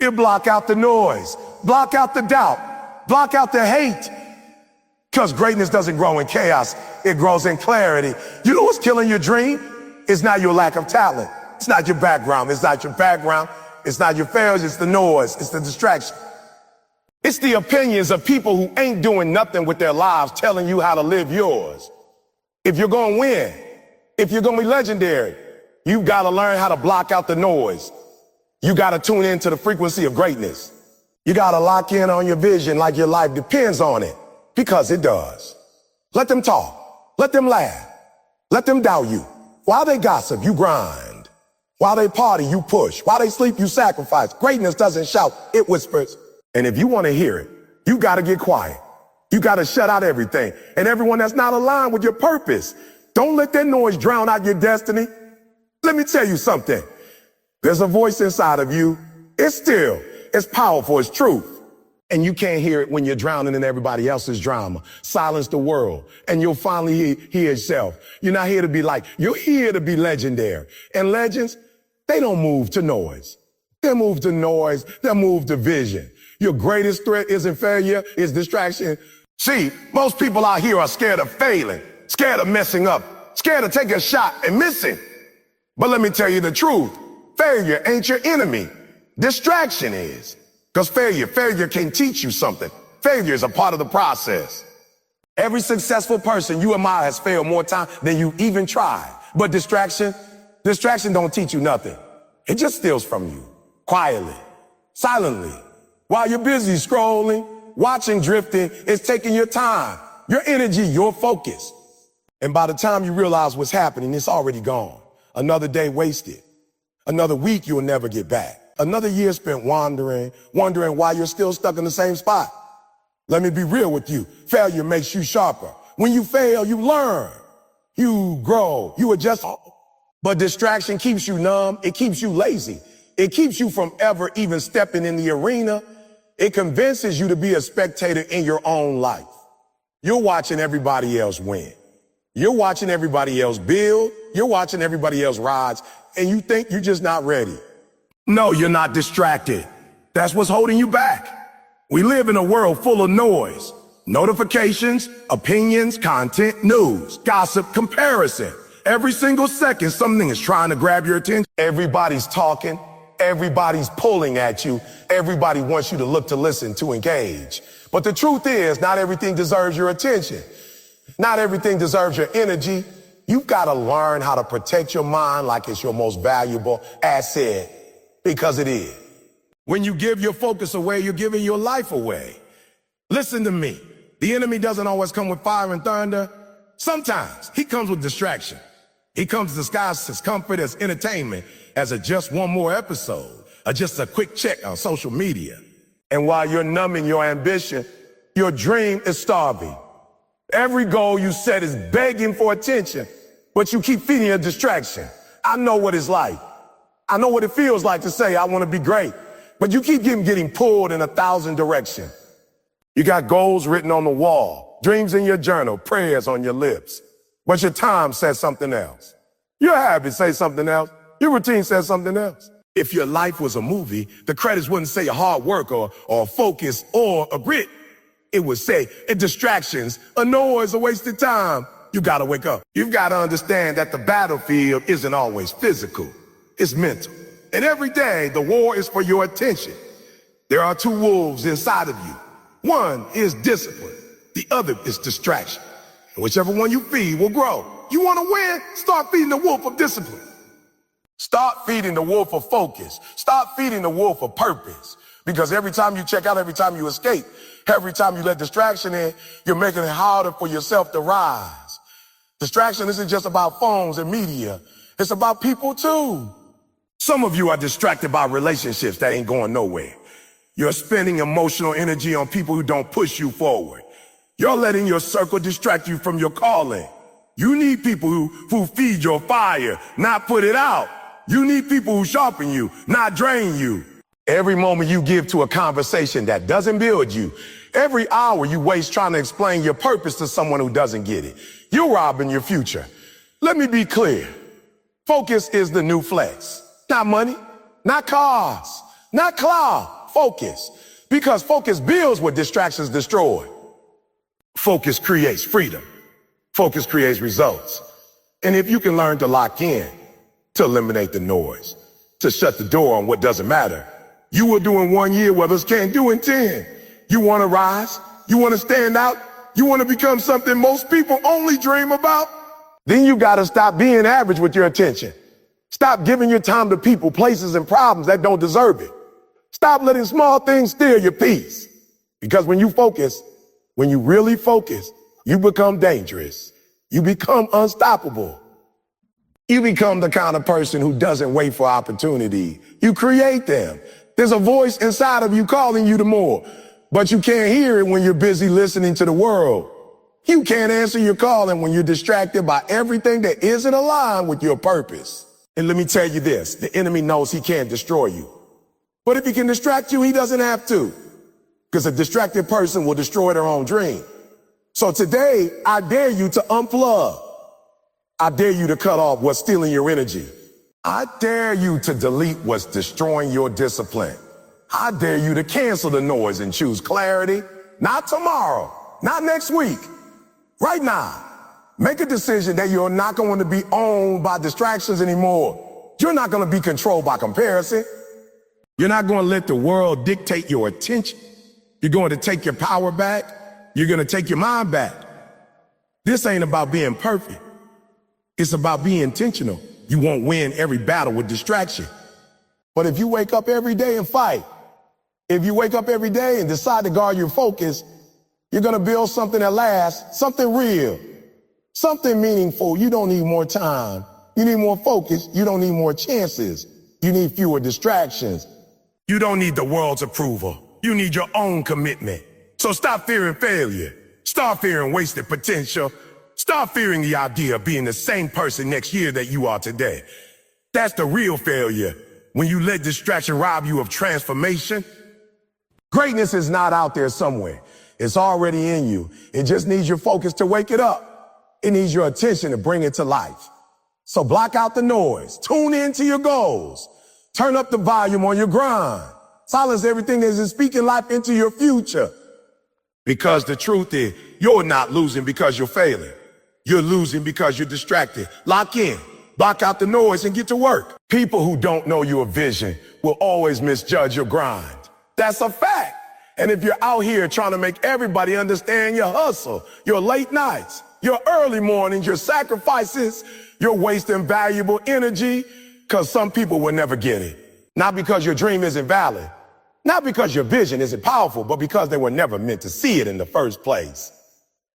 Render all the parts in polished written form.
You block out the noise, block out the doubt, block out the hate. Because greatness doesn't grow in chaos, it grows in clarity. You know what's killing your dream? It's not your lack of talent. It's not your background. It's not your background. It's not your failures. It's the noise. It's the distraction. It's the opinions of people who ain't doing nothing with their lives telling you how to live yours. If you're going to win, if you're going to be legendary, you've got to learn how to block out the noise. You got to tune into the frequency of greatness. You got to lock in on your vision like your life depends on it, because it does. Let them talk. Let them laugh. Let them doubt you. While they gossip, you grind. While they party, you push. While they sleep, you sacrifice. Greatness doesn't shout, it whispers. And if you want to hear it, you got to get quiet. You got to shut out everything and everyone that's not aligned with your purpose. Don't let that noise drown out your destiny. Let me tell you something. There's a voice inside of you. It's still, it's powerful, it's truth. And you can't hear it when you're drowning in everybody else's drama. Silence the world and you'll finally hear yourself. You're not here to be like, you're here to be legendary. And legends, they don't move to noise. They move to noise, they move to vision. Your greatest threat isn't failure, it's distraction. See, most people out here are scared of failing, scared of messing up, scared of taking a shot and missing. But let me tell you the truth. Failure ain't your enemy. Distraction is. Because failure can teach you something. Failure is a part of the process. Every successful person you admire has failed more times than you even tried. But distraction don't teach you nothing. It just steals from you, quietly, silently. While you're busy scrolling, watching, drifting, it's taking your time, your energy, your focus. And by the time you realize what's happening, it's already gone. Another day wasted. Another week you'll never get back. Another year spent wondering why you're still stuck in the same spot. Let me be real with you. Failure makes you sharper. When you fail, you learn. You grow. You adjust. But distraction keeps you numb. It keeps you lazy. It keeps you from ever even stepping in the arena. It convinces you to be a spectator in your own life. You're watching everybody else win. You're watching everybody else build. You're watching everybody else rise. And you think you're just not ready. No, you're not distracted. That's what's holding you back. We live in a world full of noise, notifications, opinions, content, news, gossip, comparison. Every single second, something is trying to grab your attention. Everybody's talking. Everybody's pulling at you. Everybody wants you to look, to listen, to engage. But the truth is, not everything deserves your attention. Not everything deserves your energy. You've got to learn how to protect your mind like it's your most valuable asset. Because it is. When you give your focus away, you're giving your life away. Listen to me. The enemy doesn't always come with fire and thunder. Sometimes he comes with distraction. He comes disguised as comfort, as entertainment, as just one more episode, or just a quick check on social media. And while you're numbing your ambition, your dream is starving. Every goal you set is begging for attention, but you keep feeding a distraction. I know what it's like. I know what it feels like to say, I want to be great, but you keep getting pulled in 1,000 directions. You got goals written on the wall, dreams in your journal, prayers on your lips, but your time says something else. Your habits say something else. Your routine says something else. If your life was a movie, the credits wouldn't say a hard work or focus or a grit. It would say distractions, a noise, a wasted time. You got to wake up. You've got to understand that the battlefield isn't always physical. It's mental. And every day, the war is for your attention. There are two wolves inside of you. One is discipline. The other is distraction. And whichever one you feed will grow. You want to win? Start feeding the wolf of discipline. Start feeding the wolf of focus. Start feeding the wolf of purpose. Because every time you check out, every time you escape, every time you let distraction in, you're making it harder for yourself to rise. Distraction isn't just about phones and media. It's about people too. Some of you are distracted by relationships that ain't going nowhere. You're spending emotional energy on people who don't push you forward. You're letting your circle distract you from your calling. You need people who feed your fire, not put it out. You need people who sharpen you, not drain you. Every moment you give to a conversation that doesn't build you, every hour you waste trying to explain your purpose to someone who doesn't get it, you're robbing your future. Let me be clear. Focus is the new flex. Not money, not cars, not cloud, focus. Because focus builds what distractions destroy. Focus creates freedom. Focus creates results. And if you can learn to lock in, to eliminate the noise, to shut the door on what doesn't matter, you will do in 1 year what others can't do in 10. You want to rise? You want to stand out? You want to become something most people only dream about? Then you got to stop being average with your attention. Stop giving your time to people, places, and problems that don't deserve it. Stop letting small things steal your peace. Because when you focus, when you really focus, you become dangerous. You become unstoppable. You become the kind of person who doesn't wait for opportunity. You create them. There's a voice inside of you calling you to more, but you can't hear it when you're busy listening to the world. You can't answer your calling when you're distracted by everything that isn't aligned with your purpose. And let me tell you this, the enemy knows he can't destroy you. But if he can distract you, he doesn't have to. Because a distracted person will destroy their own dream. So today, I dare you to unplug. I dare you to cut off what's stealing your energy. I dare you to delete what's destroying your discipline. I dare you to cancel the noise and choose clarity. Not tomorrow, not next week, right now. Make a decision that you're not going to be owned by distractions anymore. You're not going to be controlled by comparison. You're not going to let the world dictate your attention. You're going to take your power back. You're going to take your mind back. This ain't about being perfect. It's about being intentional. You won't win every battle with distraction. But if you wake up every day and fight, if you wake up every day and decide to guard your focus, you're going to build something that lasts, something real, something meaningful. You don't need more time. You need more focus. You don't need more chances. You need fewer distractions. You don't need the world's approval. You need your own commitment. So stop fearing failure. Start fearing wasted potential. Start fearing the idea of being the same person next year that you are today. That's the real failure, when you let distraction rob you of transformation. Greatness is not out there somewhere. It's already in you. It just needs your focus to wake it up. It needs your attention to bring it to life. So block out the noise. Tune into your goals. Turn up the volume on your grind. Silence everything that isn't speaking life into your future. Because the truth is, you're not losing because you're failing. You're losing because you're distracted. Lock in, block out the noise, and get to work. People who don't know your vision will always misjudge your grind. That's a fact. And if you're out here trying to make everybody understand your hustle, your late nights, your early mornings, your sacrifices, you're wasting valuable energy, because some people will never get it. Not because your dream isn't valid, not because your vision isn't powerful, but because they were never meant to see it in the first place.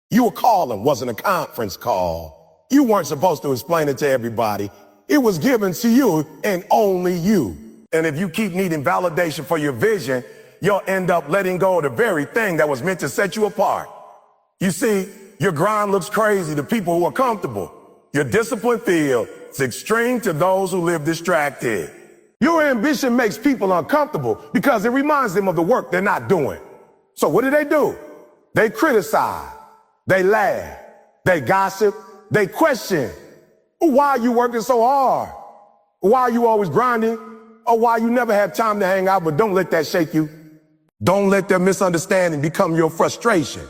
Your calling wasn't a conference call. You weren't supposed to explain it to everybody. It was given to you and only you. And if you keep needing validation for your vision, you'll end up letting go of the very thing that was meant to set you apart. You see, your grind looks crazy to people who are comfortable. Your discipline feels extreme to those who live distracted. Your ambition makes people uncomfortable because it reminds them of the work they're not doing. So what do? They criticize. They laugh, they gossip, they question. Why are you working so hard? Why are you always grinding? Or why you never have time to hang out? But don't let that shake you. Don't let their misunderstanding become your frustration.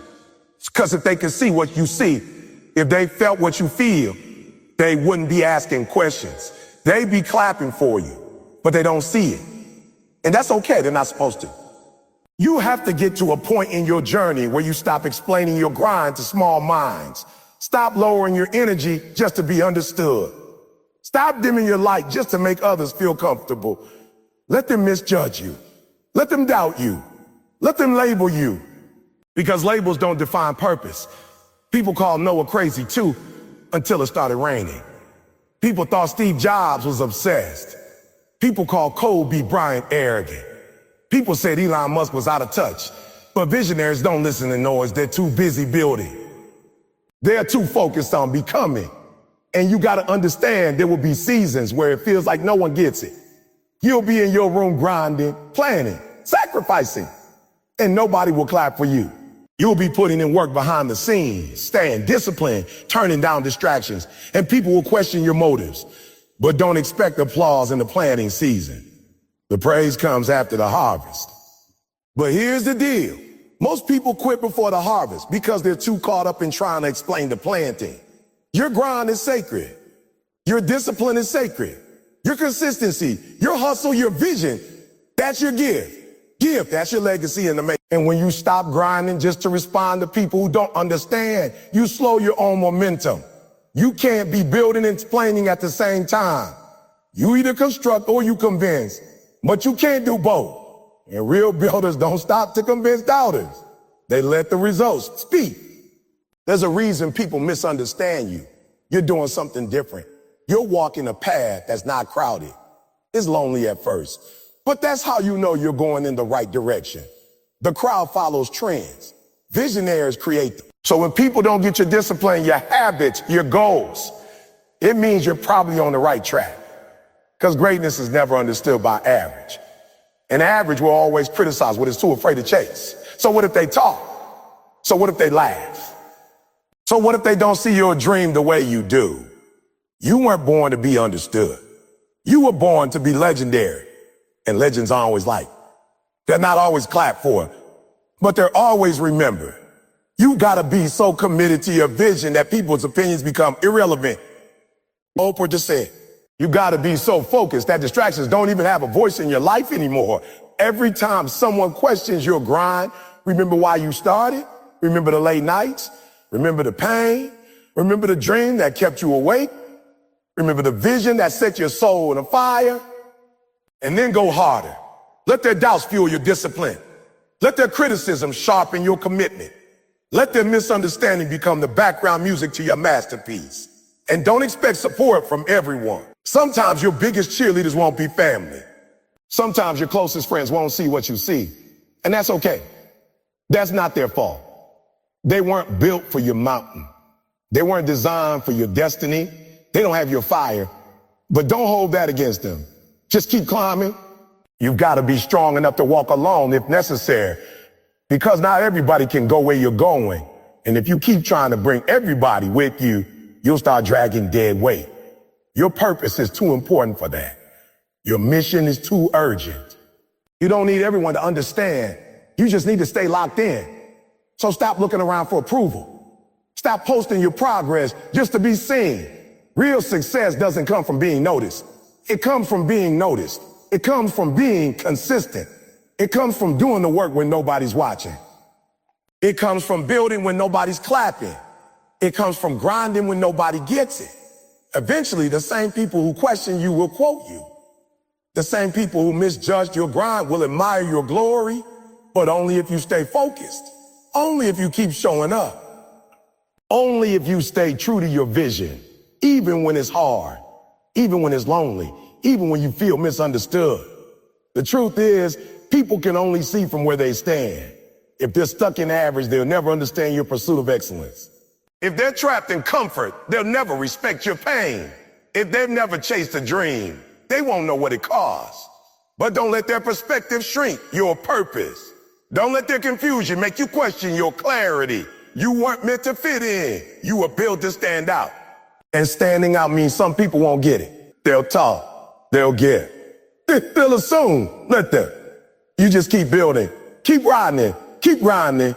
Because if they can see what you see, if they felt what you feel, they wouldn't be asking questions. They'd be clapping for you, but they don't see it. And that's okay, they're not supposed to. You have to get to a point in your journey where you stop explaining your grind to small minds. Stop lowering your energy just to be understood. Stop dimming your light just to make others feel comfortable. Let them misjudge you. Let them doubt you. Let them label you. Because labels don't define purpose. People called Noah crazy too until it started raining. People thought Steve Jobs was obsessed. People called Kobe Bryant arrogant. People said Elon Musk was out of touch, but visionaries don't listen to noise. They're too busy building. They're too focused on becoming. And you got to understand there will be seasons where it feels like no one gets it. You'll be in your room grinding, planning, sacrificing, and nobody will clap for you. You'll be putting in work behind the scenes, staying disciplined, turning down distractions, and people will question your motives. But don't expect applause in the planning season. The praise comes after the harvest. But here's the deal. Most people quit before the harvest because they're too caught up in trying to explain the planting. Your grind is sacred. Your discipline is sacred. Your consistency, your hustle, your vision, that's your gift. That's your legacy in the making. And when you stop grinding just to respond to people who don't understand, you slow your own momentum. You can't be building and explaining at the same time. You either construct or you convince, but you can't do both. And real builders don't stop to convince doubters. They let the results speak. There's a reason people misunderstand you. You're doing something different. You're walking a path that's not crowded. It's lonely at first, but that's how you know you're going in the right direction. The crowd follows trends. Visionaries create them. So when people don't get your discipline, your habits, your goals, it means you're probably on the right track. Because greatness is never understood by average. And average will always criticize what is too afraid to chase. So what if they talk? So what if they laugh? So what if they don't see your dream the way you do? You weren't born to be understood. You were born to be legendary. And legends aren't always liked. They're not always clapped for, but they're always remembered. You gotta be so committed to your vision that people's opinions become irrelevant. Oprah just said, you gotta be so focused that distractions don't even have a voice in your life anymore. Every time someone questions your grind, remember why you started, remember the late nights, remember the pain, remember the dream that kept you awake, remember the vision that set your soul on a fire, and then go harder. Let their doubts fuel your discipline. Let their criticism sharpen your commitment. Let their misunderstanding become the background music to your masterpiece. And don't expect support from everyone. Sometimes your biggest cheerleaders won't be family. Sometimes your closest friends won't see what you see. And that's okay. That's not their fault. They weren't built for your mountain. They weren't designed for your destiny. They don't have your fire. But don't hold that against them. Just keep climbing. You've got to be strong enough to walk alone if necessary. Because not everybody can go where you're going. And if you keep trying to bring everybody with you, you'll start dragging dead weight. Your purpose is too important for that. Your mission is too urgent. You don't need everyone to understand. You just need to stay locked in. So stop looking around for approval. Stop posting your progress just to be seen. Real success doesn't come from being noticed. It comes from being noticed. It comes from being consistent. It comes from doing the work when nobody's watching. It comes from building when nobody's clapping. It comes from grinding when nobody gets it. Eventually, the same people who question you will quote you. The same people who misjudged your grind will admire your glory, but only if you stay focused. Only if you keep showing up. Only if you stay true to your vision, even when it's hard, even when it's lonely, even when you feel misunderstood. The truth is, people can only see from where they stand. If they're stuck in average, they'll never understand your pursuit of excellence. If they're trapped in comfort, they'll never respect your pain. If they've never chased a dream, they won't know what it costs. But don't let their perspective shrink your purpose. Don't let their confusion make you question your clarity. You weren't meant to fit in. You were built to stand out. And standing out means some people won't get it. They'll talk. They'll get it. They'll assume. Let them. You just keep building. Keep riding it. Keep grinding.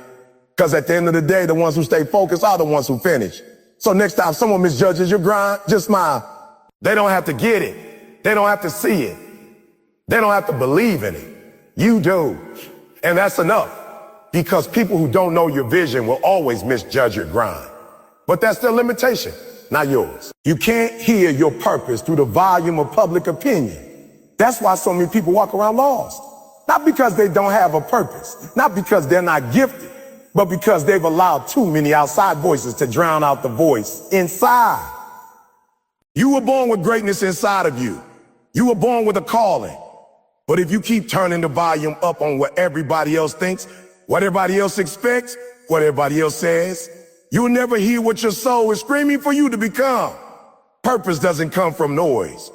Because at the end of the day, the ones who stay focused are the ones who finish. So next time someone misjudges your grind, just smile. They don't have to get it. They don't have to see it. They don't have to believe in it. You do. And that's enough. Because people who don't know your vision will always misjudge your grind. But that's their limitation, not yours. You can't hear your purpose through the volume of public opinion. That's why so many people walk around lost. Not because they don't have a purpose. Not because they're not gifted. But because they've allowed too many outside voices to drown out the voice inside. You were born with greatness inside of you. You were born with a calling. But if you keep turning the volume up on what everybody else thinks, what everybody else expects, what everybody else says, you'll never hear what your soul is screaming for you to become. Purpose doesn't come from noise.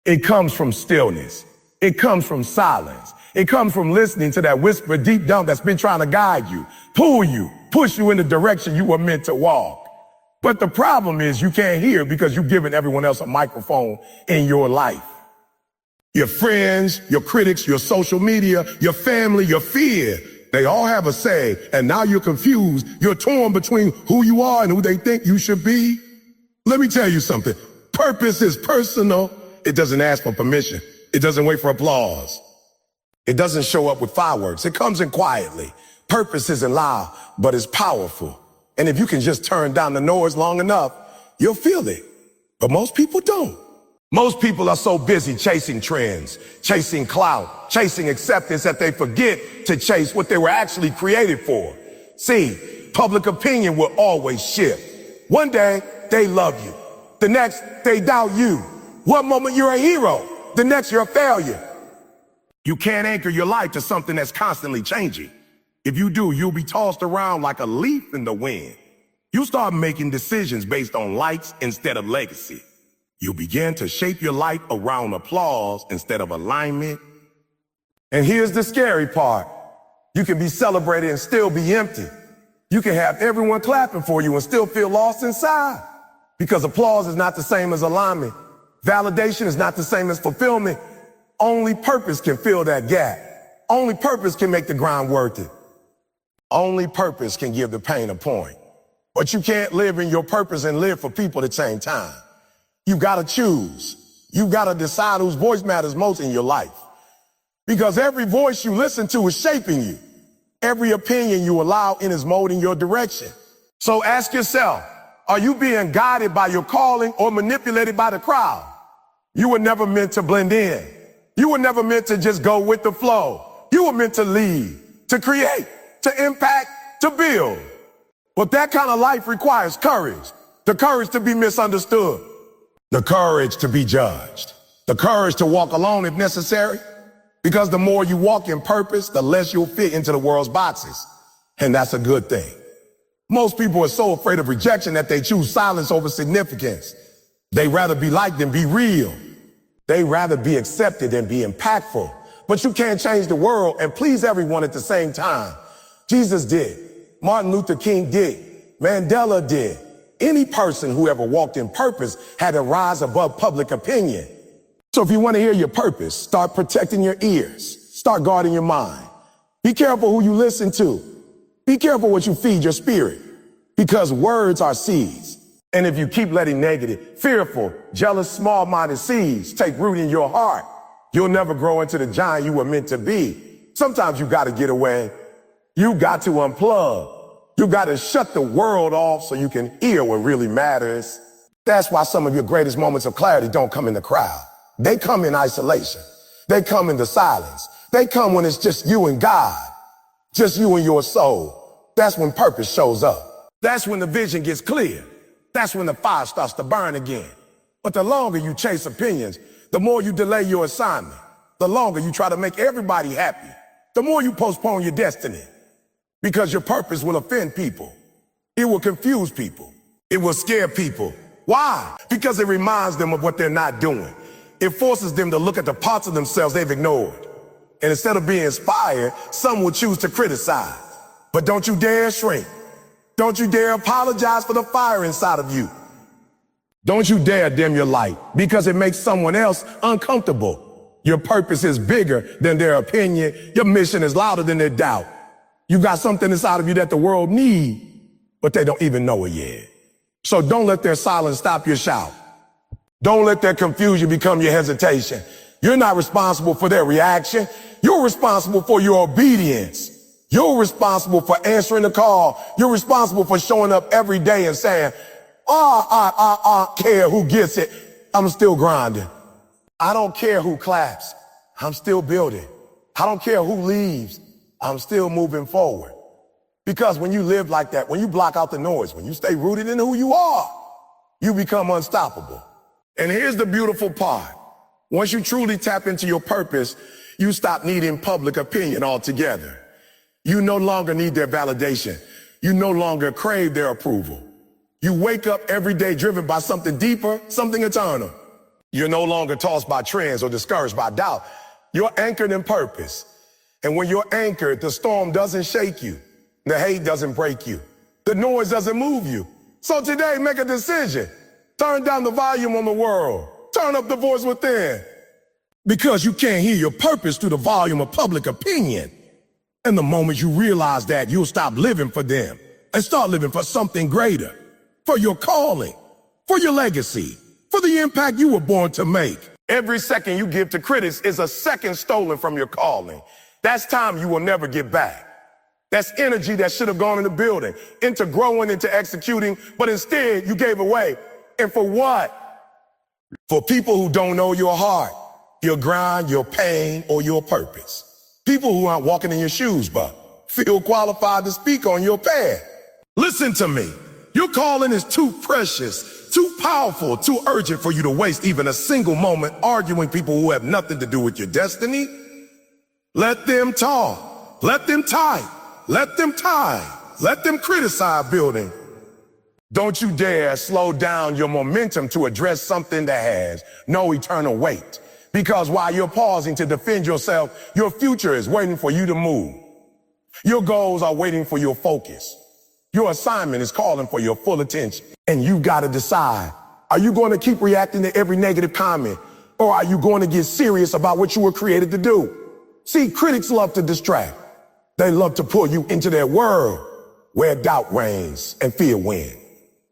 It comes from stillness. It comes from silence. It comes from listening to that whisper deep down that's been trying to guide you, pull you, push you in the direction you were meant to walk. But the problem is you can't hear because you've given everyone else a microphone in your life. Your friends, your critics, your social media, your family, your fear, they all have a say, and now you're confused. You're torn between who you are and who they think you should be. Let me tell you something. Purpose is personal. It doesn't ask for permission. It doesn't wait for applause. It doesn't show up with fireworks. It comes in quietly. Purpose isn't loud, but it's powerful. And if you can just turn down the noise long enough, you'll feel it. But most people don't. Most people are so busy chasing trends, chasing clout, chasing acceptance that they forget to chase what they were actually created for. See, public opinion will always shift. One day, they love you. The next, they doubt you. One moment you're a hero, the next you're a failure. You can't anchor your life to something that's constantly changing. If you do, you'll be tossed around like a leaf in the wind. You start making decisions based on likes instead of legacy. You begin to shape your life around applause instead of alignment. And here's the scary part. You can be celebrated and still be empty. You can have everyone clapping for you and still feel lost inside. Because applause is not the same as alignment. Validation is not the same as fulfillment. Only purpose can fill that gap. Only purpose can make the grind worth it. Only purpose can give the pain a point. But you can't live in your purpose and live for people at the same time. You gotta choose. You gotta decide whose voice matters most in your life. Because every voice you listen to is shaping you. Every opinion you allow in is molding your direction. So ask yourself, are you being guided by your calling or manipulated by the crowd? You were never meant to blend in. You were never meant to just go with the flow. You were meant to lead, to create, to impact, to build. But that kind of life requires courage. The courage to be misunderstood. The courage to be judged. The courage to walk alone if necessary. Because the more you walk in purpose, the less you'll fit into the world's boxes. And that's a good thing. Most people are so afraid of rejection that they choose silence over significance. They rather be liked than be real. They rather be accepted than be impactful. But you can't change the world and please everyone at the same time. Jesus did. Martin Luther King did. Mandela did. Any person who ever walked in purpose had to rise above public opinion. So if you want to hear your purpose, start protecting your ears. Start guarding your mind. Be careful who you listen to. Be careful what you feed your spirit. Because words are seeds. And if you keep letting negative, fearful, jealous, small-minded seeds take root in your heart, you'll never grow into the giant you were meant to be. Sometimes you got to get away. You got to unplug. You got to shut the world off so you can hear what really matters. That's why some of your greatest moments of clarity don't come in the crowd. They come in isolation. They come in the silence. They come when it's just you and God, just you and your soul. That's when purpose shows up. That's when the vision gets clear. That's when the fire starts to burn again. But the longer you chase opinions, the more you delay your assignment. The longer you try to make everybody happy, the more you postpone your destiny. Because your purpose will offend people. It will confuse people. It will scare people. Why? Because it reminds them of what they're not doing. It forces them to look at the parts of themselves they've ignored. And instead of being inspired, some will choose to criticize. But don't you dare shrink. Don't you dare apologize for the fire inside of you. Don't you dare dim your light because it makes someone else uncomfortable. Your purpose is bigger than their opinion. Your mission is louder than their doubt. You got something inside of you that the world needs, but they don't even know it yet. So don't let their silence stop your shout. Don't let their confusion become your hesitation. You're not responsible for their reaction. You're responsible for your obedience. You're responsible for answering the call. You're responsible for showing up every day and saying, I care who gets it. I'm still grinding. I don't care who claps. I'm still building. I don't care who leaves. I'm still moving forward. Because when you live like that, when you block out the noise, when you stay rooted in who you are, you become unstoppable. And here's the beautiful part. Once you truly tap into your purpose, you stop needing public opinion altogether. You no longer need their validation. You no longer crave their approval. You wake up every day driven by something deeper, something eternal. You're no longer tossed by trends or discouraged by doubt. You're anchored in purpose. And when you're anchored, the storm doesn't shake you. The hate doesn't break you. The noise doesn't move you. So today, make a decision. Turn down the volume on the world. Turn up the voice within. because you can't hear your purpose through the volume of public opinion. And the moment you realize that, you'll stop living for them and start living for something greater, for your calling, for your legacy, for the impact you were born to make. Every second you give to critics is a second stolen from your calling. That's time you will never get back. That's energy that should have gone into building, into growing, into executing, but instead you gave away. And for what? For people who don't know your heart, your grind, your pain, or your purpose. People who aren't walking in your shoes, but feel qualified to speak on your path. Listen to me. Your calling is too precious, too powerful, too urgent for you to waste even a single moment arguing people who have nothing to do with your destiny. Let them talk. Let them type. Let them tie. Let them criticize building. Don't you dare slow down your momentum to address something that has no eternal weight. Because while you're pausing to defend yourself, your future is waiting for you to move. Your goals are waiting for your focus. Your assignment is calling for your full attention. And you've got to decide, are you going to keep reacting to every negative comment? Or are you going to get serious about what you were created to do? See, critics love to distract. They love to pull you into their world where doubt reigns and fear wins.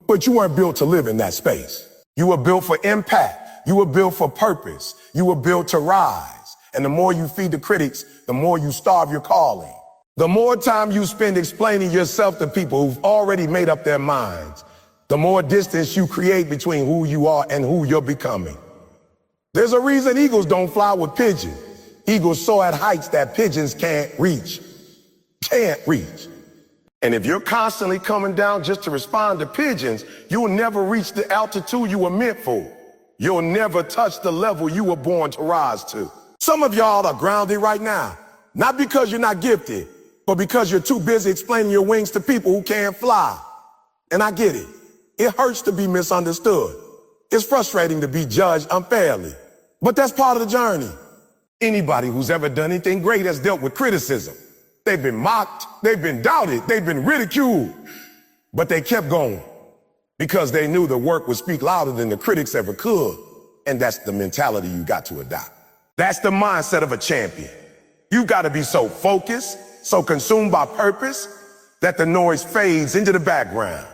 But you weren't built to live in that space. You were built for impact. You were built for purpose. You were built to rise. And the more you feed the critics, the more you starve your calling. The more time you spend explaining yourself to people who've already made up their minds, the more distance you create between who you are and who you're becoming. There's a reason eagles don't fly with pigeons. Eagles soar at heights that pigeons can't reach. Can't reach. And if you're constantly coming down just to respond to pigeons, you'll never reach the altitude you were meant for. You'll never touch the level you were born to rise to. Some of y'all are grounded right now, not because you're not gifted, but because you're too busy explaining your wings to people who can't fly. And I get it. It hurts to be misunderstood. It's frustrating to be judged unfairly. But that's part of the journey. Anybody who's ever done anything great has dealt with criticism. They've been mocked, they've been doubted, they've been ridiculed. But they kept going because they knew the work would speak louder than the critics ever could. And that's the mentality you got to adopt. That's the mindset of a champion. You've got to be so focused, so consumed by purpose, that the noise fades into the background.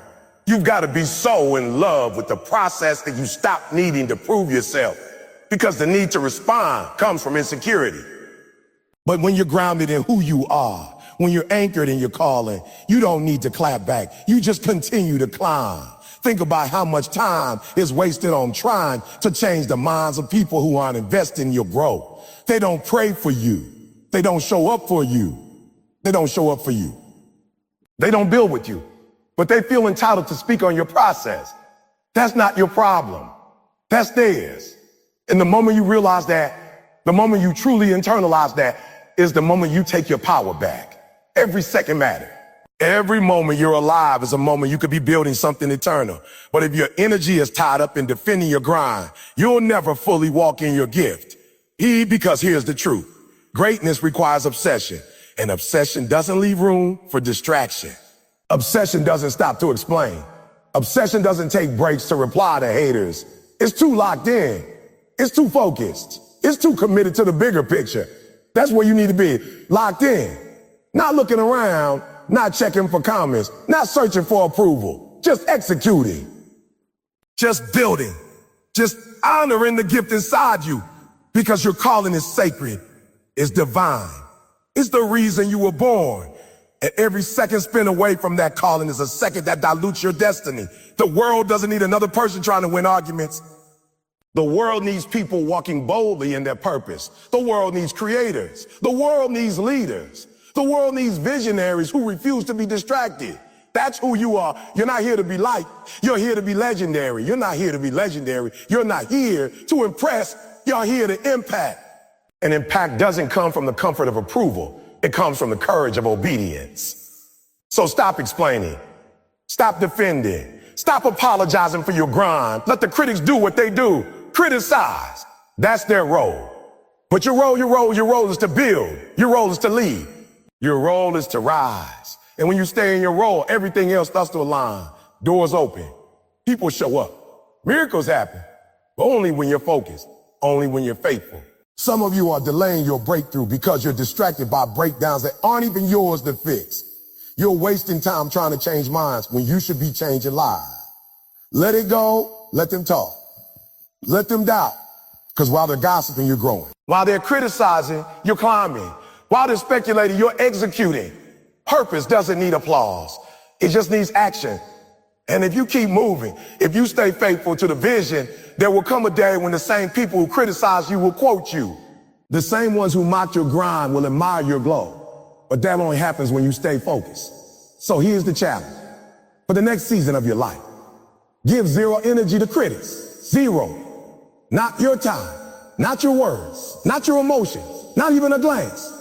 You've got to be so in love with the process that you stop needing to prove yourself, because the need to respond comes from insecurity. But when you're grounded in who you are, when you're anchored in your calling, you don't need to clap back. You just continue to climb. Think about how much time is wasted on trying to change the minds of people who aren't investing in your growth. They don't pray for you. They don't show up for you. They don't show up for you. They don't build with you, but they feel entitled to speak on your process. That's not your problem. That's theirs. And the moment you realize that, the moment you truly internalize that, is the moment you take your power back. Every second matters. Every moment you're alive is a moment you could be building something eternal. But if your energy is tied up in defending your grind, you'll never fully walk in your gift. Because here's the truth. Greatness requires obsession, and obsession doesn't leave room for distraction. Obsession doesn't stop to explain. Obsession doesn't take breaks to reply to haters. It's too locked in. It's too focused. It's too committed to the bigger picture. That's where you need to be, locked in. Not looking around, not checking for comments, not searching for approval, just executing. Just building. Just honoring the gift inside you, because your calling is sacred, it's divine. It's the reason you were born. And every second spent away from that calling is a second that dilutes your destiny. The world doesn't need another person trying to win arguments. The world needs people walking boldly in their purpose. The world needs creators. The world needs leaders. The world needs visionaries who refuse to be distracted. That's who you are. You're not here to be liked. You're here to be legendary. You're not here to be legendary. You're not here to impress. You're here to impact. And impact doesn't come from the comfort of approval. It comes from the courage of obedience. So stop explaining. Stop defending. Stop apologizing for your grind. Let the critics do what they do. Criticize. That's their role. But your role is to build. Your role is to lead. Your role is to rise. And when you stay in your role, everything else starts to align. Doors open. People show up. Miracles happen. But only when you're focused. Only when you're faithful. Some of you are delaying your breakthrough because you're distracted by breakdowns that aren't even yours to fix. You're wasting time trying to change minds when you should be changing lives. Let it go. Let them talk. Let them doubt. Because while they're gossiping, you're growing. While they're criticizing, you're climbing. While they're speculating, you're executing. Purpose doesn't need applause. It just needs action. And if you keep moving, if you stay faithful to the vision, there will come a day when the same people who criticize you will quote you. The same ones who mock your grind will admire your glow. But that only happens when you stay focused. So here's the challenge. For the next season of your life, give zero energy to critics. Zero. Not your time, not your words, not your emotions, not even a glance.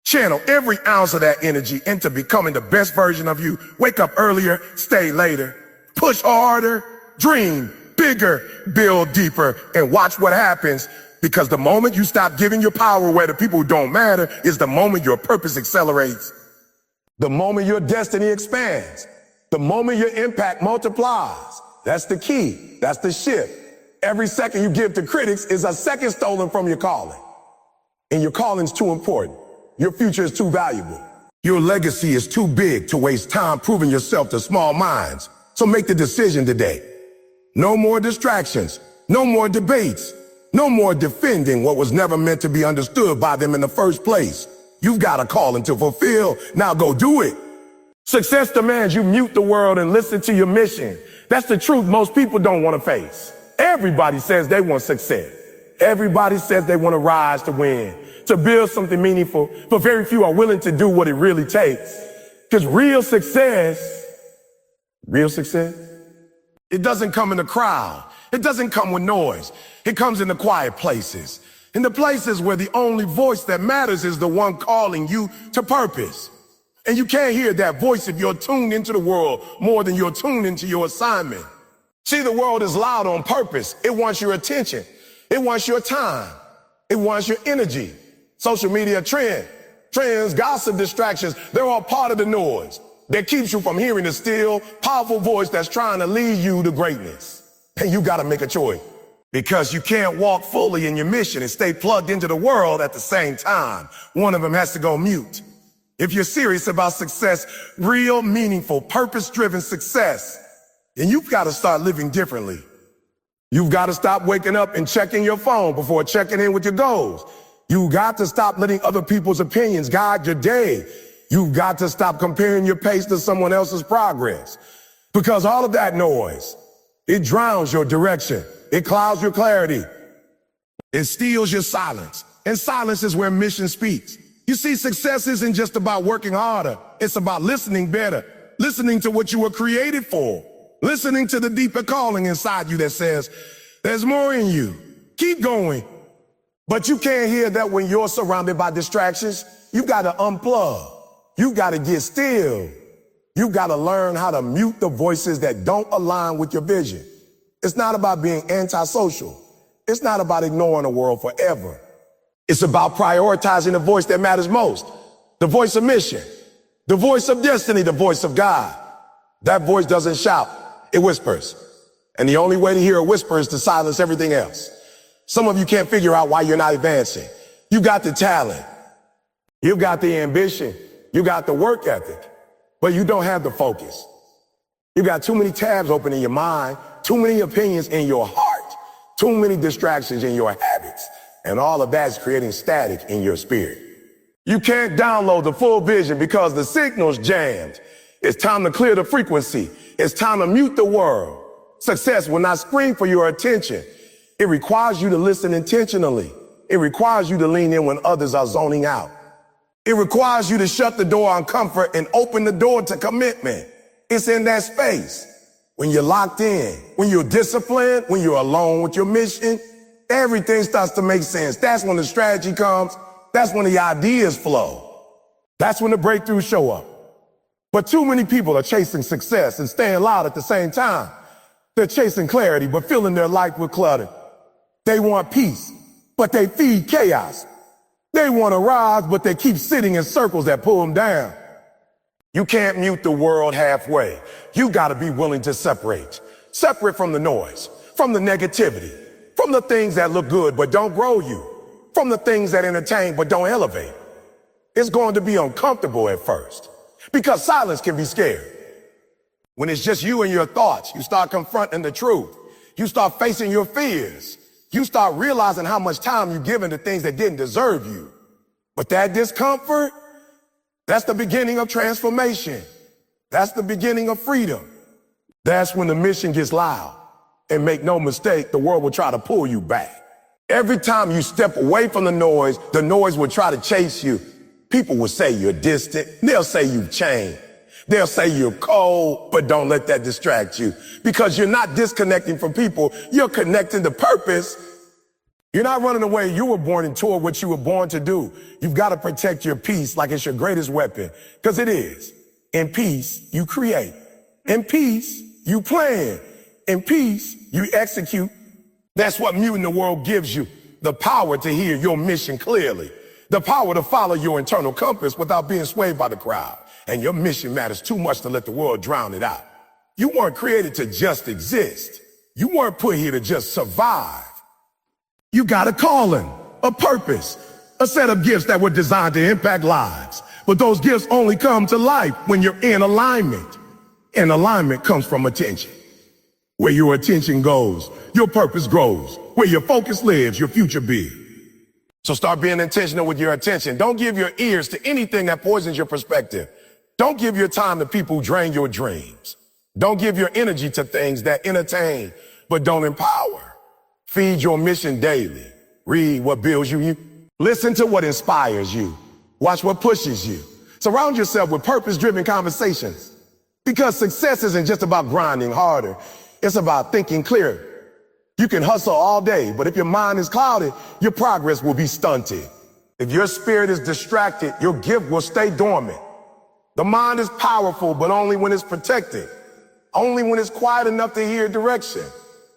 Channel every ounce of that energy into becoming the best version of you. Wake up earlier, stay later, push harder, dream bigger, build deeper, and watch what happens. Because the moment you stop giving your power away to people who don't matter is the moment your purpose accelerates. The moment your destiny expands. The moment your impact multiplies. That's the key. That's the shift. Every second you give to critics is a second stolen from your calling. And your calling's too important. Your future is too valuable. Your legacy is too big to waste time proving yourself to small minds. So make the decision today. No more distractions. No more debates. No more defending what was never meant to be understood by them in the first place. You've got a calling to fulfill. Now go do it. Success demands you mute the world and listen to your mission. That's the truth most people don't want to face. Everybody says they want success. Everybody says they want to rise to win, to build something meaningful, but very few are willing to do what it really takes. Because real success, it doesn't come in the crowd. It doesn't come with noise. It comes in the quiet places. In the places where the only voice that matters is the one calling you to purpose. And you can't hear that voice if you're tuned into the world more than you're tuned into your assignment. See, the world is loud on purpose. It wants your attention. It wants your time. It wants your energy. Social media trends, gossip, distractions, they're all part of the noise that keeps you from hearing the still, powerful voice that's trying to lead you to greatness. And you got to make a choice because you can't walk fully in your mission and stay plugged into the world at the same time. One of them has to go mute. If you're serious about success, real, meaningful, purpose-driven success, then you've got to start living differently. You've got to stop waking up and checking your phone before checking in with your goals. You got to stop letting other people's opinions guide your day. You've got to stop comparing your pace to someone else's progress. Because all of that noise, it drowns your direction. It clouds your clarity. It steals your silence. And silence is where mission speaks. You see, success isn't just about working harder. It's about listening better, listening to what you were created for, listening to the deeper calling inside you that says, there's more in you. Keep going. But you can't hear that when you're surrounded by distractions. You got to unplug. You got to get still. You got to learn how to mute the voices that don't align with your vision. It's not about being antisocial. It's not about ignoring the world forever. It's about prioritizing the voice that matters most, the voice of mission, the voice of destiny, the voice of God. That voice doesn't shout, it whispers. And the only way to hear a whisper is to silence everything else. Some of you can't figure out why you're not advancing. You got the talent. You got the ambition. You got the work ethic, but you don't have the focus. You got too many tabs open in your mind, too many opinions in your heart, too many distractions in your habits. And all of that's creating static in your spirit. You can't download the full vision because the signal's jammed. It's time to clear the frequency. It's time to mute the world. Success will not scream for your attention. It requires you to listen intentionally. It requires you to lean in when others are zoning out. It requires you to shut the door on comfort and open the door to commitment. It's in that space. When you're locked in, when you're disciplined, when you're alone with your mission, everything starts to make sense. That's when the strategy comes. That's when the ideas flow. That's when the breakthroughs show up. But too many people are chasing success and staying loud at the same time. They're chasing clarity, but filling their life with clutter. They want peace, but they feed chaos. They want to rise, but they keep sitting in circles that pull them down. You can't mute the world halfway. You got to be willing to separate. Separate from the noise, from the negativity, from the things that look good but don't grow you. from the things that entertain but don't elevate. It's going to be uncomfortable at first because silence can be scary. When it's just you and your thoughts, you start confronting the truth. You start facing your fears. You start realizing how much time you've given to things that didn't deserve you. But that discomfort, that's the beginning of transformation. That's the beginning of freedom. That's when the mission gets loud. And make no mistake, the world will try to pull you back. Every time you step away from the noise will try to chase you. People will say you're distant. They'll say you've changed. They'll say you're cold, but don't let that distract you because you're not disconnecting from people. You're connecting to purpose. You're not running away. You were born into what you were born to do. You've got to protect your peace like it's your greatest weapon because it is. In peace, you create. In peace, you plan. In peace, you execute. That's what Muting the World gives you. The power to hear your mission clearly. The power to follow your internal compass without being swayed by the crowd. And your mission matters too much to let the world drown it out. You weren't created to just exist. You weren't put here to just survive. You got a calling, a purpose, a set of gifts that were designed to impact lives. But those gifts only come to life when you're in alignment. And alignment comes from attention. Where your attention goes, your purpose grows. Where your focus lives, your future be. So start being intentional with your attention. Don't give your ears to anything that poisons your perspective. Don't give your time to people who drain your dreams. Don't give your energy to things that entertain but don't empower. Feed your mission daily. Read what builds you. Listen to what inspires you. Watch what pushes you. Surround yourself with purpose-driven conversations. Because success isn't just about grinding harder. It's about thinking clearer. You can hustle all day, but if your mind is clouded, your progress will be stunted. If your spirit is distracted, your gift will stay dormant. The mind is powerful, but only when it's protected. Only when it's quiet enough to hear direction.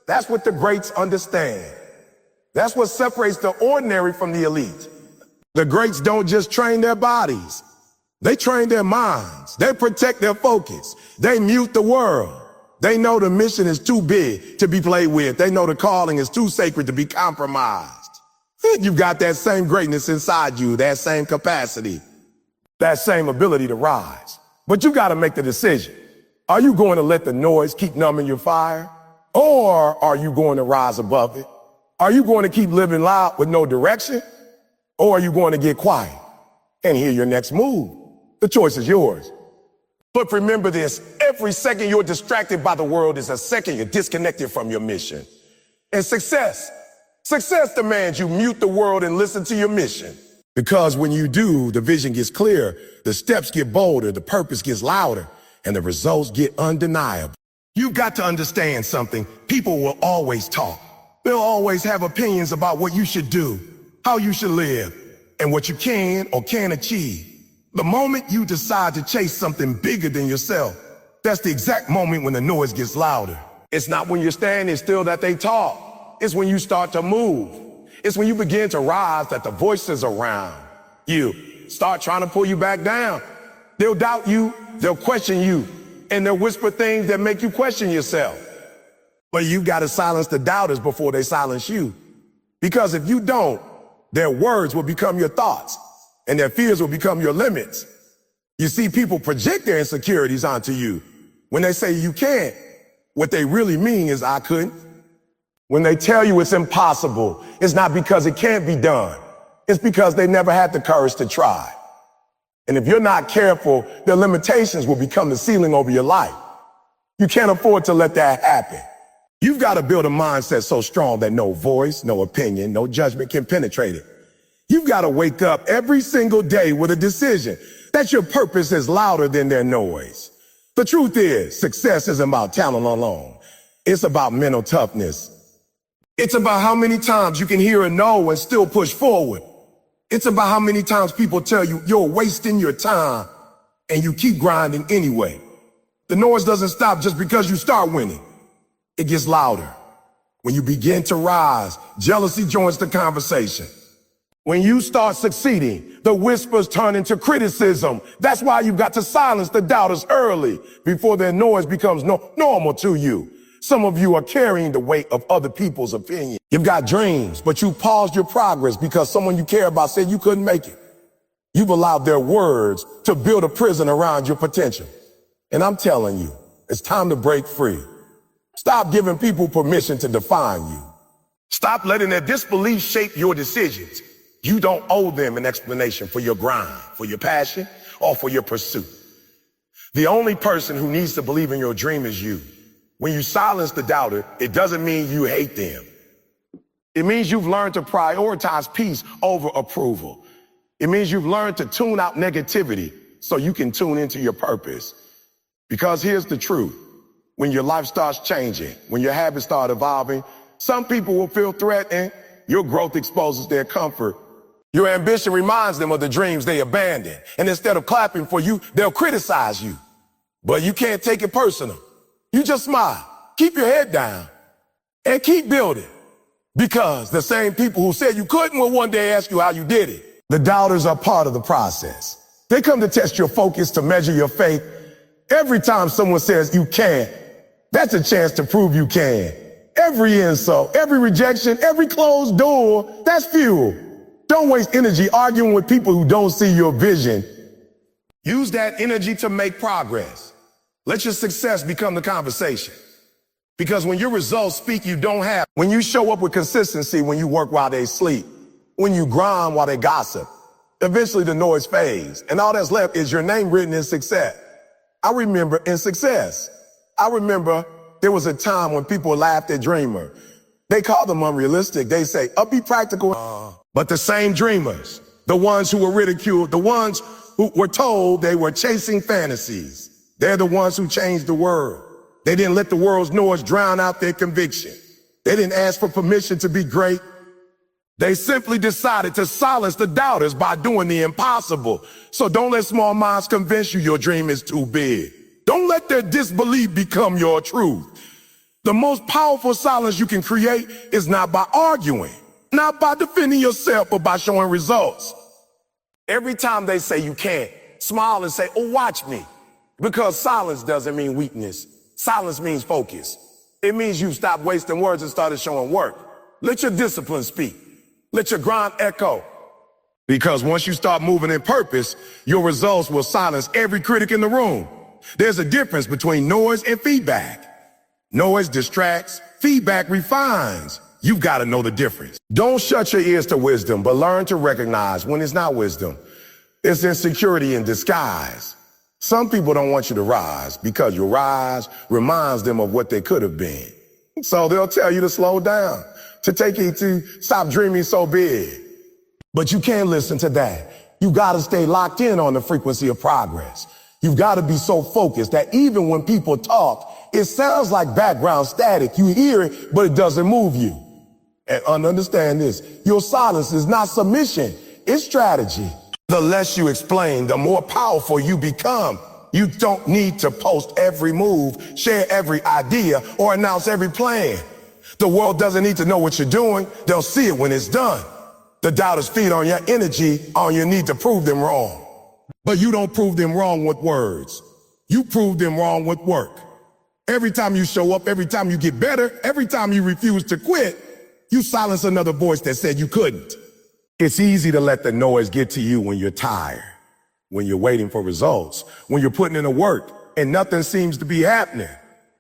That's what the greats understand. That's what separates the ordinary from the elite. The greats don't just train their bodies. They train their minds. They protect their focus. They mute the world. They know the mission is too big to be played with. They know the calling is too sacred to be compromised. You've got that same greatness inside you, that same capacity, that same ability to rise. But you got to make the decision. Are you going to let the noise keep numbing your fire? Or are you going to rise above it? Are you going to keep living loud with no direction? Or are you going to get quiet and hear your next move? The choice is yours. But remember this, every second you're distracted by the world is a second you're disconnected from your mission. And success demands you mute the world and listen to your mission. Because when you do, the vision gets clearer, the steps get bolder, the purpose gets louder, and the results get undeniable. You've got to understand something. People will always talk. They'll always have opinions about what you should do, how you should live, and what you can or can't achieve. The moment you decide to chase something bigger than yourself, that's the exact moment when the noise gets louder. It's not when you're standing still that they talk. It's when you start to move. It's when you begin to rise that the voices around you start trying to pull you back down. They'll doubt you, they'll question you, and they'll whisper things that make you question yourself. But you've got to silence the doubters before they silence you. Because if you don't, their words will become your thoughts, and their fears will become your limits. You see, people project their insecurities onto you. When they say you can't, what they really mean is I couldn't. When they tell you it's impossible, it's not because it can't be done. It's because they never had the courage to try. And if you're not careful, their limitations will become the ceiling over your life. You can't afford to let that happen. You've got to build a mindset so strong that no voice, no opinion, no judgment can penetrate it. You've got to wake up every single day with a decision that your purpose is louder than their noise. The truth is, success isn't about talent alone. It's about mental toughness. It's about how many times you can hear a no and still push forward. It's about how many times people tell you you're wasting your time and you keep grinding anyway. The noise doesn't stop just because you start winning. It gets louder. When you begin to rise, jealousy joins the conversation. When you start succeeding, the whispers turn into criticism. That's why you've got to silence the doubters early before their noise becomes normal to you. Some of you are carrying the weight of other people's opinion. You've got dreams, but you paused your progress because someone you care about said you couldn't make it. You've allowed their words to build a prison around your potential. And I'm telling you, it's time to break free. Stop giving people permission to define you. Stop letting their disbelief shape your decisions. You don't owe them an explanation for your grind, for your passion, or for your pursuit. The only person who needs to believe in your dream is you. When you silence the doubter, it doesn't mean you hate them. It means you've learned to prioritize peace over approval. It means you've learned to tune out negativity so you can tune into your purpose. Because here's the truth. When your life starts changing, when your habits start evolving, some people will feel threatened. Your growth exposes their comfort. Your ambition reminds them of the dreams they abandoned. And instead of clapping for you, they'll criticize you. But you can't take it personal. You just smile, keep your head down, and keep building. Because the same people who said you couldn't will one day ask you how you did it. The doubters are part of the process. They come to test your focus, to measure your faith. Every time someone says you can't, that's a chance to prove you can. Every insult, every rejection, every closed door, that's fuel. Don't waste energy arguing with people who don't see your vision. Use that energy to make progress. Let your success become the conversation. Because when your results speak, you don't have. When you show up with consistency, when you work while they sleep, when you grind while they gossip, eventually the noise fades. And all that's left is your name written in success. I remember there was a time when people laughed at Dreamer. They called them unrealistic. They say, be practical. But the same dreamers, the ones who were ridiculed, the ones who were told they were chasing fantasies, they're the ones who changed the world. They didn't let the world's noise drown out their conviction. They didn't ask for permission to be great. They simply decided to silence the doubters by doing the impossible. So don't let small minds convince you your dream is too big. Don't let their disbelief become your truth. The most powerful silence you can create is not by arguing, not by defending yourself, but by showing results. Every time they say you can't, smile and say, watch me. Because silence doesn't mean weakness. Silence means focus. It means you stopped wasting words and started showing work. Let your discipline speak. Let your grind echo. Because once you start moving in purpose, your results will silence every critic in the room. There's a difference between noise and feedback. Noise distracts, feedback refines. You've got to know the difference. Don't shut your ears to wisdom, but learn to recognize when it's not wisdom. It's insecurity in disguise. Some people don't want you to rise because your rise reminds them of what they could have been. So they'll tell you to slow down, to take it to stop dreaming so big. But you can't listen to that. You got to stay locked in on the frequency of progress. You've got to be so focused that even when people talk, it sounds like background static. You hear it, but it doesn't move you. And understand this, your silence is not submission, it's strategy. The less you explain, the more powerful you become. You don't need to post every move, share every idea, or announce every plan. The world doesn't need to know what you're doing. They'll see it when it's done. The doubters feed on your energy, on your need to prove them wrong. But you don't prove them wrong with words. You prove them wrong with work. Every time you show up, every time you get better, every time you refuse to quit, you silence another voice that said you couldn't. It's easy to let the noise get to you when you're tired, when you're waiting for results, when you're putting in the work and nothing seems to be happening.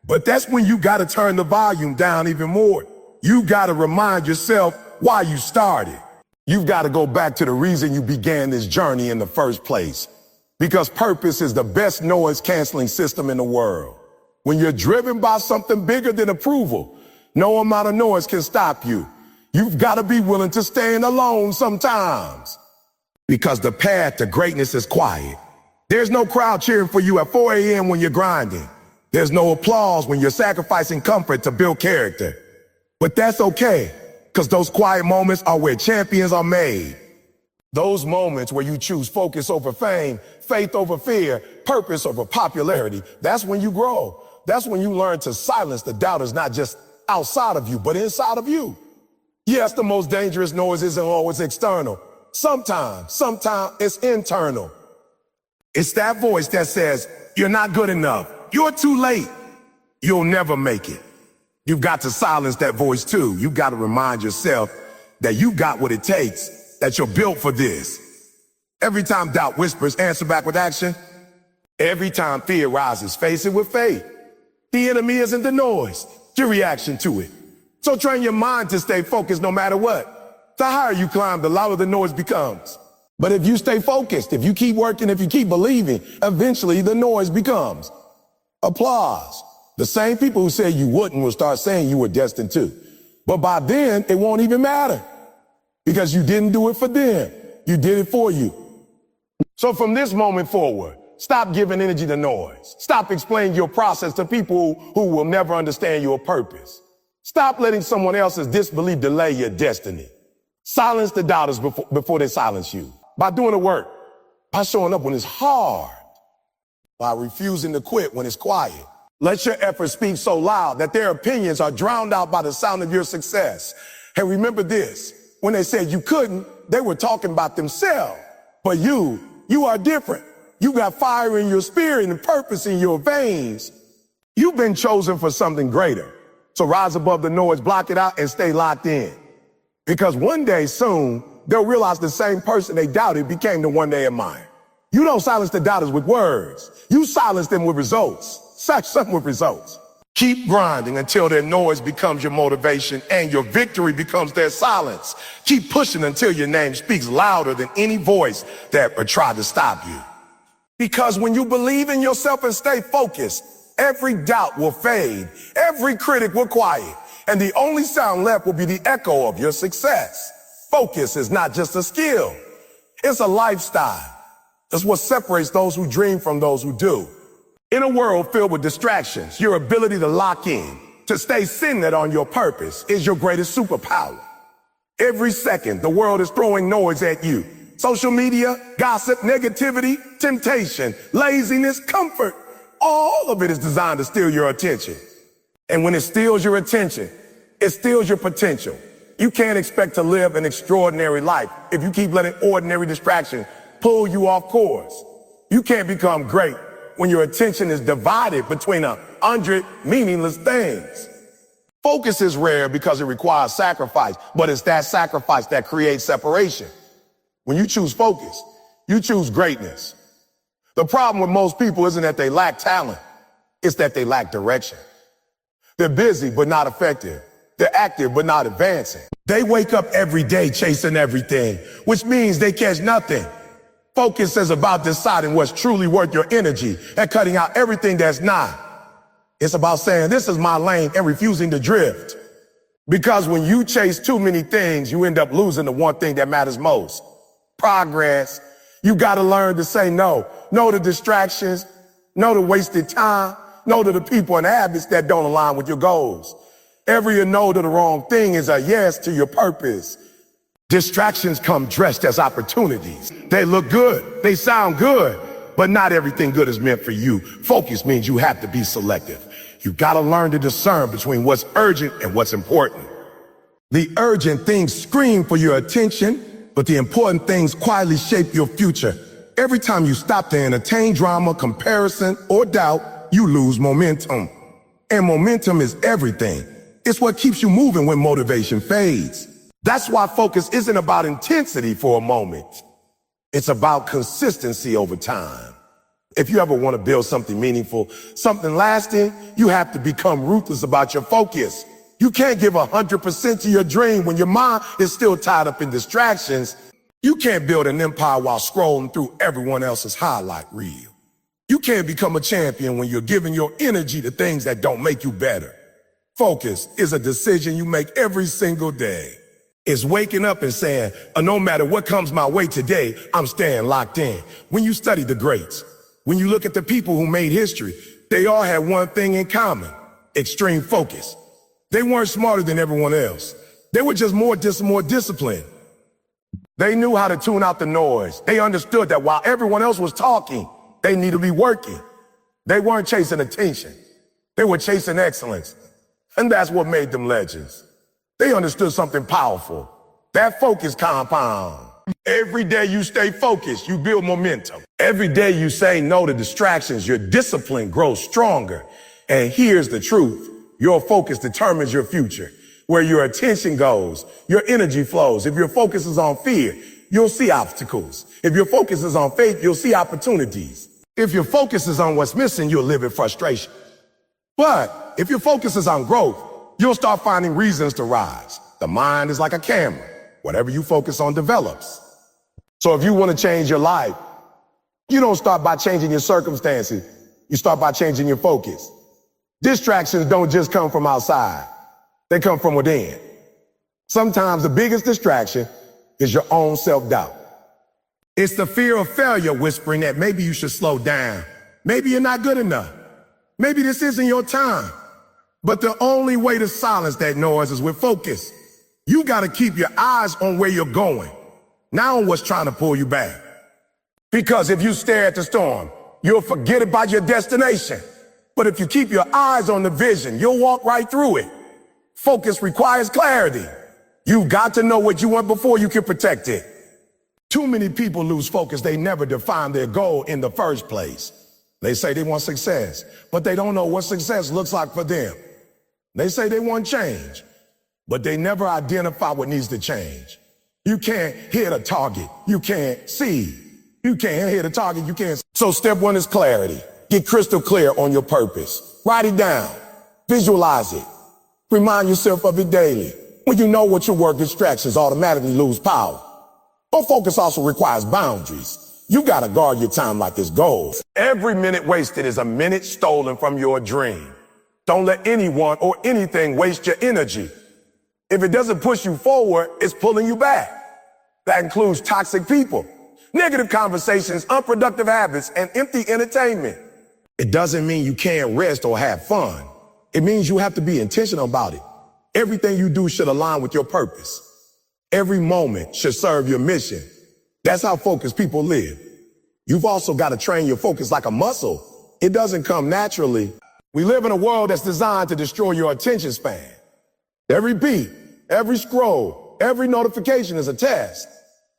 But that's when you got to turn the volume down even more. You got to remind yourself why you started. You've got to go back to the reason you began this journey in the first place. Because purpose is the best noise canceling system in the world. When you're driven by something bigger than approval, no amount of noise can stop you. You've got to be willing to stand alone sometimes. Because the path to greatness is quiet. There's no crowd cheering for you at 4 a.m. when you're grinding. There's no applause when you're sacrificing comfort to build character. But that's okay, because those quiet moments are where champions are made. Those moments where you choose focus over fame, faith over fear, purpose over popularity, that's when you grow. That's when you learn to silence the doubters, not just outside of you, but inside of you. Yes, the most dangerous noise isn't always external. Sometimes it's internal. It's that voice that says, you're not good enough. You're too late. You'll never make it. You've got to silence that voice too. You've got to remind yourself that you got what it takes, that you're built for this. Every time doubt whispers, answer back with action. Every time fear rises, face it with faith. The enemy isn't the noise, your reaction to it. So train your mind to stay focused no matter what. The higher you climb, the louder the noise becomes. But if you stay focused, if you keep working, if you keep believing, eventually the noise becomes applause. The same people who said you wouldn't will start saying you were destined to. But by then, it won't even matter because you didn't do it for them. You did it for you. So from this moment forward, stop giving energy to noise. Stop explaining your process to people who will never understand your purpose. Stop letting someone else's disbelief delay your destiny. Silence the doubters before they silence you. By doing the work, by showing up when it's hard, by refusing to quit when it's quiet. Let your efforts speak so loud that their opinions are drowned out by the sound of your success. And remember this, when they said you couldn't, they were talking about themselves. But you are different. You got fire in your spirit and purpose in your veins. You've been chosen for something greater. So rise above the noise, block it out, and stay locked in. Because one day soon, they'll realize the same person they doubted became the one they admire. You don't silence the doubters with words. You silence them with results. Something with results. Keep grinding until their noise becomes your motivation and your victory becomes their silence. Keep pushing until your name speaks louder than any voice that tried to stop you. Because when you believe in yourself and stay focused, every doubt will fade, every critic will quiet, and the only sound left will be the echo of your success. Focus is not just a skill, it's a lifestyle. It's what separates those who dream from those who do. In a world filled with distractions, your ability to lock in, to stay centered on your purpose is your greatest superpower. Every second, the world is throwing noise at you. Social media, gossip, negativity, temptation, laziness, comfort. All of it is designed to steal your attention. And when it steals your attention, it steals your potential. You can't expect to live an extraordinary life if you keep letting ordinary distractions pull you off course. You can't become great when your attention is divided between 100 meaningless things. Focus is rare because it requires sacrifice, but it's that sacrifice that creates separation. When you choose focus, you choose greatness. The problem with most people isn't that they lack talent, it's that they lack direction. They're busy but not effective. They're active but not advancing. They wake up every day chasing everything, which means they catch nothing. Focus is about deciding what's truly worth your energy and cutting out everything that's not. It's about saying, this is my lane and refusing to drift. Because when you chase too many things, you end up losing the one thing that matters most. Progress. You got to learn to say no. No to distractions. No to wasted time. No to the people and habits that don't align with your goals. Every no to the wrong thing is a yes to your purpose. Distractions come dressed as opportunities. They look good, they sound good, but not everything good is meant for you. Focus means you have to be selective. You gotta learn to discern between what's urgent and what's important. The urgent things scream for your attention, but the important things quietly shape your future. Every time you stop to entertain drama, comparison, or doubt, you lose momentum. And momentum is everything. It's what keeps you moving when motivation fades. That's why focus isn't about intensity for a moment. It's about consistency over time. If you ever want to build something meaningful, something lasting, you have to become ruthless about your focus. You can't give 100% to your dream when your mind is still tied up in distractions. You can't build an empire while scrolling through everyone else's highlight reel. You can't become a champion when you're giving your energy to things that don't make you better. Focus is a decision you make every single day. It's waking up and saying, no matter what comes my way today, I'm staying locked in. When you study the greats, when you look at the people who made history, they all had one thing in common: extreme focus. They weren't smarter than everyone else. They were just more disciplined. They knew how to tune out the noise. They understood that while everyone else was talking, they needed to be working. They weren't chasing attention. They were chasing excellence. And that's what made them legends. They understood something powerful. That focus compound. Every day you stay focused, you build momentum. Every day you say no to distractions, your discipline grows stronger. And here's the truth. Your focus determines your future. Where your attention goes, your energy flows. If your focus is on fear, you'll see obstacles. If your focus is on faith, you'll see opportunities. If your focus is on what's missing, you'll live in frustration. But if your focus is on growth, you'll start finding reasons to rise. The mind is like a camera. Whatever you focus on develops. So if you want to change your life, you don't start by changing your circumstances. You start by changing your focus. Distractions don't just come from outside. They come from within. Sometimes the biggest distraction is your own self-doubt. It's the fear of failure whispering that maybe you should slow down. Maybe you're not good enough. Maybe this isn't your time. But the only way to silence that noise is with focus. You got to keep your eyes on where you're going, not on what's trying to pull you back. Because if you stare at the storm, you'll forget about your destination. But if you keep your eyes on the vision, you'll walk right through it. Focus requires clarity. You've got to know what you want before you can protect it. Too many people lose focus. They never define their goal in the first place. They say they want success, but they don't know what success looks like for them. They say they want change, but they never identify what needs to change. You can't hit a target. You can't see. You can't hit a target. You can't. So step one is clarity. Get crystal clear on your purpose. Write it down. Visualize it. Remind yourself of it daily. When you know what your work, distractions automatically lose power. But focus also requires boundaries. You gotta guard your time like it's gold. Every minute wasted is a minute stolen from your dream. Don't let anyone or anything waste your energy. If it doesn't push you forward, it's pulling you back. That includes toxic people, negative conversations, unproductive habits, and empty entertainment. It doesn't mean you can't rest or have fun. It means you have to be intentional about it. Everything you do should align with your purpose. Every moment should serve your mission. That's how focused people live. You've also got to train your focus like a muscle. It doesn't come naturally. We live in a world that's designed to destroy your attention span. Every beat, every scroll, every notification is a test.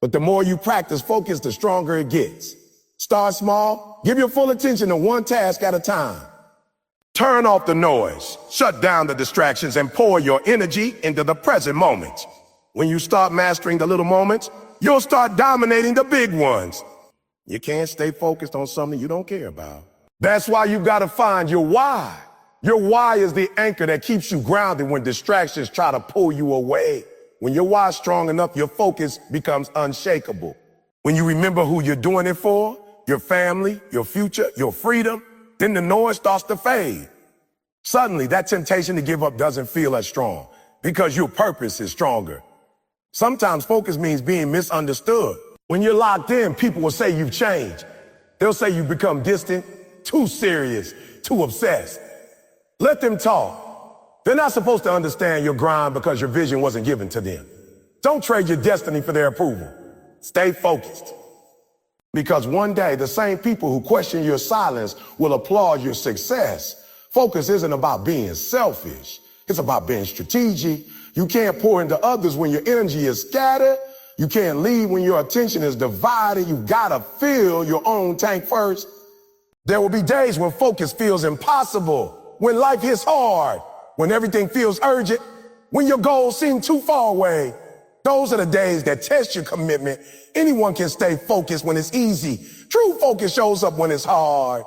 But the more you practice focus, the stronger it gets. Start small. Give your full attention to one task at a time. Turn off the noise, shut down the distractions, and pour your energy into the present moment. When you start mastering the little moments, you'll start dominating the big ones. You can't stay focused on something you don't care about. That's why you've got to find your why. Your why is the anchor that keeps you grounded when distractions try to pull you away. When your why is strong enough, your focus becomes unshakable. When you remember who you're doing it for, your family, your future, your freedom, then the noise starts to fade. Suddenly, that temptation to give up doesn't feel as strong because your purpose is stronger. Sometimes focus means being misunderstood. When you're locked in, people will say you've changed. They'll say you've become distant, too serious, too obsessed. Let them talk. They're not supposed to understand your grind because your vision wasn't given to them. Don't trade your destiny for their approval. Stay focused. Because one day, the same people who question your silence will applaud your success. Focus isn't about being selfish. It's about being strategic. You can't pour into others when your energy is scattered. You can't lead when your attention is divided. You gotta fill your own tank first. There will be days when focus feels impossible, when life hits hard, when everything feels urgent, when your goals seem too far away. Those are the days that test your commitment. Anyone can stay focused when it's easy. True focus shows up when it's hard.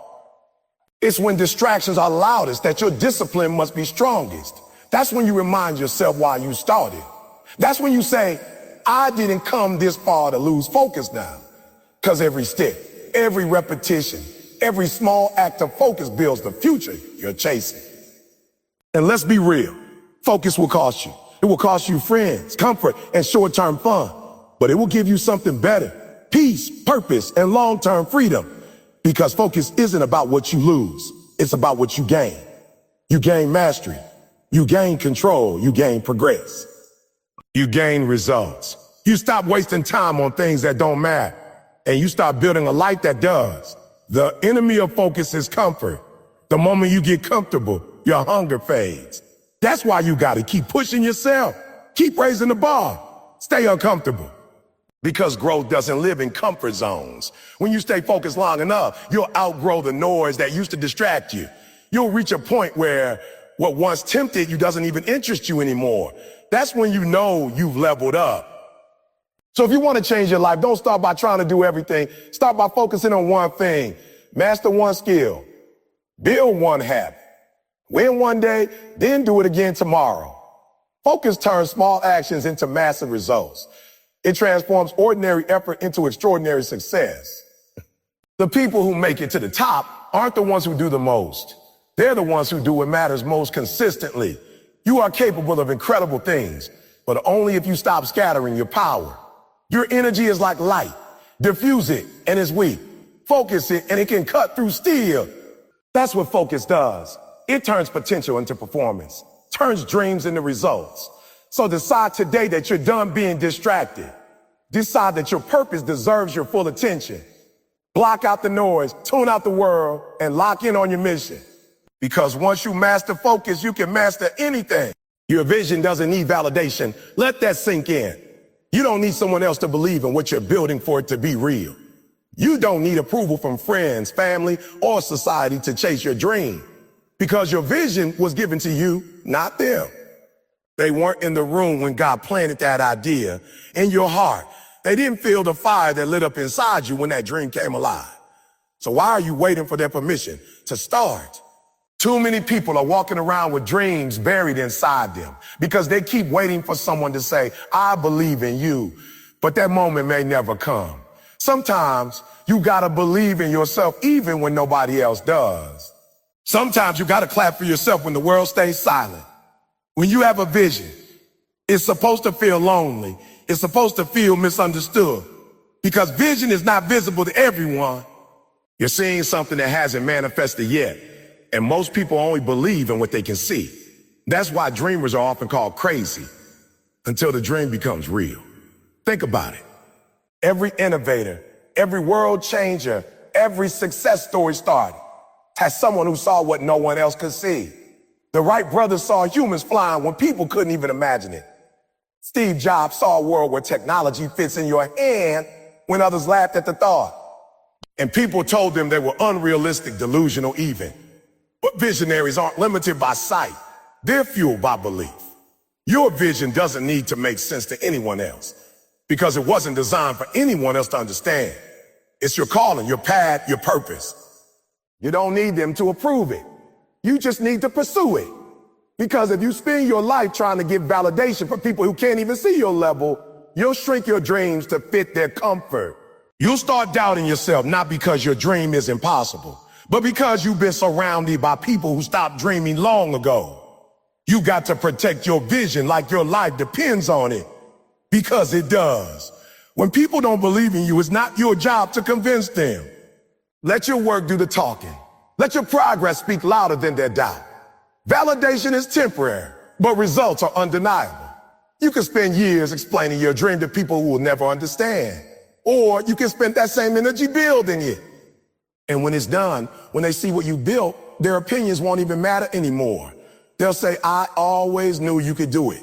It's when distractions are loudest that your discipline must be strongest. That's when you remind yourself why you started. That's when you say, I didn't come this far to lose focus now. Because every step, every repetition, every small act of focus builds the future you're chasing. And let's be real, focus will cost you. It will cost you friends, comfort, and short-term fun. But it will give you something better, peace, purpose, and long-term freedom. Because focus isn't about what you lose. It's about what you gain. You gain mastery. You gain control. You gain progress. You gain results. You stop wasting time on things that don't matter. And you start building a life that does. The enemy of focus is comfort. The moment you get comfortable, your hunger fades. That's why you got to keep pushing yourself. Keep raising the bar. Stay uncomfortable. Because growth doesn't live in comfort zones. When you stay focused long enough, you'll outgrow the noise that used to distract you. You'll reach a point where What once tempted you doesn't even interest you anymore. That's when you know you've leveled up. So if you want to change your life, don't start by trying to do everything. Start by focusing on one thing. Master one skill. Build one habit. Win one day, then do it again tomorrow. Focus turns small actions into massive results. It transforms ordinary effort into extraordinary success. The people who make it to the top aren't the ones who do the most. They're the ones who do what matters most consistently. You are capable of incredible things, but only if you stop scattering your power. Your energy is like light. Diffuse it and it's weak. Focus it and it can cut through steel. That's what focus does. It turns potential into performance, turns dreams into results. So decide today that you're done being distracted. Decide that your purpose deserves your full attention. Block out the noise, tune out the world, and lock in on your mission. Because once you master focus, you can master anything. Your vision doesn't need validation. Let that sink in. You don't need someone else to believe in what you're building for it to be real. You don't need approval from friends, family, or society to chase your dream. Because your vision was given to you, not them. They weren't in the room when God planted that idea in your heart. They didn't feel the fire that lit up inside you when that dream came alive. So why are you waiting for their permission to start? Too many people are walking around with dreams buried inside them because they keep waiting for someone to say, I believe in you, but that moment may never come. Sometimes you gotta believe in yourself even when nobody else does. Sometimes you gotta clap for yourself when the world stays silent. When you have a vision, it's supposed to feel lonely. It's supposed to feel misunderstood because vision is not visible to everyone. You're seeing something that hasn't manifested yet. And most people only believe in what they can see. That's why dreamers are often called crazy until the dream becomes real. Think about it. Every innovator, every world changer, every success story started has someone who saw what no one else could see. The Wright brothers saw humans flying when people couldn't even imagine it. Steve Jobs saw a world where technology fits in your hand when others laughed at the thought. And people told them they were unrealistic, delusional even. But visionaries aren't limited by sight. They're fueled by belief. Your vision doesn't need to make sense to anyone else because it wasn't designed for anyone else to understand. It's your calling, your path, your purpose. You don't need them to approve it. You just need to pursue it. Because if you spend your life trying to give validation for people who can't even see your level, you'll shrink your dreams to fit their comfort. You'll start doubting yourself, not because your dream is impossible, but because you've been surrounded by people who stopped dreaming long ago. You got to protect your vision like your life depends on it, because it does. When people don't believe in you, it's not your job to convince them. Let your work do the talking. Let your progress speak louder than their doubt. Validation is temporary, but results are undeniable. You can spend years explaining your dream to people who will never understand, or you can spend that same energy building it. And when it's done, when they see what you built, their opinions won't even matter anymore. They'll say, I always knew you could do it.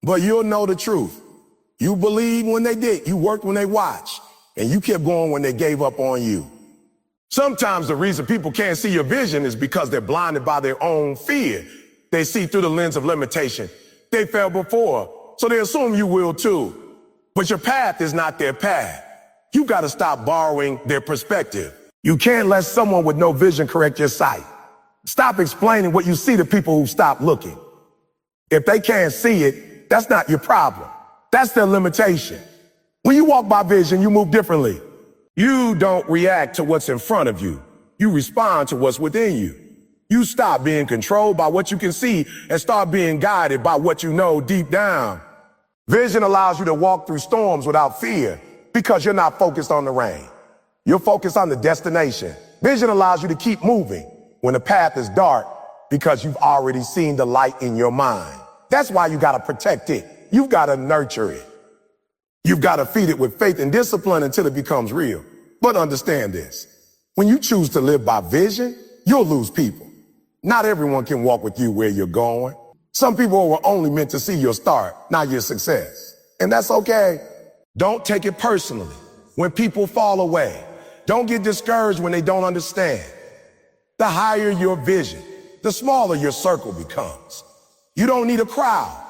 But you'll know the truth. You believed when they did. You worked when they watched. And you kept going when they gave up on you. Sometimes the reason people can't see your vision is because they're blinded by their own fear. They see through the lens of limitation. They failed before, so they assume you will too. But your path is not their path. You got to stop borrowing their perspective. You can't let someone with no vision correct your sight. Stop explaining what you see to people who stop looking. If they can't see it, that's not your problem. That's their limitation. When you walk by vision, you move differently. You don't react to what's in front of you. You respond to what's within you. You stop being controlled by what you can see and start being guided by what you know deep down. Vision allows you to walk through storms without fear because you're not focused on the rain. You're focused on the destination. Vision allows you to keep moving when the path is dark because you've already seen the light in your mind. That's why you got to protect it. You've got to nurture it. You've got to feed it with faith and discipline until it becomes real. But understand this. When you choose to live by vision, you'll lose people. Not everyone can walk with you where you're going. Some people were only meant to see your start, not your success. And that's okay. Don't take it personally when people fall away. Don't get discouraged when they don't understand. The higher your vision, the smaller your circle becomes. You don't need a crowd.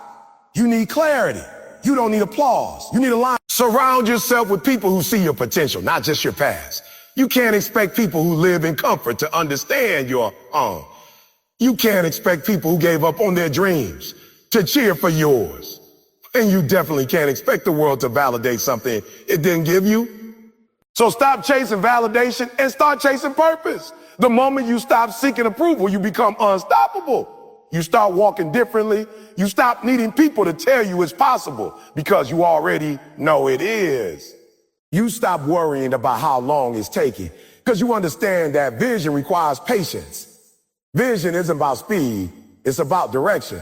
You need clarity. You don't need applause. You need alignment. Surround yourself with people who see your potential, not just your past. You can't expect people who live in comfort to understand your own. You can't expect people who gave up on their dreams to cheer for yours. And you definitely can't expect the world to validate something it didn't give you. So stop chasing validation and start chasing purpose. The moment you stop seeking approval, you become unstoppable. You start walking differently. You stop needing people to tell you it's possible because you already know it is. You stop worrying about how long it's taking because you understand that vision requires patience. Vision isn't about speed. It's about direction.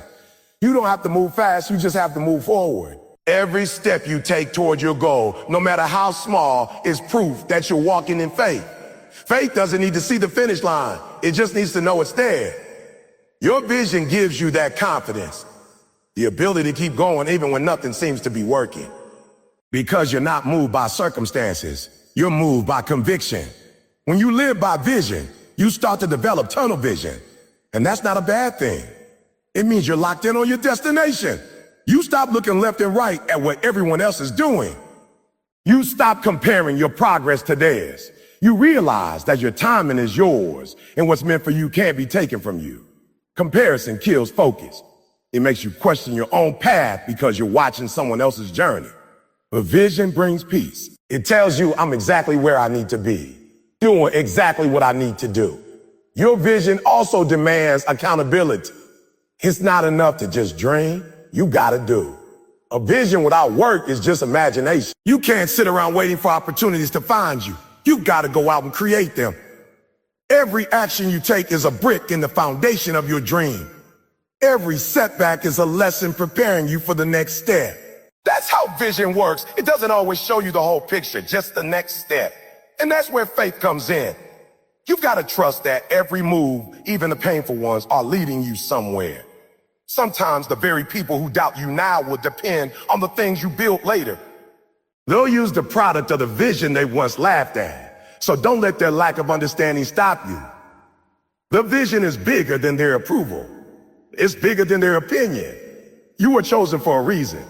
You don't have to move fast. You just have to move forward. Every step you take toward your goal, no matter how small, is proof that you're walking in faith. Faith doesn't need to see the finish line. It just needs to know it's there. Your vision gives you that confidence, the ability to keep going even when nothing seems to be working. Because you're not moved by circumstances, you're moved by conviction. When you live by vision, you start to develop tunnel vision. And that's not a bad thing. It means you're locked in on your destination. You stop looking left and right at what everyone else is doing. You stop comparing your progress to theirs. You realize that your timing is yours and what's meant for you can't be taken from you. Comparison kills focus. It makes you question your own path because you're watching someone else's journey. But vision brings peace. It tells you I'm exactly where I need to be, doing exactly what I need to do. Your vision also demands accountability. It's not enough to just dream. You gotta do. A vision without work is just imagination. You can't sit around waiting for opportunities to find you. You gotta go out and create them. Every action you take is a brick in the foundation of your dream. Every setback is a lesson preparing you for the next step. That's how vision works. It doesn't always show you the whole picture, just the next step. And that's where faith comes in. You've got to trust that every move, even the painful ones, are leading you somewhere. Sometimes the very people who doubt you now will depend on the things you build later. They'll use the product of the vision they once laughed at. So don't let their lack of understanding stop you. The vision is bigger than their approval. It's bigger than their opinion. You were chosen for a reason.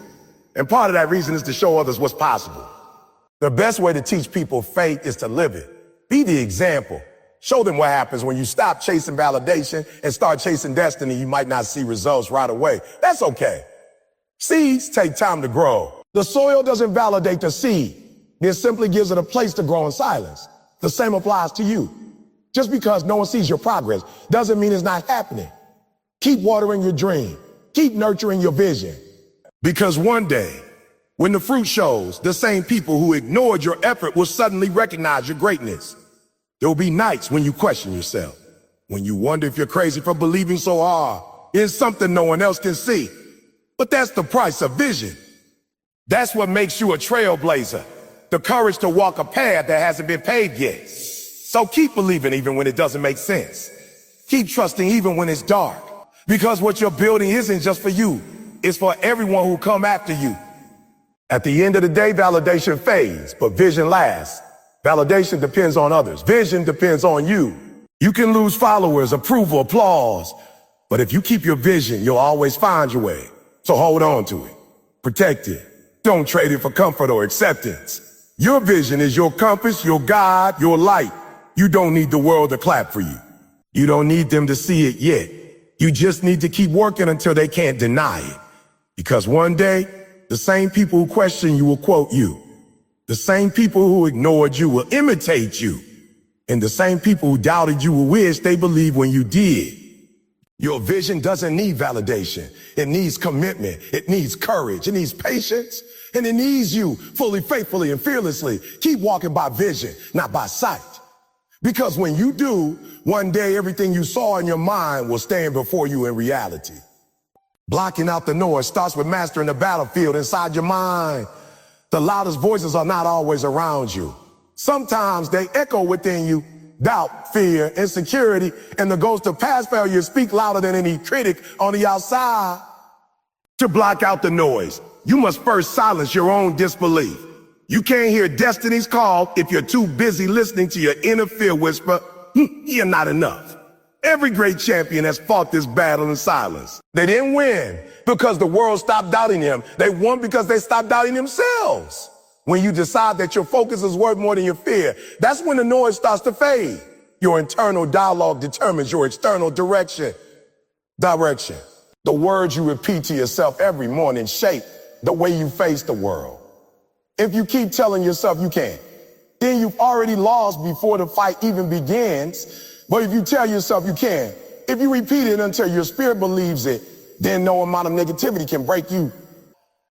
And part of that reason is to show others what's possible. The best way to teach people faith is to live it. Be the example. Show them what happens when you stop chasing validation and start chasing destiny. You might not see results right away. That's okay. Seeds take time to grow. The soil doesn't validate the seed. It simply gives it a place to grow in silence. The same applies to you. Just because no one sees your progress doesn't mean it's not happening. Keep watering your dream. Keep nurturing your vision. Because one day, when the fruit shows, the same people who ignored your effort will suddenly recognize your greatness. There will be nights when you question yourself, when you wonder if you're crazy for believing so hard in something no one else can see. But that's the price of vision. That's what makes you a trailblazer. The courage to walk a path that hasn't been paved yet. So keep believing even when it doesn't make sense. Keep trusting even when it's dark. Because what you're building isn't just for you. It's for everyone who come after you. At the end of the day, validation fades, but vision lasts. Validation depends on others. Vision depends on you. You can lose followers, approval, applause. But if you keep your vision, you'll always find your way. So hold on to it. Protect it. Don't trade it for comfort or acceptance. Your vision is your compass, your guide, your light. You don't need the world to clap for you. You don't need them to see it yet. You just need to keep working until they can't deny it. Because one day, the same people who question you will quote you. The same people who ignored you will imitate you. And the same people who doubted you will wish they believed when you did. Your vision doesn't need validation. It needs commitment. It needs courage. It needs patience. And it needs you fully, faithfully, and fearlessly. Keep walking by vision, not by sight. Because when you do, one day everything you saw in your mind will stand before you in reality. Blocking out the noise starts with mastering the battlefield inside your mind. The loudest voices are not always around you. Sometimes they echo within you. Doubt, fear, insecurity, and the ghost of past failure speak louder than any critic on the outside. To block out the noise, you must first silence your own disbelief. You can't hear destiny's call if you're too busy listening to your inner fear whisper, you're not enough. Every great champion has fought this battle in silence. They didn't win because the world stopped doubting him. They won because they stopped doubting themselves. When you decide that your focus is worth more than your fear, that's when the noise starts to fade. Your internal dialogue determines your external direction. The words you repeat to yourself every morning shape the way you face the world. If you keep telling yourself you can't, then you've already lost before the fight even begins. But if you tell yourself you can, if you repeat it until your spirit believes it, then no amount of negativity can break you.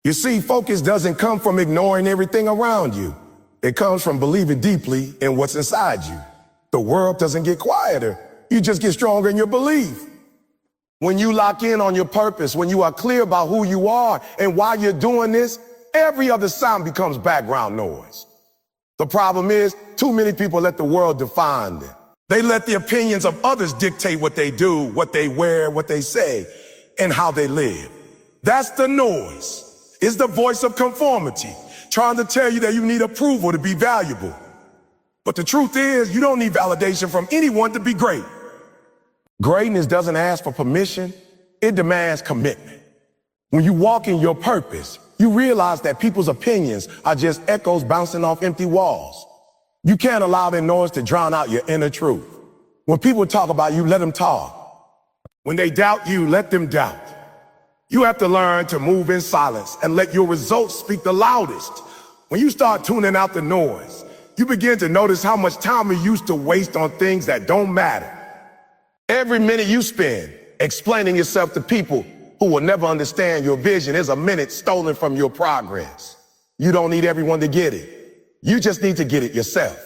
You see, focus doesn't come from ignoring everything around you. It comes from believing deeply in what's inside you. The world doesn't get quieter. You just get stronger in your belief. When you lock in on your purpose, when you are clear about who you are and why you're doing this, every other sound becomes background noise. The problem is, too many people let the world define them. They let the opinions of others dictate what they do, what they wear, what they say, and how they live. That's the noise. It's the voice of conformity, trying to tell you that you need approval to be valuable. But the truth is, you don't need validation from anyone to be great. Greatness doesn't ask for permission, it demands commitment. When you walk in your purpose, you realize that people's opinions are just echoes bouncing off empty walls. You can't allow their noise to drown out your inner truth. When people talk about you, let them talk. When they doubt you, let them doubt. You have to learn to move in silence and let your results speak the loudest. When you start tuning out the noise, you begin to notice how much time you used to waste on things that don't matter. Every minute you spend explaining yourself to people who will never understand your vision is a minute stolen from your progress. You don't need everyone to get it. You just need to get it yourself.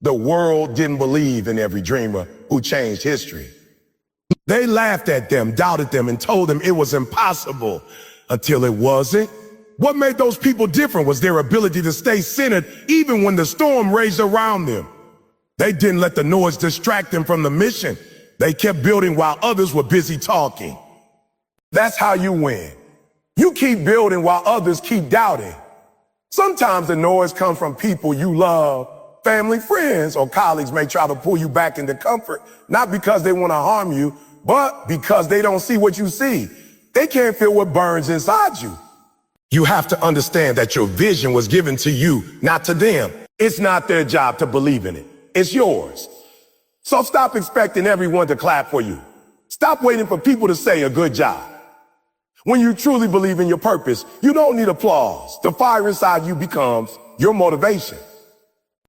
The world didn't believe in every dreamer who changed history. They laughed at them, doubted them, and told them it was impossible until it wasn't. What made those people different was their ability to stay centered even when the storm raged around them. They didn't let the noise distract them from the mission. They kept building while others were busy talking. That's how you win. You keep building while others keep doubting. Sometimes the noise comes from people you love. Family, friends, or colleagues may try to pull you back into comfort, not because they want to harm you, but because they don't see what you see. They can't feel what burns inside you. You have to understand that your vision was given to you, not to them. It's not their job to believe in it. It's yours. So stop expecting everyone to clap for you. Stop waiting for people to say a good job. When you truly believe in your purpose, you don't need applause. The fire inside you becomes your motivation.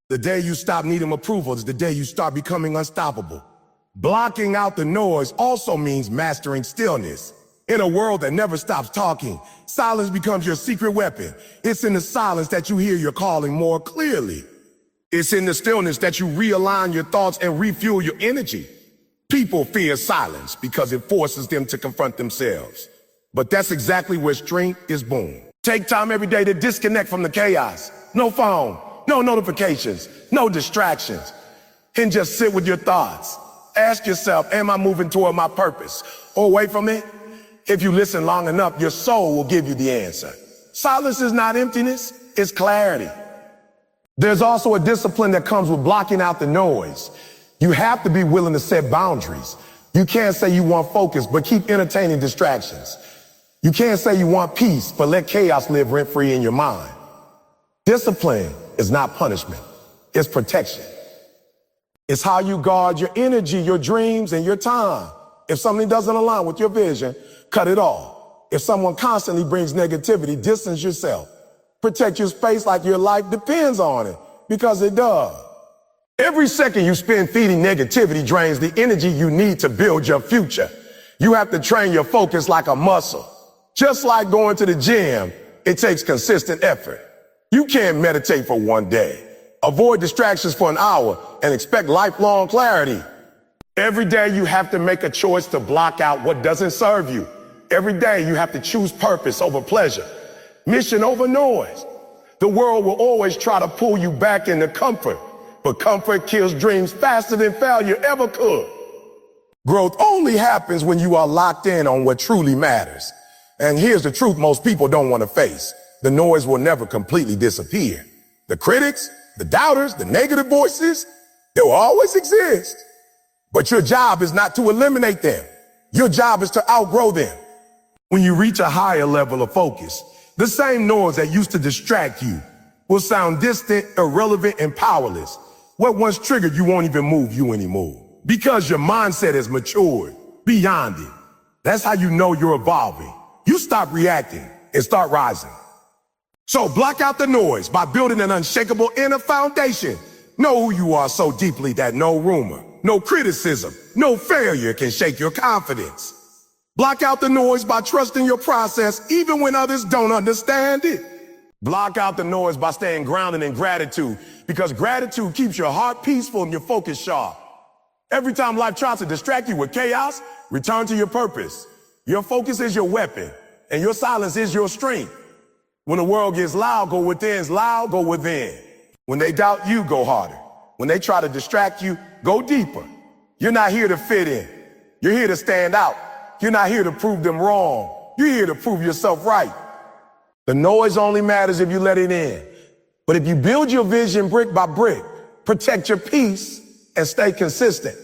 The day you stop needing approval is the day you start becoming unstoppable. Blocking out the noise also means mastering stillness. In a world that never stops talking, silence becomes your secret weapon. It's in the silence that you hear your calling more clearly. It's in the stillness that you realign your thoughts and refuel your energy. People fear silence because it forces them to confront themselves. But that's exactly where strength is born. Take time every day to disconnect from the chaos. No phone, no notifications, no distractions. And just sit with your thoughts. Ask yourself, am I moving toward my purpose or away from it? If you listen long enough, your soul will give you the answer. Silence is not emptiness, it's clarity. There's also a discipline that comes with blocking out the noise. You have to be willing to set boundaries. You can't say you want focus, but keep entertaining distractions. You can't say you want peace, but let chaos live rent-free in your mind. Discipline is not punishment, it's protection. It's how you guard your energy, your dreams, and your time. If something doesn't align with your vision, cut it off. If someone constantly brings negativity, distance yourself. Protect your space like your life depends on it, because it does. Every second you spend feeding negativity drains the energy you need to build your future. You have to train your focus like a muscle. Just like going to the gym, it takes consistent effort. You can't meditate for one day. Avoid distractions for an hour and expect lifelong clarity. Every day you have to make a choice to block out what doesn't serve you. Every day you have to choose purpose over pleasure, mission over noise. The world will always try to pull you back into comfort, but comfort kills dreams faster than failure ever could. Growth only happens when you are locked in on what truly matters. And here's the truth most people don't want to face. The noise will never completely disappear. The critics, the doubters, the negative voices, they will always exist. But your job is not to eliminate them. Your job is to outgrow them. When you reach a higher level of focus, the same noise that used to distract you will sound distant, irrelevant, and powerless. What once triggered you won't even move you anymore because your mindset has matured beyond it. That's how you know you're evolving. You stop reacting and start rising. So block out the noise by building an unshakable inner foundation. Know who you are so deeply that no rumor, no criticism, no failure can shake your confidence. Block out the noise by trusting your process even when others don't understand it. Block out the noise by staying grounded in gratitude because gratitude keeps your heart peaceful and your focus sharp. Every time life tries to distract you with chaos, return to your purpose. Your focus is your weapon and your silence is your strength. When the world gets loud, go within. Loud, go within. When they doubt you, go harder. When they try to distract you, go deeper. You're not here to fit in. You're here to stand out. You're not here to prove them wrong. You're here to prove yourself right. The noise only matters if you let it in. But if you build your vision brick by brick, protect your peace, and stay consistent,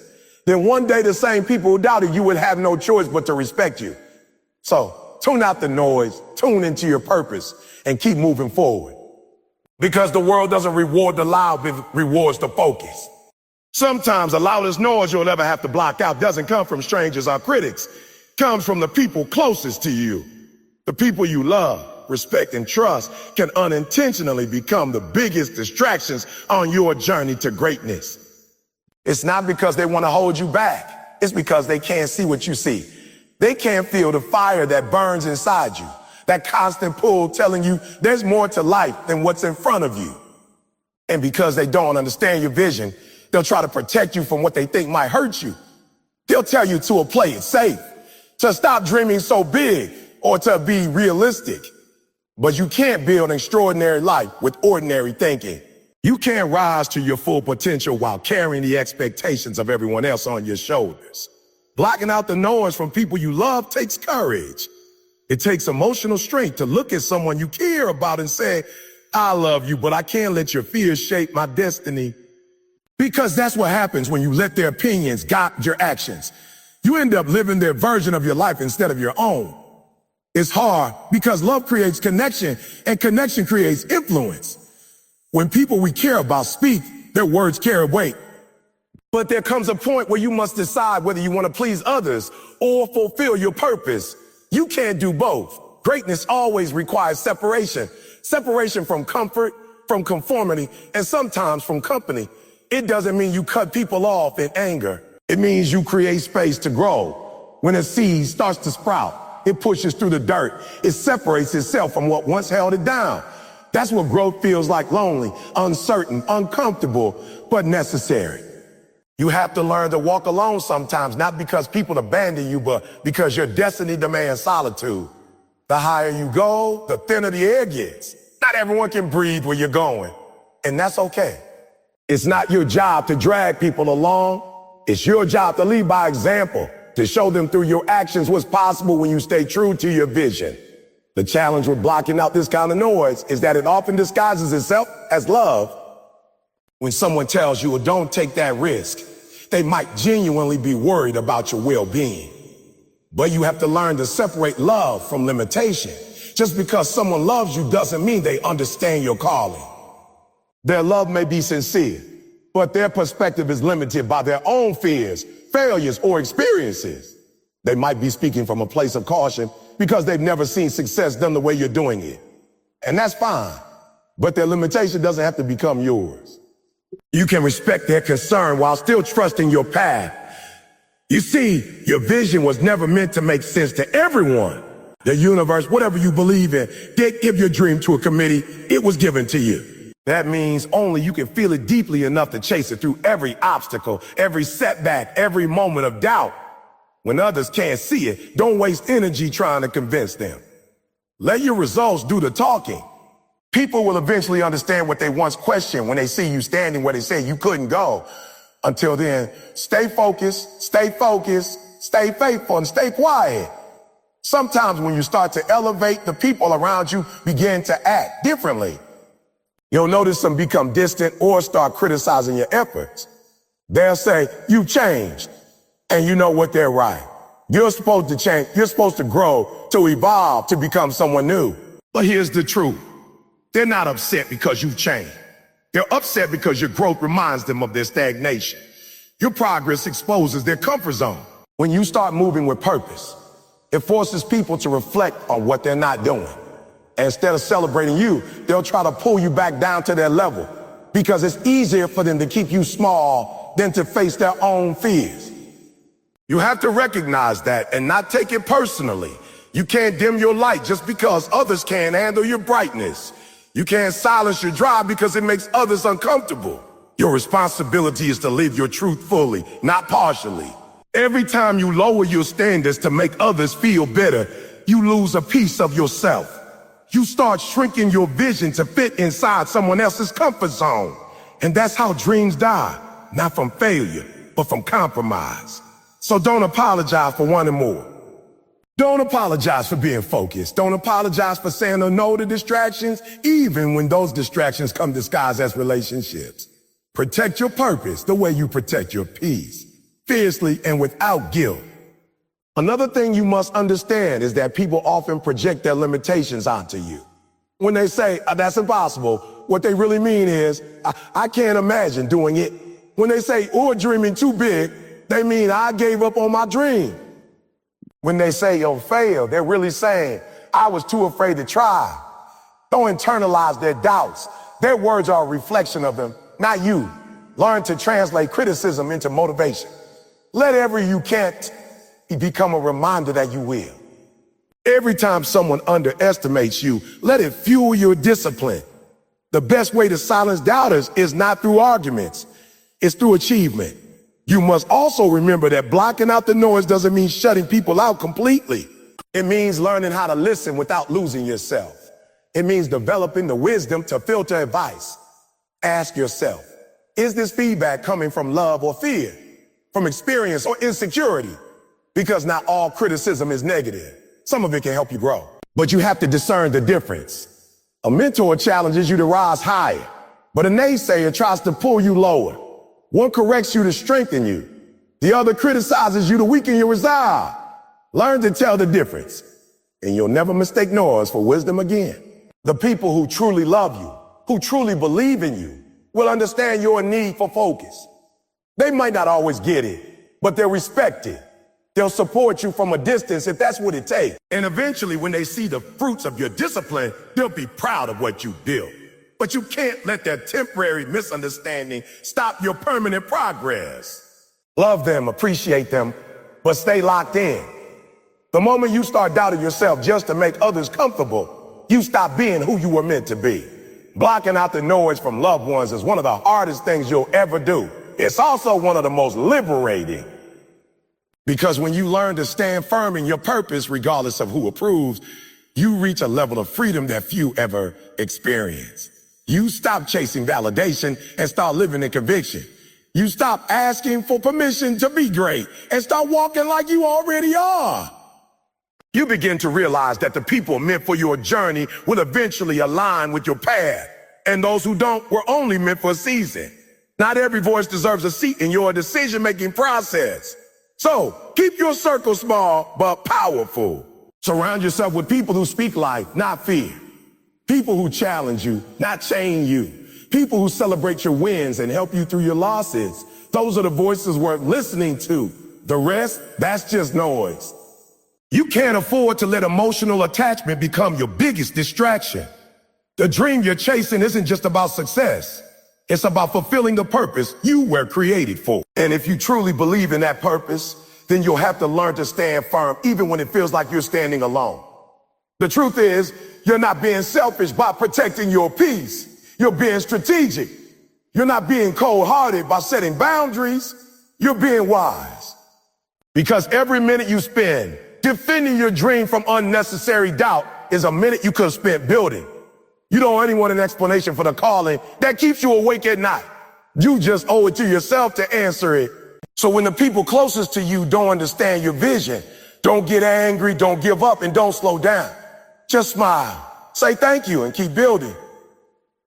then one day the same people who doubted you would have no choice but to respect you. So tune out the noise, tune into your purpose, and keep moving forward. Because the world doesn't reward the loud, it rewards the focus. Sometimes the loudest noise you'll ever have to block out doesn't come from strangers or critics. It comes from the people closest to you. The people you love, respect, and trust can unintentionally become the biggest distractions on your journey to greatness. It's not because they want to hold you back. It's because they can't see what you see. They can't feel the fire that burns inside you, that constant pull telling you there's more to life than what's in front of you. And because they don't understand your vision, they'll try to protect you from what they think might hurt you. They'll tell you to play it safe, to stop dreaming so big, or to be realistic. But you can't build an extraordinary life with ordinary thinking. You can't rise to your full potential while carrying the expectations of everyone else on your shoulders. Blocking out the noise from people you love takes courage. It takes emotional strength to look at someone you care about and say, I love you, but I can't let your fears shape my destiny. Because that's what happens when you let their opinions guide your actions. You end up living their version of your life instead of your own. It's hard because love creates connection and connection creates influence. When people we care about speak, their words carry weight. But there comes a point where you must decide whether you want to please others or fulfill your purpose. You can't do both. Greatness always requires separation. Separation from comfort, from conformity, and sometimes from company. It doesn't mean you cut people off in anger. It means you create space to grow. When a seed starts to sprout, it pushes through the dirt. It separates itself from what once held it down. That's what growth feels like: lonely, uncertain, uncomfortable, but necessary. You have to learn to walk alone sometimes, not because people abandon you, but because your destiny demands solitude. The higher you go, the thinner the air gets. Not everyone can breathe where you're going, and that's okay. It's not your job to drag people along. It's your job to lead by example, to show them through your actions what's possible when you stay true to your vision. The challenge with blocking out this kind of noise is that it often disguises itself as love. When someone tells you, well, don't take that risk, they might genuinely be worried about your well-being. But you have to learn to separate love from limitation. Just because someone loves you doesn't mean they understand your calling. Their love may be sincere, but their perspective is limited by their own fears, failures, or experiences. They might be speaking from a place of caution because they've never seen success done the way you're doing it. And that's fine, but their limitation doesn't have to become yours. You can respect their concern while still trusting your path. You see, your vision was never meant to make sense to everyone. The universe, whatever you believe in, didn't give your dream to a committee. It was given to you. That means only you can feel it deeply enough to chase it through every obstacle, every setback, every moment of doubt. When others can't see it, don't waste energy trying to convince them. Let your results do the talking. People will eventually understand what they once questioned when they see you standing where they say you couldn't go. Until then, stay focused, stay faithful, and stay quiet. Sometimes when you start to elevate, the people around you begin to act differently. You'll notice them become distant or start criticizing your efforts. They'll say, you've changed. And you know what? They're right. You're supposed to change. You're supposed to grow, to evolve, to become someone new. But here's the truth. They're not upset because you've changed. They're upset because your growth reminds them of their stagnation. Your progress exposes their comfort zone. When you start moving with purpose, it forces people to reflect on what they're not doing. And instead of celebrating you, they'll try to pull you back down to their level because it's easier for them to keep you small than to face their own fears. You have to recognize that and not take it personally. You can't dim your light just because others can't handle your brightness. You can't silence your drive because it makes others uncomfortable. Your responsibility is to live your truth fully, not partially. Every time you lower your standards to make others feel better, you lose a piece of yourself. You start shrinking your vision to fit inside someone else's comfort zone. And that's how dreams die, not from failure, but from compromise. So don't apologize for wanting more. Don't apologize for being focused. Don't apologize for saying no to distractions, even when those distractions come disguised as relationships. Protect your purpose the way you protect your peace, fiercely and without guilt. Another thing you must understand is that people often project their limitations onto you. When they say, that's impossible, what they really mean is, I can't imagine doing it. When they say, you're dreaming too big, they mean I gave up on my dream. When they say you'll fail, they're really saying, I was too afraid to try. Don't internalize their doubts. Their words are a reflection of them, not you. Learn to translate criticism into motivation. Let every you can't become a reminder that you will. Every time someone underestimates you, let it fuel your discipline. The best way to silence doubters is not through arguments, it's through achievement. You must also remember that blocking out the noise doesn't mean shutting people out completely. It means learning how to listen without losing yourself. It means developing the wisdom to filter advice. Ask yourself, is this feedback coming from love or fear? From experience or insecurity? Because not all criticism is negative. Some of it can help you grow. But you have to discern the difference. A mentor challenges you to rise higher, but a naysayer tries to pull you lower. One corrects you to strengthen you. The other criticizes you to weaken your resolve. Learn to tell the difference, and you'll never mistake noise for wisdom again. The people who truly love you, who truly believe in you, will understand your need for focus. They might not always get it, but they'll respect it. They'll support you from a distance if that's what it takes. And eventually, when they see the fruits of your discipline, they'll be proud of what you built. But you can't let that temporary misunderstanding stop your permanent progress. Love them, appreciate them, but stay locked in. The moment you start doubting yourself just to make others comfortable, you stop being who you were meant to be. Blocking out the noise from loved ones is one of the hardest things you'll ever do. It's also one of the most liberating. Because when you learn to stand firm in your purpose, regardless of who approves, you reach a level of freedom that few ever experience. You stop chasing validation and start living in conviction. You stop asking for permission to be great and start walking like you already are. You begin to realize that the people meant for your journey will eventually align with your path, and those who don't were only meant for a season. Not every voice deserves a seat in your decision-making process. So keep your circle small but powerful. Surround yourself with people who speak life, not fear. People who challenge you, not chain you. People who celebrate your wins and help you through your losses. Those are the voices worth listening to. The rest, that's just noise. You can't afford to let emotional attachment become your biggest distraction. The dream you're chasing isn't just about success. It's about fulfilling the purpose you were created for. And if you truly believe in that purpose, then you'll have to learn to stand firm even when it feels like you're standing alone. The truth is, you're not being selfish by protecting your peace. You're being strategic. You're not being cold-hearted by setting boundaries. You're being wise. Because every minute you spend defending your dream from unnecessary doubt is a minute you could have spent building. You don't owe anyone an explanation for the calling that keeps you awake at night. You just owe it to yourself to answer it. So when the people closest to you don't understand your vision, don't get angry, don't give up, and don't slow down. Just smile, say thank you, and keep building.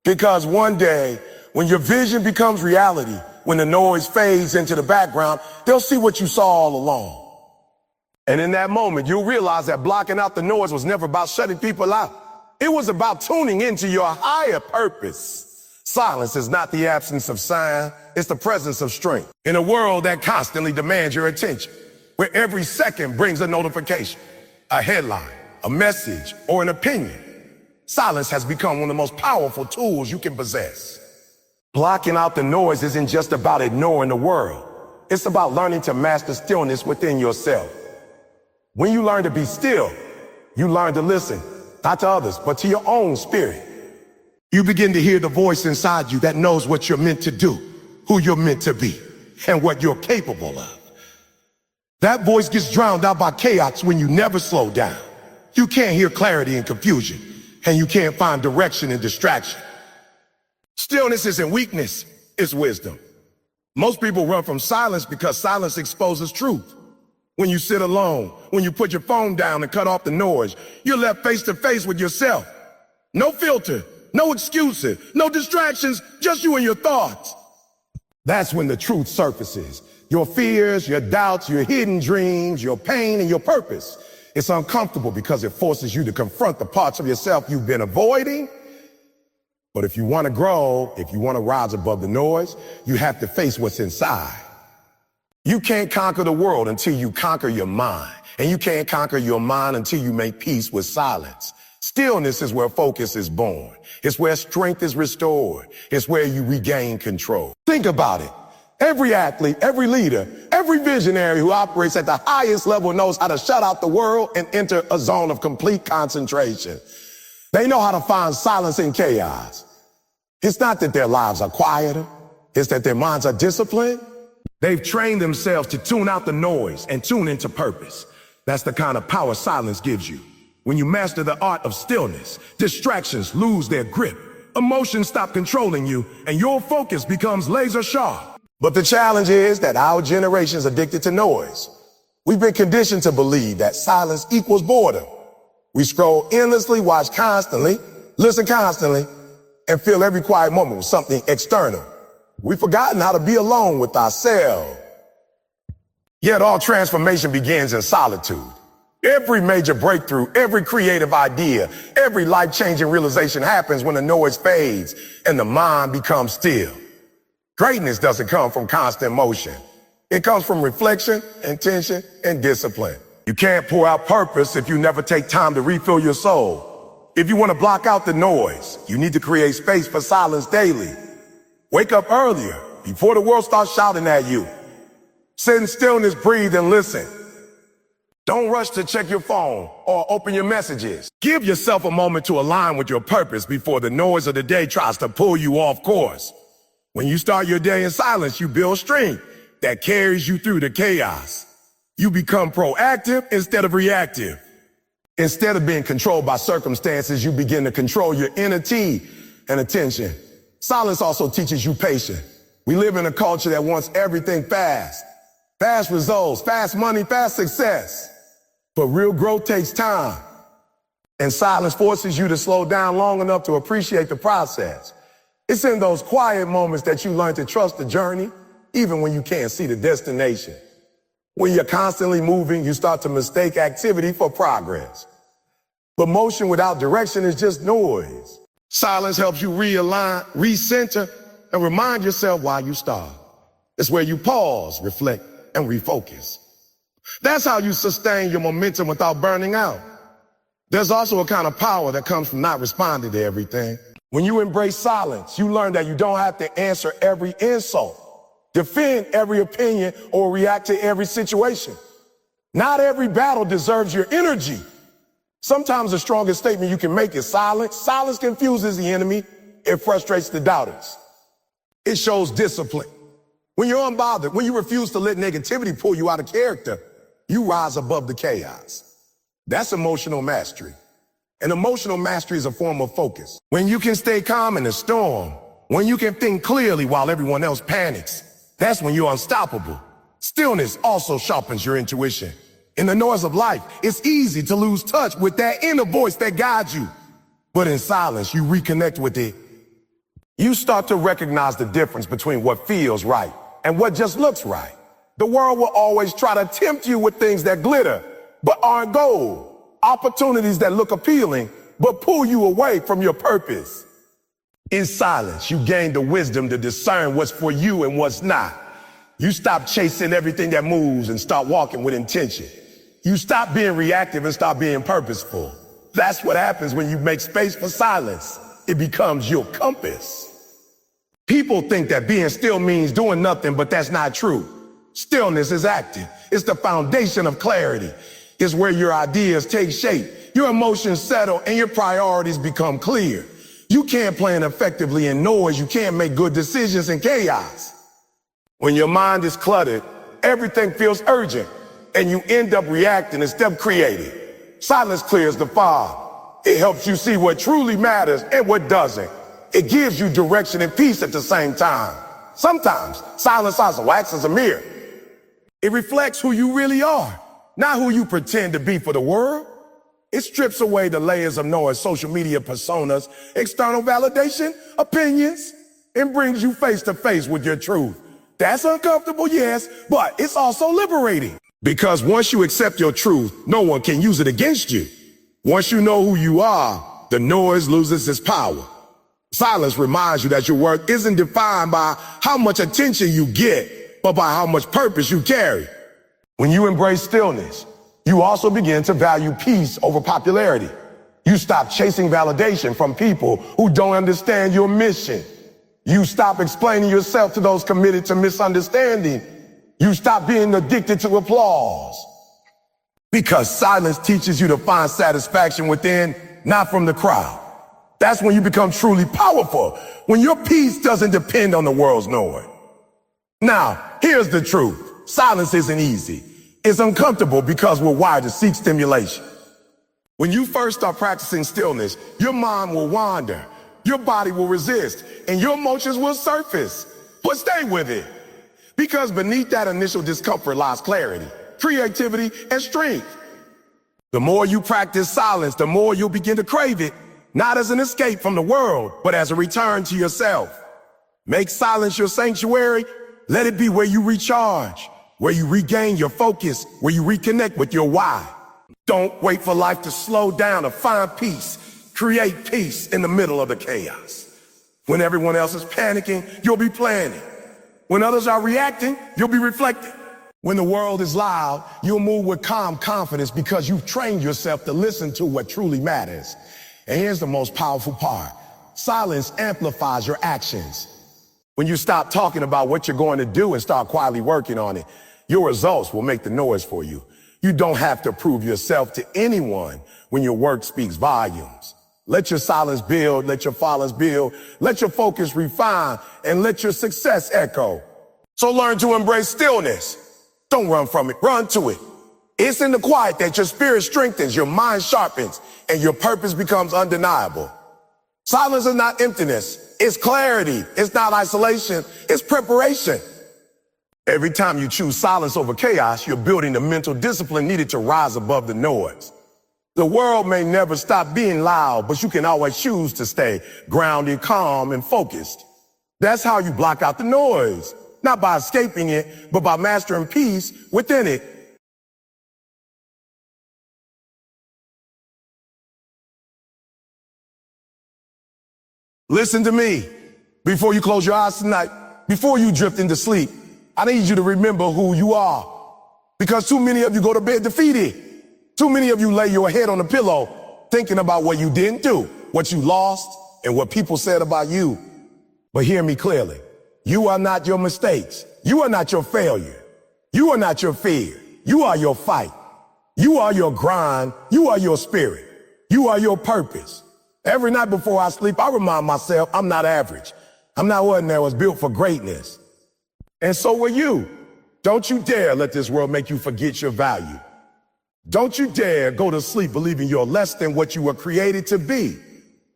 Because one day, when your vision becomes reality, When the noise fades into the background, they'll see what you saw all along. And in that moment, you'll realize that blocking out the noise was never about shutting people out. It was about tuning into your higher purpose. Silence is not the absence of sound, it's the presence of strength. In a world that constantly demands your attention, where every second brings a notification, a headline, a message, or an opinion, silence has become one of the most powerful tools you can possess. Blocking out the noise isn't just about ignoring the world. It's about learning to master stillness within yourself. When you learn to be still, you learn to listen, not to others, but to your own spirit. You begin to hear the voice inside you that knows what you're meant to do, who you're meant to be, and what you're capable of. That voice gets drowned out by chaos when you never slow down. You can't hear clarity in confusion, and you can't find direction in distraction. Stillness isn't weakness, it's wisdom. Most people run from silence because silence exposes truth. When you sit alone, when you put your phone down and cut off the noise, you're left face to face with yourself. No filter, no excuses, no distractions, just you and your thoughts. That's when the truth surfaces. Your fears, your doubts, your hidden dreams, your pain, and your purpose. It's uncomfortable because it forces you to confront the parts of yourself you've been avoiding. But if you want to grow, if you want to rise above the noise, you have to face what's inside. You can't conquer the world until you conquer your mind. And you can't conquer your mind until you make peace with silence. Stillness is where focus is born. It's where strength is restored. It's where you regain control. Think about it. Every athlete, every leader, every visionary who operates at the highest level knows how to shut out the world and enter a zone of complete concentration. They know how to find silence in chaos. It's not that their lives are quieter. It's that their minds are disciplined. They've trained themselves to tune out the noise and tune into purpose. That's the kind of power silence gives you. When you master the art of stillness, distractions lose their grip, emotions stop controlling you, and your focus becomes laser sharp. But the challenge is that our generation's addicted to noise. We've been conditioned to believe that silence equals boredom. We scroll endlessly, watch constantly, listen constantly, and fill every quiet moment with something external. We've forgotten how to be alone with ourselves. Yet all transformation begins in solitude. Every major breakthrough, every creative idea, every life-changing realization happens when the noise fades and the mind becomes still. Greatness doesn't come from constant motion. It comes from reflection, intention, and discipline. You can't pour out purpose if you never take time to refill your soul. If you want to block out the noise, you need to create space for silence daily. Wake up earlier, before the world starts shouting at you. Sit in stillness, breathe, and listen. Don't rush to check your phone or open your messages. Give yourself a moment to align with your purpose before the noise of the day tries to pull you off course. When you start your day in silence, you build strength that carries you through the chaos. You become proactive instead of reactive. Instead of being controlled by circumstances, you begin to control your inner tea and attention. Silence also teaches you patience. We live in a culture that wants everything fast. Fast results, fast money, fast success. But real growth takes time. And silence forces you to slow down long enough to appreciate the process. It's in those quiet moments that you learn to trust the journey, even when you can't see the destination. When you're constantly moving, you start to mistake activity for progress. But motion without direction is just noise. Silence helps you realign, recenter, and remind yourself why you start. It's where you pause, reflect, and refocus. That's how you sustain your momentum without burning out. There's also a kind of power that comes from not responding to everything. When you embrace silence, you learn that you don't have to answer every insult, defend every opinion, or react to every situation. Not every battle deserves your energy. Sometimes the strongest statement you can make is silence. Silence confuses the enemy. It frustrates the doubters. It shows discipline. When you're unbothered, when you refuse to let negativity pull you out of character, you rise above the chaos. That's emotional mastery. And emotional mastery is a form of focus. When you can stay calm in the storm, when you can think clearly while everyone else panics, that's when you're unstoppable. Stillness also sharpens your intuition. In the noise of life, it's easy to lose touch with that inner voice that guides you. But in silence, you reconnect with it. You start to recognize the difference between what feels right and what just looks right. The world will always try to tempt you with things that glitter, but aren't gold. Opportunities that look appealing, but pull you away from your purpose. In silence, you gain the wisdom to discern what's for you and what's not. You stop chasing everything that moves and start walking with intention. You stop being reactive and start being purposeful. That's what happens when you make space for silence. It becomes your compass. People think that being still means doing nothing, but that's not true. Stillness is active. It's the foundation of clarity. It's where your ideas take shape, your emotions settle, and your priorities become clear. You can't plan effectively in noise. You can't make good decisions in chaos. When your mind is cluttered, everything feels urgent, and you end up reacting instead of creating. Silence clears the fog. It helps you see what truly matters and what doesn't. It gives you direction and peace at the same time. Sometimes silence also acts as a mirror. It reflects who you really are, not who you pretend to be for the world. It strips away the layers of noise, social media personas, external validation, opinions, and brings you face to face with your truth. That's uncomfortable, yes, but it's also liberating. Because once you accept your truth, no one can use it against you. Once you know who you are, the noise loses its power. Silence reminds you that your worth isn't defined by how much attention you get, but by how much purpose you carry. When you embrace stillness, you also begin to value peace over popularity. You stop chasing validation from people who don't understand your mission. You stop explaining yourself to those committed to misunderstanding. You stop being addicted to applause. Because silence teaches you to find satisfaction within, not from the crowd. That's when you become truly powerful, when your peace doesn't depend on the world's noise. Now, here's the truth. Silence isn't easy. It's uncomfortable because we're wired to seek stimulation. When you first start practicing stillness, your mind will wander, your body will resist, and your emotions will surface. But stay with it. Because beneath that initial discomfort lies clarity, creativity, and strength. The more you practice silence, the more you'll begin to crave it, not as an escape from the world, but as a return to yourself. Make silence your sanctuary. Let it be where you recharge, where you regain your focus, where you reconnect with your why. Don't wait for life to slow down to find peace. Create peace in the middle of the chaos. When everyone else is panicking, you'll be planning. When others are reacting, you'll be reflecting. When the world is loud, you'll move with calm confidence because you've trained yourself to listen to what truly matters. And here's the most powerful part. Silence amplifies your actions. When you stop talking about what you're going to do and start quietly working on it, your results will make the noise for you. You don't have to prove yourself to anyone when your work speaks volumes. Let your silence build, let your silence build, let your focus refine, and let your success echo. So learn to embrace stillness. Don't run from it, run to it. It's in the quiet that your spirit strengthens, your mind sharpens, and your purpose becomes undeniable. Silence is not emptiness, it's clarity. It's not isolation, it's preparation. Every time you choose silence over chaos, you're building the mental discipline needed to rise above the noise. The world may never stop being loud, but you can always choose to stay grounded, calm, and focused. That's how you block out the noise, not by escaping it, but by mastering peace within it. Listen to me. Before you close your eyes tonight, before you drift into sleep, I need you to remember who you are. Because too many of you go to bed defeated. Too many of you lay your head on the pillow thinking about what you didn't do, what you lost, and what people said about you. But hear me clearly. You are not your mistakes. You are not your failure. You are not your fear. You are your fight. You are your grind. You are your spirit. You are your purpose. Every night before I sleep, I remind myself I'm not average. I'm not ordinary. I was built for greatness. And so were you. Don't you dare let this world make you forget your value. Don't you dare go to sleep believing you're less than what you were created to be.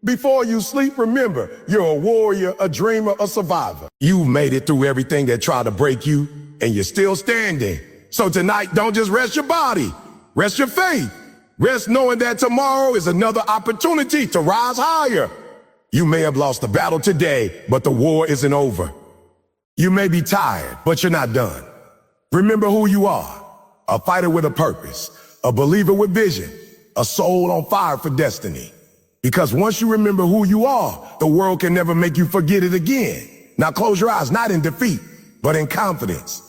Before you sleep, remember, you're a warrior, a dreamer, a survivor. You've made it through everything that tried to break you, and you're still standing. So tonight, don't just rest your body, rest your faith. Rest knowing that tomorrow is another opportunity to rise higher. You may have lost the battle today, but the war isn't over. You may be tired, but you're not done. Remember who you are. A fighter with a purpose, a believer with vision, a soul on fire for destiny. Because once you remember who you are, the world can never make you forget it again. Now close your eyes, not in defeat, but in confidence.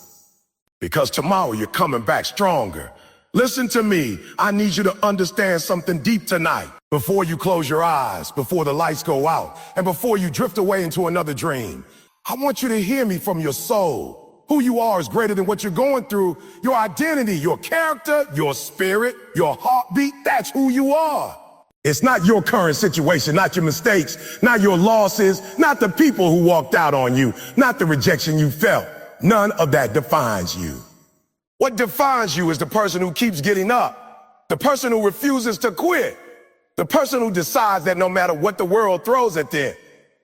Because tomorrow you're coming back stronger. Listen to me. I need you to understand something deep tonight. Before you close your eyes, before the lights go out, and before you drift away into another dream, I want you to hear me from your soul. Who you are is greater than what you're going through. Your identity, your character, your spirit, your heartbeat, that's who you are. It's not your current situation, not your mistakes, not your losses, not the people who walked out on you, not the rejection you felt. None of that defines you. What defines you is the person who keeps getting up, the person who refuses to quit, the person who decides that no matter what the world throws at them,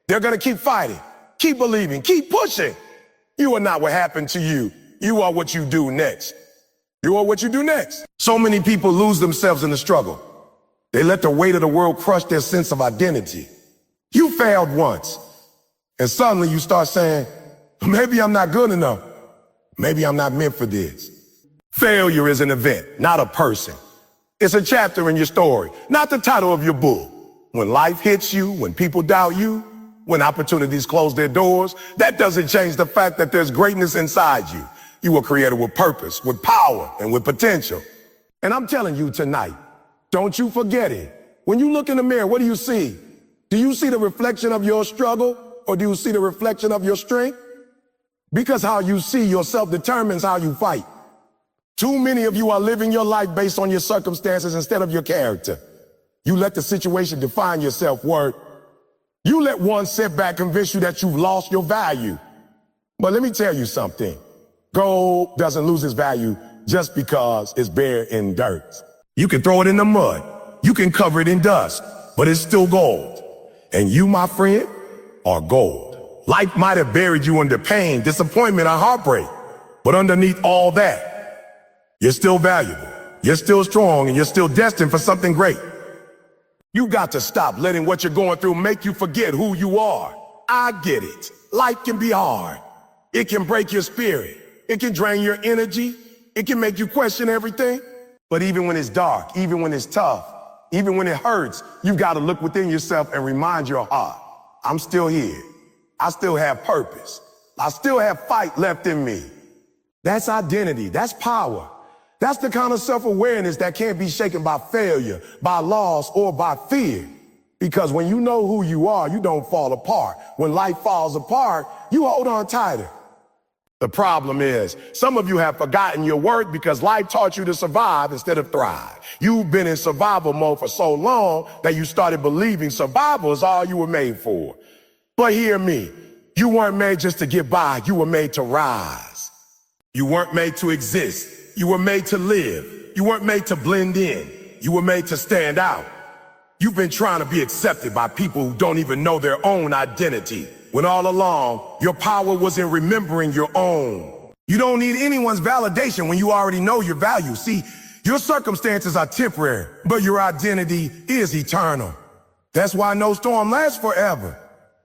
they're going to keep fighting, keep believing, keep pushing. You are not what happened to you. You are what you do next. You are what you do next. So many people lose themselves in the struggle. They let the weight of the world crush their sense of identity. You failed once, and suddenly you start saying, maybe I'm not good enough. Maybe I'm not meant for this. Failure is an event, not a person. It's a chapter in your story, not the title of your book. When life hits you, when people doubt you, when opportunities close their doors, that doesn't change the fact that there's greatness inside you. You were created with purpose, with power, and with potential. And I'm telling you tonight, don't you forget it. When you look in the mirror, what do you see? Do you see the reflection of your struggle, or do you see the reflection of your strength? Because how you see yourself determines how you fight. Too many of you are living your life based on your circumstances instead of your character. You let the situation define your self-worth. You let one setback convince you that you've lost your value. But let me tell you something. Gold doesn't lose its value just because it's buried in dirt. You can throw it in the mud. You can cover it in dust, but it's still gold. And you, my friend, are gold. Life might have buried you under pain, disappointment, or heartbreak. But underneath all that, you're still valuable. You're still strong, and you're still destined for something great. You got to stop letting what you're going through make you forget who you are. I get it. Life can be hard. It can break your spirit. It can drain your energy. It can make you question everything. But even when it's dark, even when it's tough, even when it hurts, you got to look within yourself and remind your heart, I'm still here. I still have purpose. I still have fight left in me. That's identity. That's power. That's the kind of self-awareness that can't be shaken by failure, by loss, or by fear. Because when you know who you are, you don't fall apart. When life falls apart, you hold on tighter. The problem is, some of you have forgotten your worth because life taught you to survive instead of thrive. You've been in survival mode for so long that you started believing survival is all you were made for. But hear me, you weren't made just to get by, you were made to rise. You weren't made to exist. You were made to live. You weren't made to blend in. You were made to stand out. You've been trying to be accepted by people who don't even know their own identity, when all along, your power was in remembering your own. You don't need anyone's validation when you already know your value. See, your circumstances are temporary, but your identity is eternal. That's why no storm lasts forever.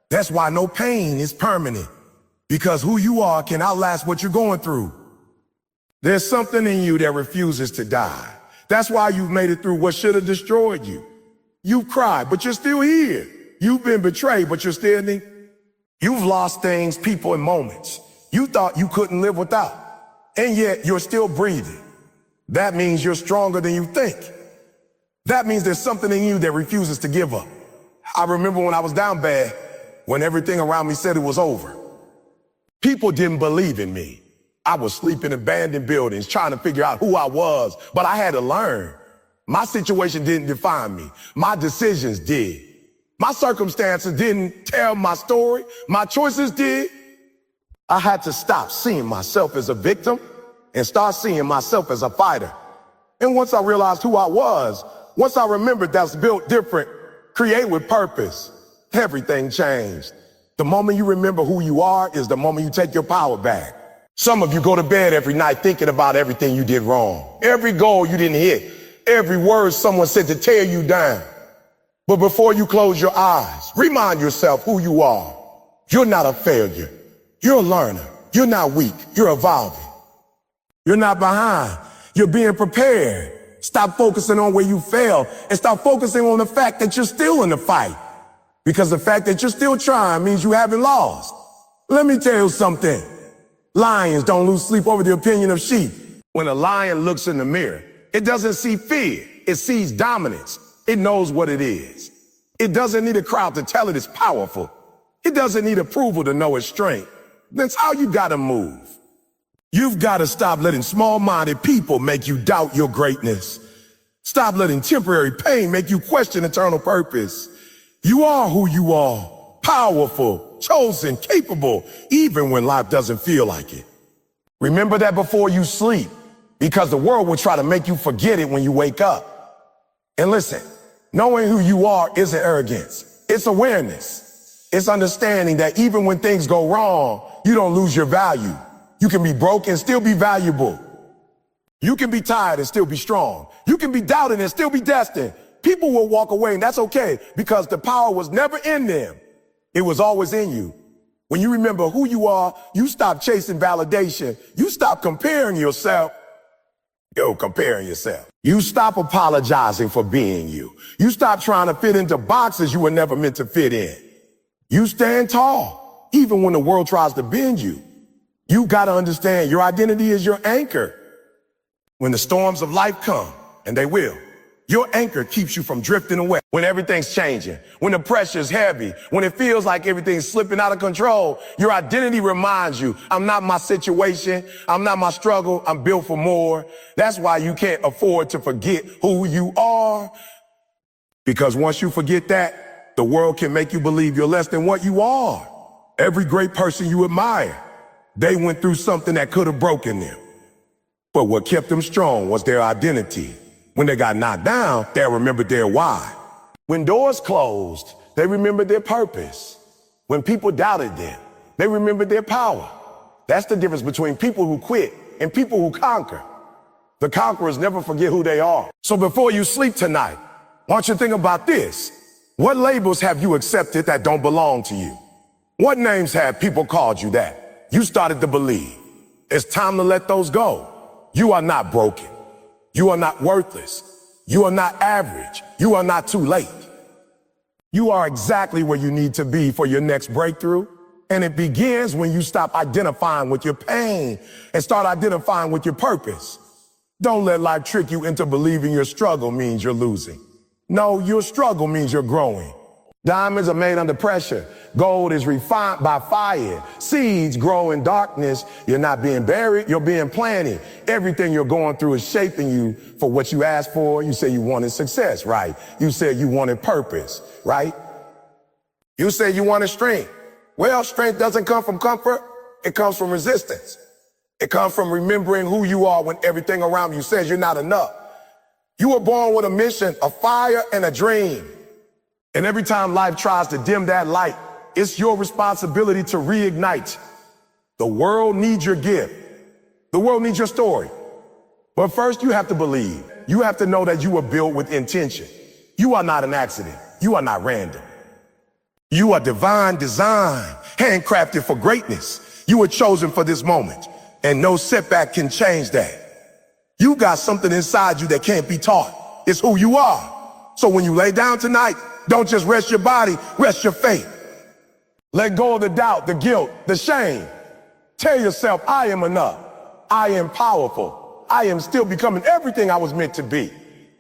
That's why no pain is permanent, because who you are can outlast what you're going through. There's something in you that refuses to die. That's why you've made it through what should have destroyed you. You've cried, but you're still here. You've been betrayed, but you're standing. You've lost things, people, and moments you thought you couldn't live without, and yet you're still breathing. That means you're stronger than you think. That means there's something in you that refuses to give up. I remember when I was down bad, when everything around me said it was over. People didn't believe in me. I was sleeping in abandoned buildings, trying to figure out who I was, but I had to learn. My situation didn't define me. My decisions did. My circumstances didn't tell my story. My choices did. I had to stop seeing myself as a victim and start seeing myself as a fighter. And once I realized who I was, once I remembered that's built different, create with purpose, everything changed. The moment you remember who you are is the moment you take your power back. Some of you go to bed every night thinking about everything you did wrong, every goal you didn't hit, every word someone said to tear you down. But before you close your eyes, remind yourself who you are. You're not a failure. You're a learner. You're not weak. You're evolving. You're not behind. You're being prepared. Stop focusing on where you failed and start focusing on the fact that you're still in the fight. Because the fact that you're still trying means you haven't lost. Let me tell you something. Lions don't lose sleep over the opinion of sheep. When a lion looks in the mirror, it doesn't see fear. It sees dominance. It knows what it is. It doesn't need a crowd to tell it it's powerful. It doesn't need approval to know its strength. That's how you gotta move. You've gotta stop letting small-minded people make you doubt your greatness. Stop letting temporary pain make you question eternal purpose. You are who you are, powerful, chosen, capable, even when life doesn't feel like it. Remember that before you sleep, because the world will try to make you forget it when you wake up. And listen, knowing who you are isn't arrogance. It's awareness. It's understanding that even when things go wrong, you don't lose your value. You can be broke and still be valuable. You can be tired and still be strong. You can be doubted and still be destined. People will walk away, and that's okay, because the power was never in them. It was always in you. When you remember who you are, you stop chasing validation. You stop comparing yourself. Comparing yourself. You stop apologizing for being you. You stop trying to fit into boxes you were never meant to fit in. You stand tall, even when the world tries to bend you. You gotta understand your identity is your anchor. When the storms of life come, and they will, your anchor keeps you from drifting away. When everything's changing, when the pressure's heavy, when it feels like everything's slipping out of control, your identity reminds you, I'm not my situation, I'm not my struggle, I'm built for more. That's why you can't afford to forget who you are. Because once you forget that, the world can make you believe you're less than what you are. Every great person you admire, they went through something that could have broken them. But what kept them strong was their identity. When they got knocked down, they remembered their why. When doors closed, they remembered their purpose. When people doubted them, they remembered their power. That's the difference between people who quit and people who conquer. The conquerors never forget who they are. So before you sleep tonight, I want you to think about this. What labels have you accepted that don't belong to you? What names have people called you that you started to believe? It's time to let those go. You are not broken. You are not worthless. You are not average. You are not too late. You are exactly where you need to be for your next breakthrough. And it begins when you stop identifying with your pain and start identifying with your purpose. Don't let life trick you into believing your struggle means you're losing. No, your struggle means you're growing. Diamonds are made under pressure. Gold is refined by fire. Seeds grow in darkness. You're not being buried, you're being planted. Everything you're going through is shaping you for what you asked for. You said you wanted success, right? You said you wanted purpose, right? You said you wanted strength. Well, strength doesn't come from comfort. It comes from resistance. It comes from remembering who you are when everything around you says you're not enough. You were born with a mission, a fire, and a dream. And every time life tries to dim that light, it's your responsibility to reignite. The world needs your gift. The world needs your story. But first, you have to believe. You have to know that you were built with intention. You are not an accident. You are not random. You are divine design, handcrafted for greatness. You were chosen for this moment, and no setback can change that. You got something inside you that can't be taught. It's who you are. So when you lay down tonight, don't just rest your body, rest your faith. Let go of the doubt, the guilt, the shame. Tell yourself, I am enough. I am powerful. I am still becoming everything I was meant to be.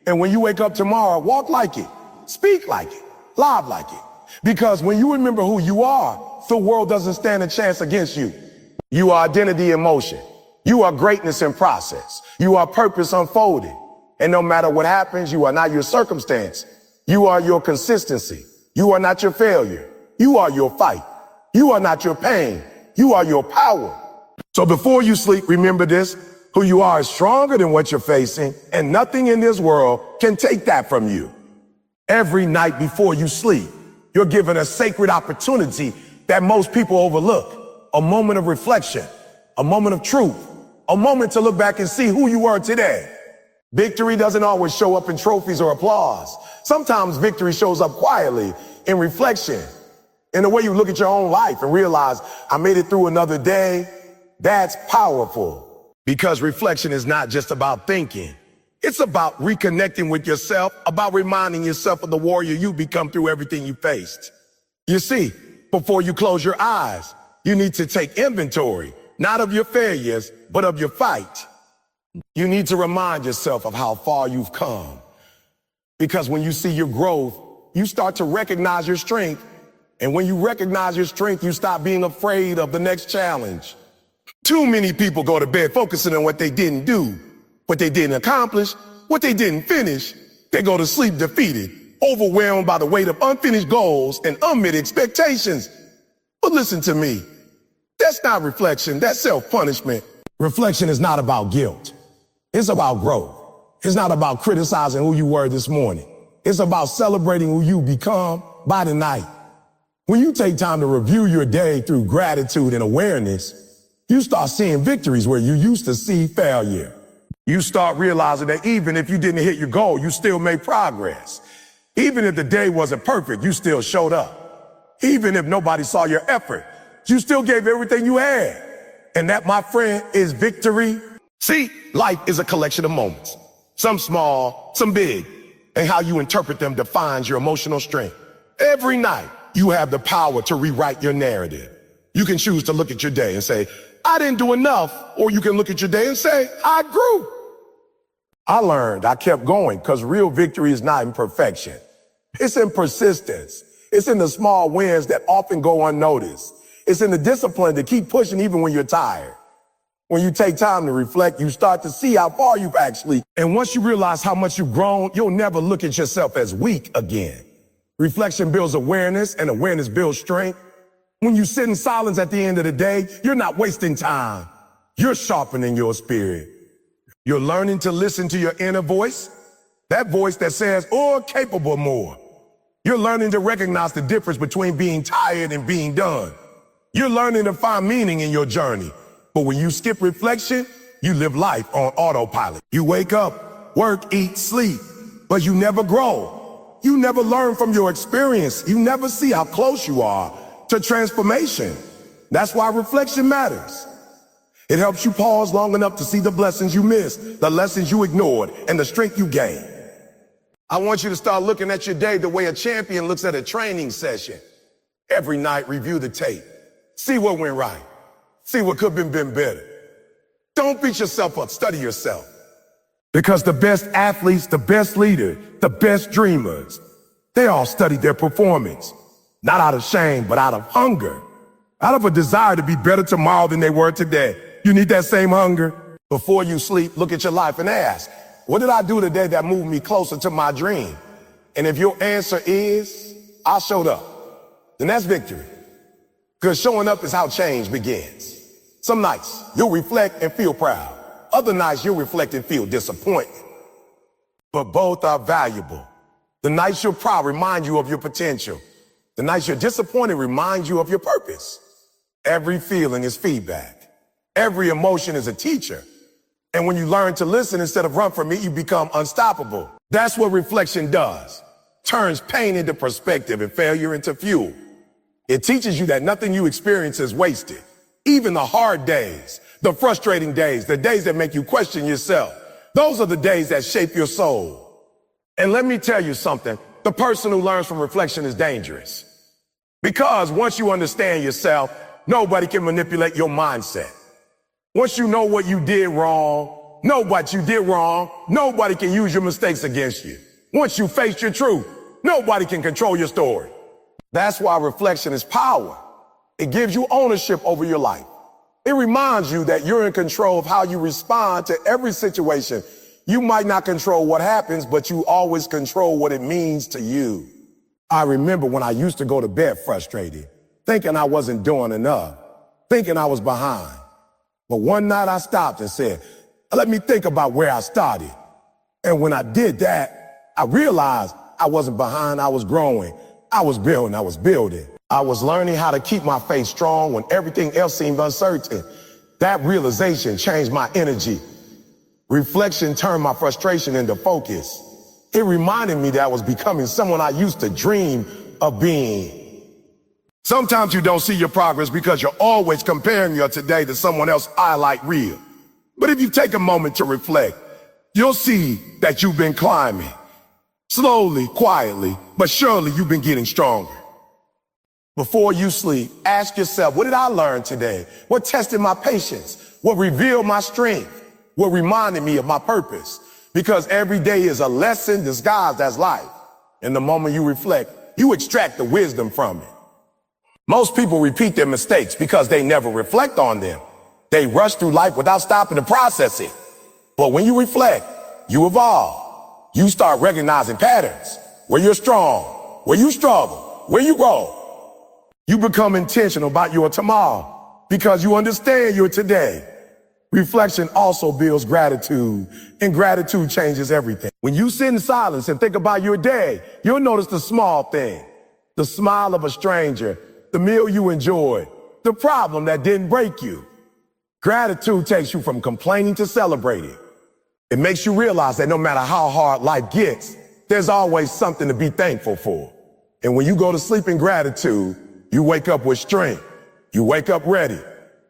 And when you wake up tomorrow, walk like it, speak like it, live like it. Because when you remember who you are, the world doesn't stand a chance against you. You are identity in motion. You are greatness in process. You are purpose unfolded. And no matter what happens, you are not your circumstance. You are your consistency. You are not your failure. You are your fight. You are not your pain. You are your power. So before you sleep, remember this. Who you are is stronger than what you're facing, and nothing in this world can take that from you. Every night before you sleep, you're given a sacred opportunity that most people overlook. A moment of reflection, a moment of truth, a moment to look back and see who you were today. Victory doesn't always show up in trophies or applause. Sometimes victory shows up quietly in reflection, in the way you look at your own life and realize, I made it through another day. That's powerful. Because reflection is not just about thinking. It's about reconnecting with yourself, about reminding yourself of the warrior you become through everything you faced. You see, before you close your eyes, you need to take inventory, not of your failures, but of your fight. You need to remind yourself of how far you've come. Because when you see your growth, you start to recognize your strength. And when you recognize your strength, you stop being afraid of the next challenge. Too many people go to bed focusing on what they didn't do, what they didn't accomplish, what they didn't finish. They go to sleep defeated, overwhelmed by the weight of unfinished goals and unmet expectations. But listen to me. That's not reflection. That's self-punishment. Reflection is not about guilt. It's about growth. It's not about criticizing who you were this morning. It's about celebrating who you become by the night. When you take time to review your day through gratitude and awareness, you start seeing victories where you used to see failure. You start realizing that even if you didn't hit your goal, you still made progress. Even if the day wasn't perfect, you still showed up. Even if nobody saw your effort, you still gave everything you had. And that, my friend, is victory. See, life is a collection of moments. Some small, some big. And how you interpret them defines your emotional strength. Every night, you have the power to rewrite your narrative. You can choose to look at your day and say, I didn't do enough. Or you can look at your day and say, I grew. I learned, I kept going, because real victory is not in perfection. It's in persistence. It's in the small wins that often go unnoticed. It's in the discipline to keep pushing even when you're tired. When you take time to reflect, you start to see how far you've actually. And once you realize how much you've grown, you'll never look at yourself as weak again. Reflection builds awareness, and awareness builds strength. When you sit in silence at the end of the day, you're not wasting time. You're sharpening your spirit. You're learning to listen to your inner voice, that voice that says, oh, capable more. You're learning to recognize the difference between being tired and being done. You're learning to find meaning in your journey. But when you skip reflection, you live life on autopilot. You wake up, work, eat, sleep, but you never grow. You never learn from your experience. You never see how close you are to transformation. That's why reflection matters. It helps you pause long enough to see the blessings you missed, the lessons you ignored, and the strength you gained. I want you to start looking at your day the way a champion looks at a training session. Every night, review the tape. See what went right. See what could have been better. Don't beat yourself up. Study yourself. Because the best athletes, the best leaders, the best dreamers, they all studied their performance. Not out of shame, but out of hunger. Out of a desire to be better tomorrow than they were today. You need that same hunger. Before you sleep, look at your life and ask, what did I do today that moved me closer to my dream? And if your answer is, I showed up, then that's victory. Because showing up is how change begins. Some nights, you'll reflect and feel proud. Other nights, you'll reflect and feel disappointed. But both are valuable. The nights you're proud remind you of your potential. The nights you're disappointed remind you of your purpose. Every feeling is feedback. Every emotion is a teacher. And when you learn to listen instead of run from it, you become unstoppable. That's what reflection does. Turns pain into perspective and failure into fuel. It teaches you that nothing you experience is wasted. Even the hard days, the frustrating days, the days that make you question yourself, those are the days that shape your soul. And let me tell you something, the person who learns from reflection is dangerous. Because once you understand yourself, nobody can manipulate your mindset. Once you know what you did wrong, nobody can use your mistakes against you. Once you face your truth, nobody can control your story. That's why reflection is power. It gives you ownership over your life. It reminds you that you're in control of how you respond to every situation. You might not control what happens, but you always control what it means to you. I remember when I used to go to bed frustrated, thinking I wasn't doing enough, thinking I was behind. But one night I stopped and said, let me think about where I started. And when I did that, I realized I wasn't behind, I was growing. I was building. I was learning how to keep my faith strong when everything else seemed uncertain. That realization changed my energy. Reflection turned my frustration into focus. It reminded me that I was becoming someone I used to dream of being. Sometimes you don't see your progress because you're always comparing your today to someone else's highlight reel. But if you take a moment to reflect, you'll see that you've been climbing. Slowly, quietly, but surely you've been getting stronger. Before you sleep, ask yourself, what did I learn today? What tested my patience? What revealed my strength? What reminded me of my purpose? Because every day is a lesson disguised as life. And the moment you reflect, you extract the wisdom from it. Most people repeat their mistakes because they never reflect on them. They rush through life without stopping to process it. But when you reflect, you evolve. You start recognizing patterns, where you're strong, where you struggle, where you grow. You become intentional about your tomorrow because you understand your today. Reflection also builds gratitude, and gratitude changes everything. When you sit in silence and think about your day, you'll notice the small thing, the smile of a stranger, the meal you enjoyed, the problem that didn't break you. Gratitude takes you from complaining to celebrating. It makes you realize that no matter how hard life gets, there's always something to be thankful for. And when you go to sleep in gratitude, you wake up with strength. You wake up ready.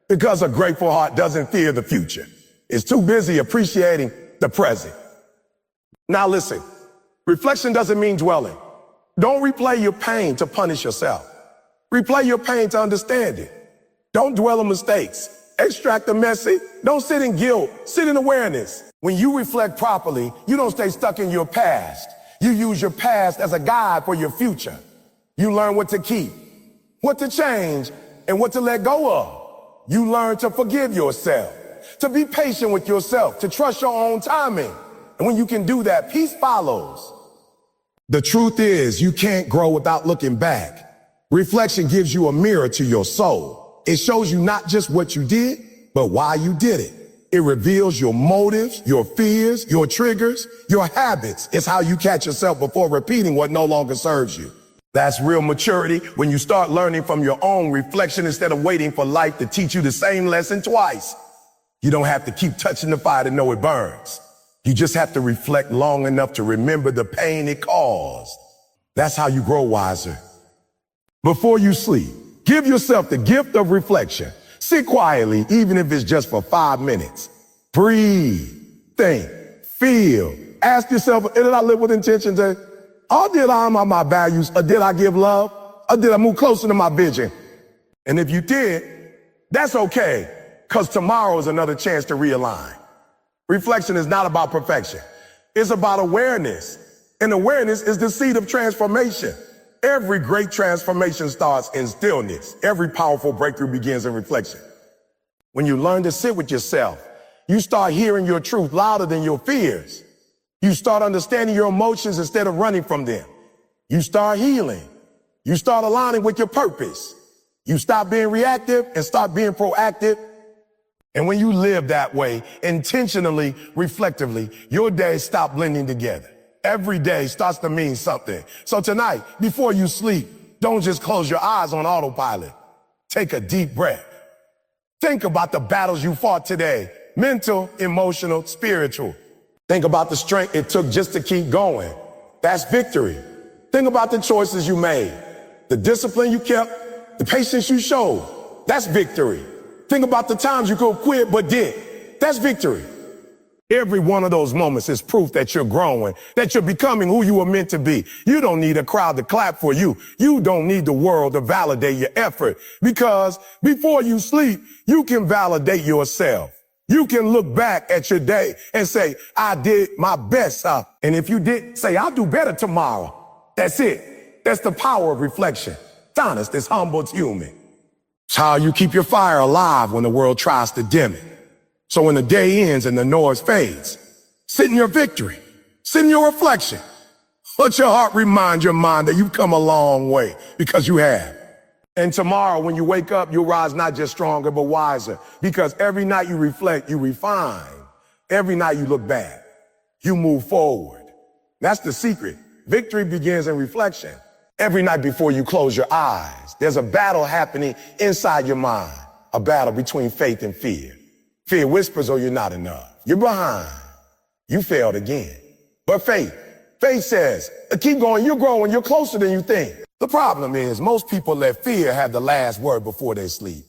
Because a grateful heart doesn't fear the future. It's too busy appreciating the present. Now listen, reflection doesn't mean dwelling. Don't replay your pain to punish yourself. Replay your pain to understand it. Don't dwell on mistakes. Extract the messy. Don't sit in guilt. Sit in awareness. When you reflect properly, you don't stay stuck in your past. You use your past as a guide for your future. You learn what to keep, what to change, and what to let go of. You learn to forgive yourself, to be patient with yourself, to trust your own timing. And when you can do that, peace follows. The truth is, you can't grow without looking back. Reflection gives you a mirror to your soul. It shows you not just what you did, but why you did it. It reveals your motives, your fears, your triggers, your habits. It's how you catch yourself before repeating what no longer serves you. That's real maturity, when you start learning from your own reflection instead of waiting for life to teach you the same lesson twice. You don't have to keep touching the fire to know it burns. You just have to reflect long enough to remember the pain it caused. That's how you grow wiser. Before you sleep, give yourself the gift of reflection. Sit quietly, even if it's just for 5 minutes. Breathe, think, feel. Ask yourself, did I live with intention today? Or did I honor my values? Or did I give love? Or did I move closer to my vision? And if you did, that's okay, because tomorrow is another chance to realign. Reflection is not about perfection. It's about awareness. And awareness is the seed of transformation. Every great transformation starts in stillness. Every powerful breakthrough begins in reflection. When you learn to sit with yourself, you start hearing your truth louder than your fears. You start understanding your emotions instead of running from them. You start healing. You start aligning with your purpose. You stop being reactive and start being proactive. And when you live that way, intentionally, reflectively, your days stop blending together. Every day starts to mean something. So tonight, before you sleep, don't just close your eyes on autopilot. Take a deep breath. Think about the battles you fought today. Mental, emotional, spiritual. Think about the strength it took just to keep going. That's victory. Think about the choices you made, the discipline you kept, the patience you showed. That's victory. Think about the times you could have quit but did. That's victory. Every one of those moments is proof that you're growing, that you're becoming who you were meant to be. You don't need a crowd to clap for you. You don't need the world to validate your effort, because before you sleep, you can validate yourself. You can look back at your day and say, I did my best. And if you did, say, I'll do better tomorrow. That's it. That's the power of reflection. It's honest, it's humble, it's human. It's how you keep your fire alive when the world tries to dim it. So when the day ends and the noise fades, sit in your victory, sit in your reflection. Let your heart remind your mind that you've come a long way, because you have. And tomorrow when you wake up, you'll rise not just stronger, but wiser, because every night you reflect, you refine. Every night you look back, you move forward. That's the secret. Victory begins in reflection. Every night before you close your eyes, there's a battle happening inside your mind, a battle between faith and fear. Fear whispers, oh, you're not enough. You're behind. You failed again. But faith says, keep going, you're growing, you're closer than you think. The problem is most people let fear have the last word before they sleep.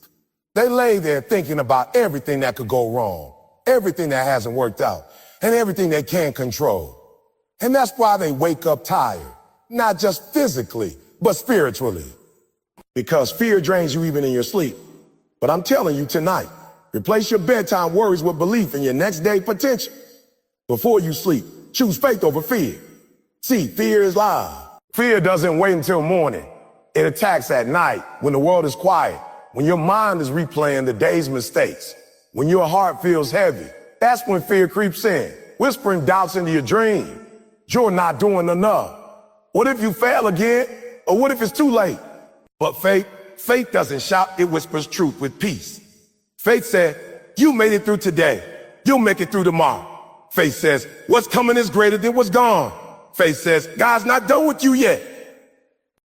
They lay there thinking about everything that could go wrong, everything that hasn't worked out, and everything they can't control. And that's why they wake up tired, not just physically, but spiritually. Because fear drains you even in your sleep. But I'm telling you tonight, replace your bedtime worries with belief in your next day potential. Before you sleep, choose faith over fear. See, fear is live. Fear doesn't wait until morning. It attacks at night when the world is quiet, when your mind is replaying the day's mistakes, when your heart feels heavy. That's when fear creeps in, whispering doubts into your dream. You're not doing enough. What if you fail again? Or what if it's too late? But faith doesn't shout, it whispers truth with peace. Faith said, you made it through today. You'll make it through tomorrow. Faith says, what's coming is greater than what's gone. Faith says, God's not done with you yet.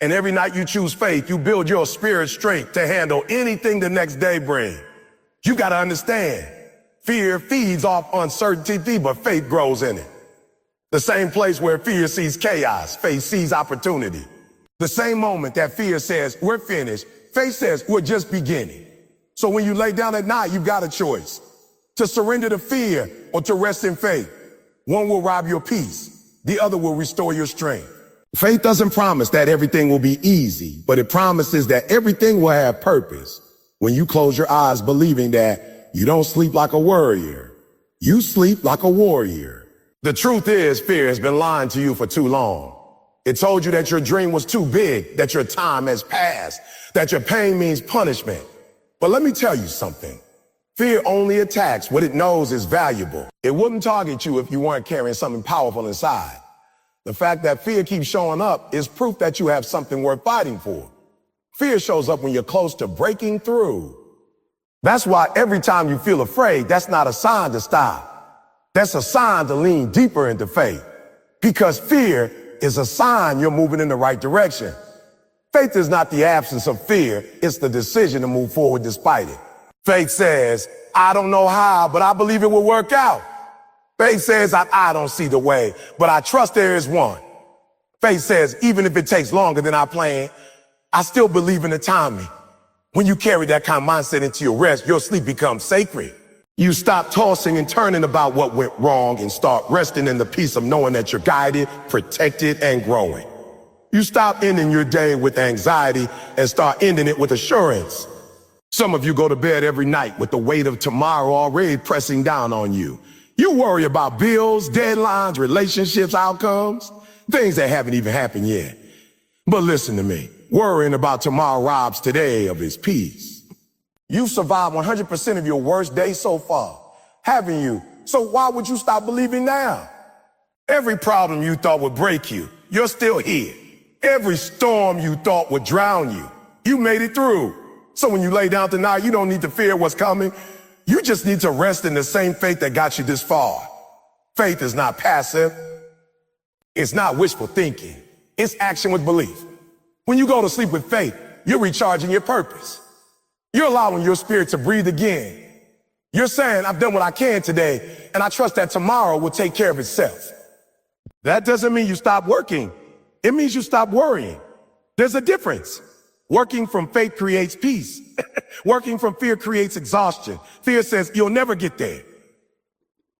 And every night you choose faith, you build your spirit strength to handle anything the next day brings. You got to understand, fear feeds off uncertainty, but faith grows in it. The same place where fear sees chaos, faith sees opportunity. The same moment that fear says, we're finished, faith says, we're just beginning. So when you lay down at night, you've got a choice to surrender to fear or to rest in faith. One will rob your peace. The other will restore your strength. Faith doesn't promise that everything will be easy, but it promises that everything will have purpose. When you close your eyes believing that you don't sleep like a worrier, you sleep like a warrior. The truth is, fear has been lying to you for too long. It told you that your dream was too big, that your time has passed, that your pain means punishment. But let me tell you something. Fear only attacks what it knows is valuable. It wouldn't target you if you weren't carrying something powerful inside. The fact that fear keeps showing up is proof that you have something worth fighting for. Fear shows up when you're close to breaking through. That's why every time you feel afraid, that's not a sign to stop. That's a sign to lean deeper into faith. Because fear is a sign you're moving in the right direction. Faith is not the absence of fear, it's the decision to move forward despite it. Faith says, I don't know how, but I believe it will work out. Faith says, I don't see the way, but I trust there is one. Faith says, even if it takes longer than I planned, I still believe in the timing. When you carry that kind of mindset into your rest, your sleep becomes sacred. You stop tossing and turning about what went wrong and start resting in the peace of knowing that you're guided, protected, and growing. You stop ending your day with anxiety and start ending it with assurance. Some of you go to bed every night with the weight of tomorrow already pressing down on you. You worry about bills, deadlines, relationships, outcomes, things that haven't even happened yet. But listen to me, worrying about tomorrow robs today of its peace. You've survived 100% of your worst days so far, haven't you? So why would you stop believing now? Every problem you thought would break you, you're still here. Every storm you thought would drown you, you made it through. So when you lay down tonight, you don't need to fear what's coming. You just need to rest in the same faith that got you this far. Faith is not passive. It's not wishful thinking. It's action with belief. When you go to sleep with faith, you're recharging your purpose. You're allowing your spirit to breathe again. You're saying, I've done what I can today, and I trust that tomorrow will take care of itself. That doesn't mean you stop working. It means you stop worrying. There's a difference. Working from faith creates peace. Working from fear creates exhaustion. Fear says, you'll never get there.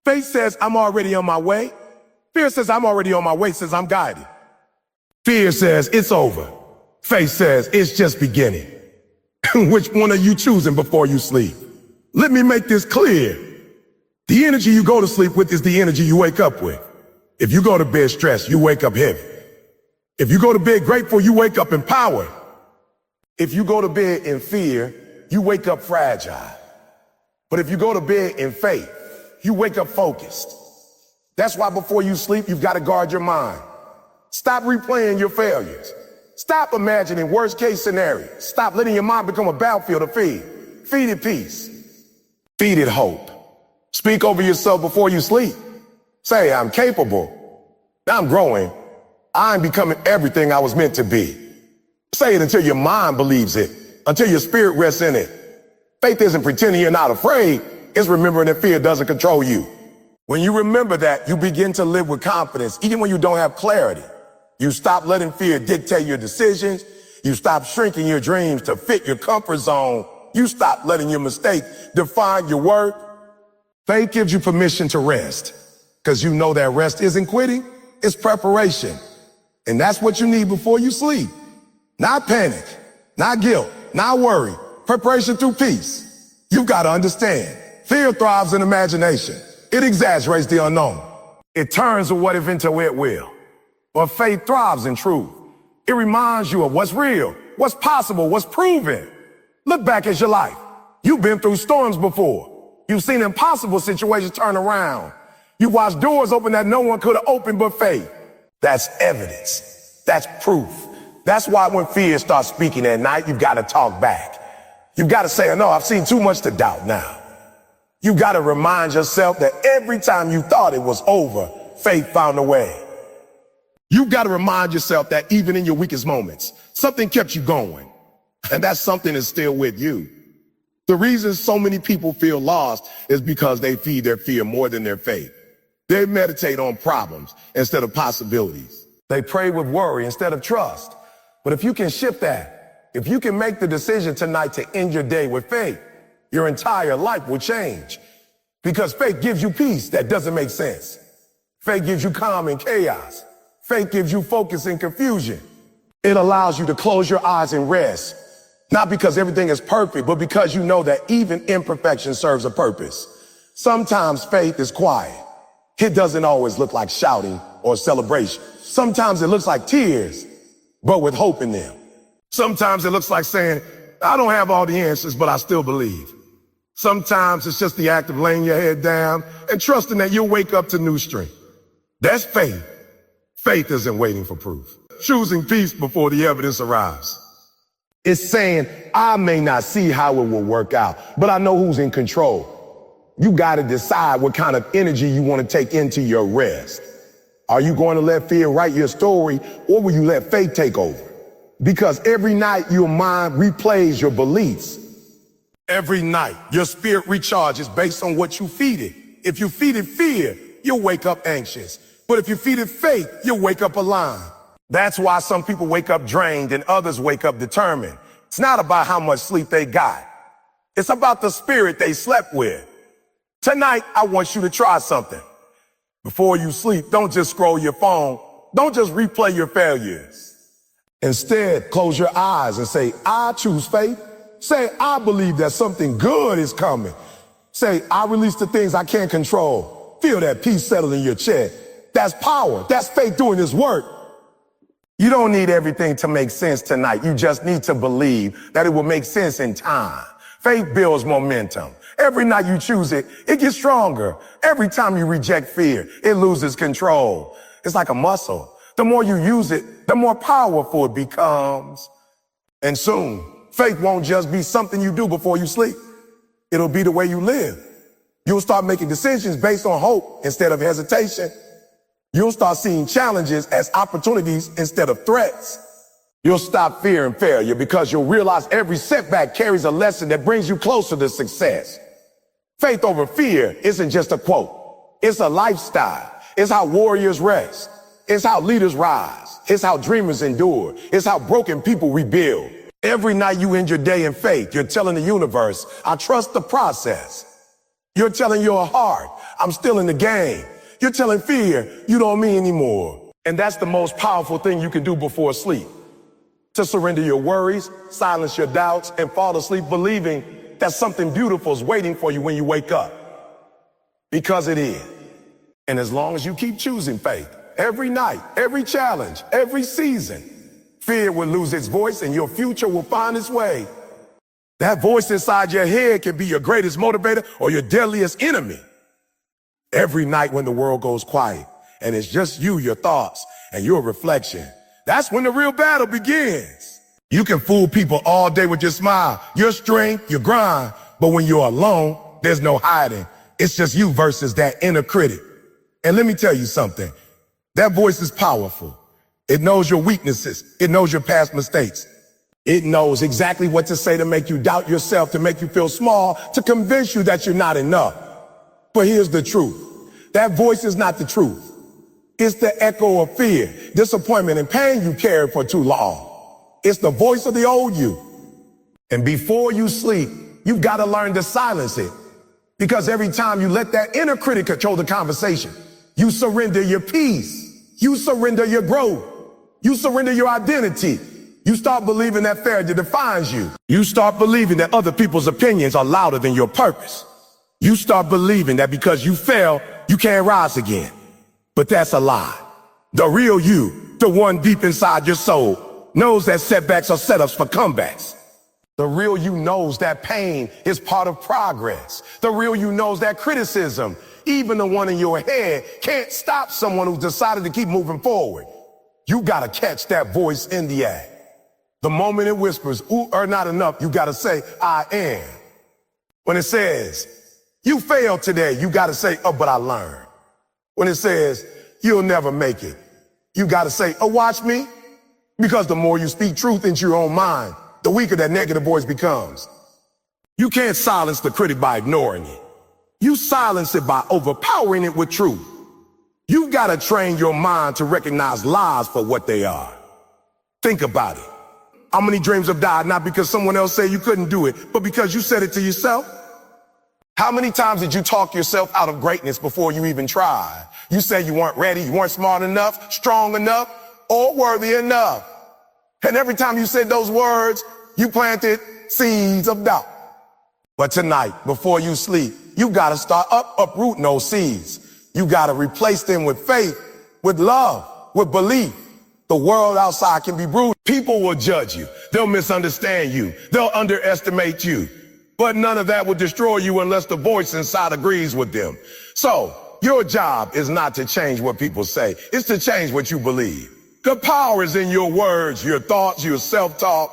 Faith says, I'm already on my way. Fear says, I'm already on my way, says I'm guided. Fear says, it's over. Faith says, it's just beginning. Which one are you choosing before you sleep? Let me make this clear. The energy you go to sleep with is the energy you wake up with. If you go to bed stressed, you wake up heavy. If you go to bed grateful, you wake up empowered. If you go to bed in fear, you wake up fragile. But if you go to bed in faith, you wake up focused. That's why before you sleep, you've got to guard your mind. Stop replaying your failures. Stop imagining worst case scenarios. Stop letting your mind become a battlefield to feed. Feed it peace. Feed it hope. Speak over yourself before you sleep. Say, I'm capable. I'm growing. I'm becoming everything I was meant to be. Say it until your mind believes it, until your spirit rests in it. Faith isn't pretending you're not afraid. It's remembering that fear doesn't control you. When you remember that, you begin to live with confidence, even when you don't have clarity. You stop letting fear dictate your decisions. You stop shrinking your dreams to fit your comfort zone. You stop letting your mistakes define your worth. Faith gives you permission to rest, because you know that rest isn't quitting, it's preparation. And that's what you need before you sleep. Not panic, not guilt, not worry. Preparation through peace. You've got to understand, fear thrives in imagination. It exaggerates the unknown. It turns a what if into it will. But faith thrives in truth. It reminds you of what's real, what's possible, what's proven. Look back at your life. You've been through storms before. You've seen impossible situations turn around. You watched doors open that no one could have opened but faith. That's evidence. That's proof. That's why when fear starts speaking at night, you've got to talk back. You've got to say, no, I've seen too much to doubt now. You've got to remind yourself that every time you thought it was over, faith found a way. You've got to remind yourself that even in your weakest moments, something kept you going. And that something is still with you. The reason so many people feel lost is because they feed their fear more than their faith. They meditate on problems instead of possibilities. They pray with worry instead of trust. But if you can shift that, if you can make the decision tonight to end your day with faith, your entire life will change. Because faith gives you peace that doesn't make sense. Faith gives you calm in chaos. Faith gives you focus in confusion. It allows you to close your eyes and rest. Not because everything is perfect, but because you know that even imperfection serves a purpose. Sometimes faith is quiet. It doesn't always look like shouting or celebration. Sometimes it looks like tears, but with hope in them. Sometimes it looks like saying, I don't have all the answers, but I still believe. Sometimes it's just the act of laying your head down and trusting that you'll wake up to new strength. That's faith. Faith isn't waiting for proof. Choosing peace before the evidence arrives. It's saying, I may not see how it will work out, but I know who's in control. You got to decide what kind of energy you want to take into your rest. Are you going to let fear write your story, or will you let faith take over? Because every night your mind replays your beliefs. Every night your spirit recharges based on what you feed it. If you feed it fear, you'll wake up anxious. But if you feed it faith, you'll wake up aligned. That's why some people wake up drained and others wake up determined. It's not about how much sleep they got. It's about the spirit they slept with. Tonight, I want you to try something. Before you sleep, don't just scroll your phone. Don't just replay your failures. Instead, close your eyes and say, I choose faith. Say, I believe that something good is coming. Say, I release the things I can't control. Feel that peace settle in your chest. That's power. That's faith doing this work. You don't need everything to make sense tonight. You just need to believe that it will make sense in time. Faith builds momentum. Every night you choose it, it gets stronger. Every time you reject fear, it loses control. It's like a muscle. The more you use it, the more powerful it becomes. And soon, faith won't just be something you do before you sleep. It'll be the way you live. You'll start making decisions based on hope instead of hesitation. You'll start seeing challenges as opportunities instead of threats. You'll stop fearing failure because you'll realize every setback carries a lesson that brings you closer to success. Faith over fear isn't just a quote. It's a lifestyle. It's how warriors rest. It's how leaders rise. It's how dreamers endure. It's how broken people rebuild. Every night you end your day in faith, you're telling the universe, I trust the process. You're telling your heart, I'm still in the game. You're telling fear, you don't mean anymore. And that's the most powerful thing you can do before sleep. To surrender your worries, silence your doubts, and fall asleep believing that something beautiful is waiting for you when you wake up. Because it is. And as long as you keep choosing faith, every night, every challenge, every season, fear will lose its voice and your future will find its way. That voice inside your head can be your greatest motivator or your deadliest enemy. Every night when the world goes quiet and it's just you, your thoughts, and your reflection, that's when the real battle begins. You can fool people all day with your smile, your strength, your grind, but when you're alone, there's no hiding. It's just you versus that inner critic. And let me tell you something, that voice is powerful. It knows your weaknesses. It knows your past mistakes. It knows exactly what to say to make you doubt yourself, to make you feel small, to convince you that you're not enough. But here's the truth. That voice is not the truth. It's the echo of fear, disappointment, and pain you carried for too long. It's the voice of the old you. And before you sleep, you've got to learn to silence it. Because every time you let that inner critic control the conversation, you surrender your peace. You surrender your growth. You surrender your identity. You start believing that failure defines you. You start believing that other people's opinions are louder than your purpose. You start believing that because you fail, you can't rise again. But that's a lie. The real you, the one deep inside your soul, knows that setbacks are setups for comebacks. The real you knows that pain is part of progress. The real you knows that criticism, even the one in your head, can't stop someone who's decided to keep moving forward. You gotta catch that voice in the act. The moment it whispers, ooh, or not enough, you gotta say, I am. When it says, you failed today, you gotta say, oh, but I learned. When it says, you'll never make it, you gotta say, oh, watch me. Because the more you speak truth into your own mind, the weaker that negative voice becomes. You can't silence the critic by ignoring it. You silence it by overpowering it with truth. You've got to train your mind to recognize lies for what they are. Think about it. How many dreams have died not because someone else said you couldn't do it, but because you said it to yourself? How many times did you talk yourself out of greatness before you even tried? You said you weren't ready, you weren't smart enough, strong enough, or worthy enough. And every time you said those words, you planted seeds of doubt. But tonight, before you sleep, you got to start uprooting those seeds. You got to replace them with faith, with love, with belief. The world outside can be brutal. People will judge you. They'll misunderstand you. They'll underestimate you. But none of that will destroy you unless the voice inside agrees with them. So your job is not to change what people say. It's to change what you believe. The power is in your words, your thoughts, your self-talk.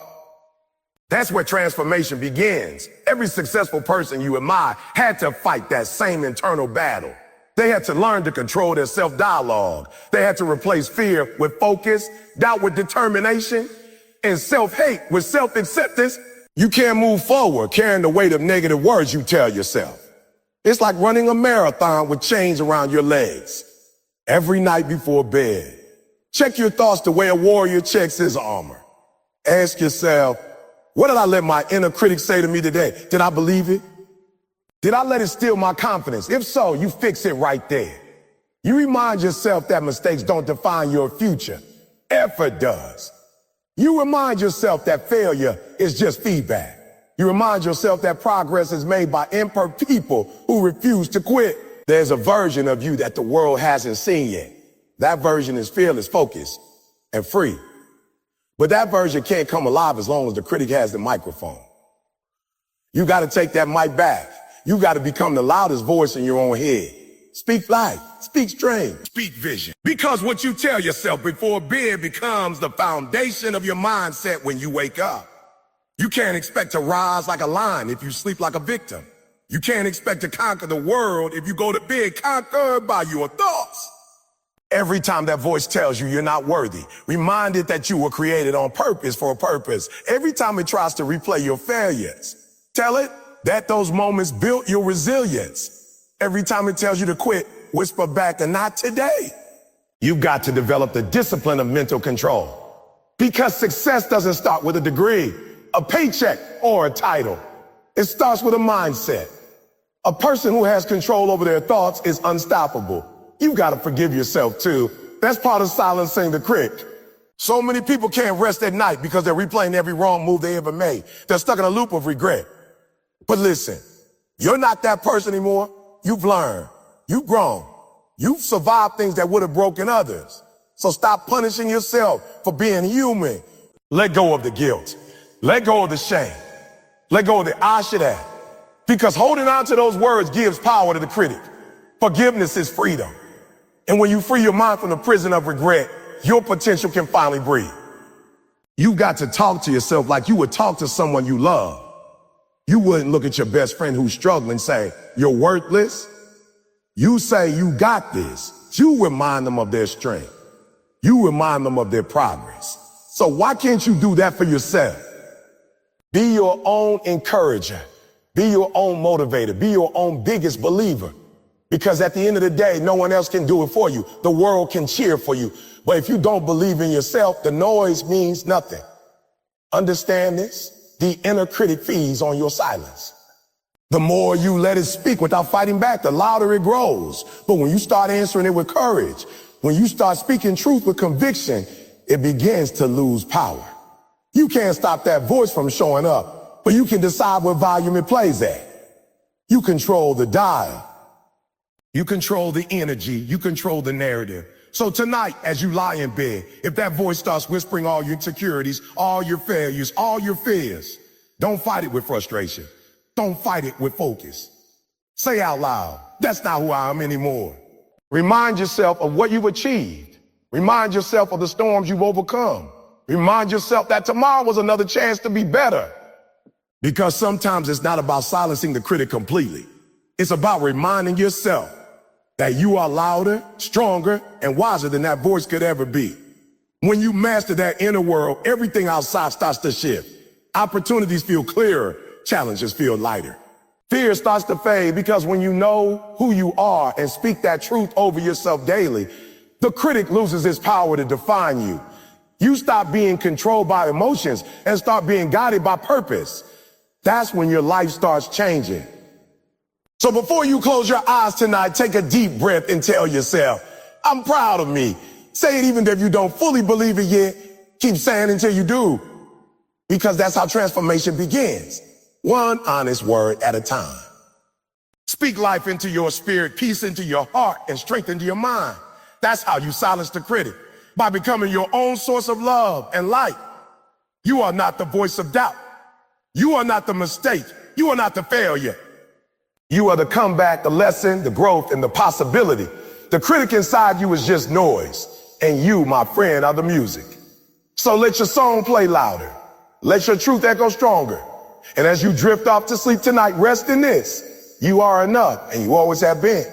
That's where transformation begins. Every successful person you admire had to fight that same internal battle. They had to learn to control their self-dialogue. They had to replace fear with focus, doubt with determination, and self-hate with self-acceptance. You can't move forward carrying the weight of negative words you tell yourself. It's like running a marathon with chains around your legs. Every night before bed, check your thoughts the way a warrior checks his armor. Ask yourself, what did I let my inner critic say to me today? Did I believe it? Did I let it steal my confidence? If so, you fix it right there. You remind yourself that mistakes don't define your future. Effort does. You remind yourself that failure is just feedback. You remind yourself that progress is made by imperfect people who refuse to quit. There's a version of you that the world hasn't seen yet. That version is fearless, focused, and free. But that version can't come alive as long as the critic has the microphone. You got to take that mic back. You got to become the loudest voice in your own head. Speak life, speak strength, speak vision. Because what you tell yourself before bed becomes the foundation of your mindset when you wake up. You can't expect to rise like a lion if you sleep like a victim. You can't expect to conquer the world if you go to bed conquered by your thoughts. Every time that voice tells you you're not worthy, remind it that you were created on purpose for a purpose. Every time it tries to replay your failures, tell it that those moments built your resilience. Every time it tells you to quit, whisper back, and not today. You've got to develop the discipline of mental control. Because success doesn't start with a degree, a paycheck, or a title. It starts with a mindset. A person who has control over their thoughts is unstoppable. You got to forgive yourself too. That's part of silencing the critic. So many people can't rest at night because they're replaying every wrong move they ever made. They're stuck in a loop of regret. But listen, you're not that person anymore. You've learned. You've grown. You've survived things that would have broken others. So stop punishing yourself for being human. Let go of the guilt. Let go of the shame. Let go of the I should have. Because holding on to those words gives power to the critic. Forgiveness is freedom. And when you free your mind from the prison of regret, your potential can finally breathe. You got to talk to yourself like you would talk to someone you love. You wouldn't look at your best friend who's struggling and say, you're worthless. You say, you got this. You remind them of their strength. You remind them of their progress. So why can't you do that for yourself? Be your own encourager. Be your own motivator. Be your own biggest believer. Because at the end of the day, no one else can do it for you. The world can cheer for you. But if you don't believe in yourself, the noise means nothing. Understand this? The inner critic feeds on your silence. The more you let it speak without fighting back, the louder it grows. But when you start answering it with courage, when you start speaking truth with conviction, it begins to lose power. You can't stop that voice from showing up, but you can decide what volume it plays at. You control the dial. You control the energy. You control the narrative. So tonight, as you lie in bed, if that voice starts whispering all your insecurities, all your failures, all your fears, don't fight it with frustration. Don't fight it with focus. Say out loud, that's not who I am anymore. Remind yourself of what you've achieved. Remind yourself of the storms you've overcome. Remind yourself that tomorrow was another chance to be better. Because sometimes it's not about silencing the critic completely. It's about reminding yourself that you are louder, stronger, and wiser than that voice could ever be. When you master that inner world, everything outside starts to shift. Opportunities feel clearer, challenges feel lighter. Fear starts to fade because when you know who you are and speak that truth over yourself daily, the critic loses its power to define you. You stop being controlled by emotions and start being guided by purpose. That's when your life starts changing. So before you close your eyes tonight, take a deep breath and tell yourself, I'm proud of me. Say it even if you don't fully believe it yet. Keep saying it until you do. Because that's how transformation begins. One honest word at a time. Speak life into your spirit, peace into your heart, and strength into your mind. That's how you silence the critic. By becoming your own source of love and light. You are not the voice of doubt. You are not the mistake. You are not the failure. You are the comeback, the lesson, the growth, and the possibility. The critic inside you is just noise. And you, my friend, are the music. So let your song play louder. Let your truth echo stronger. And as you drift off to sleep tonight, rest in this. You are enough, and you always have been.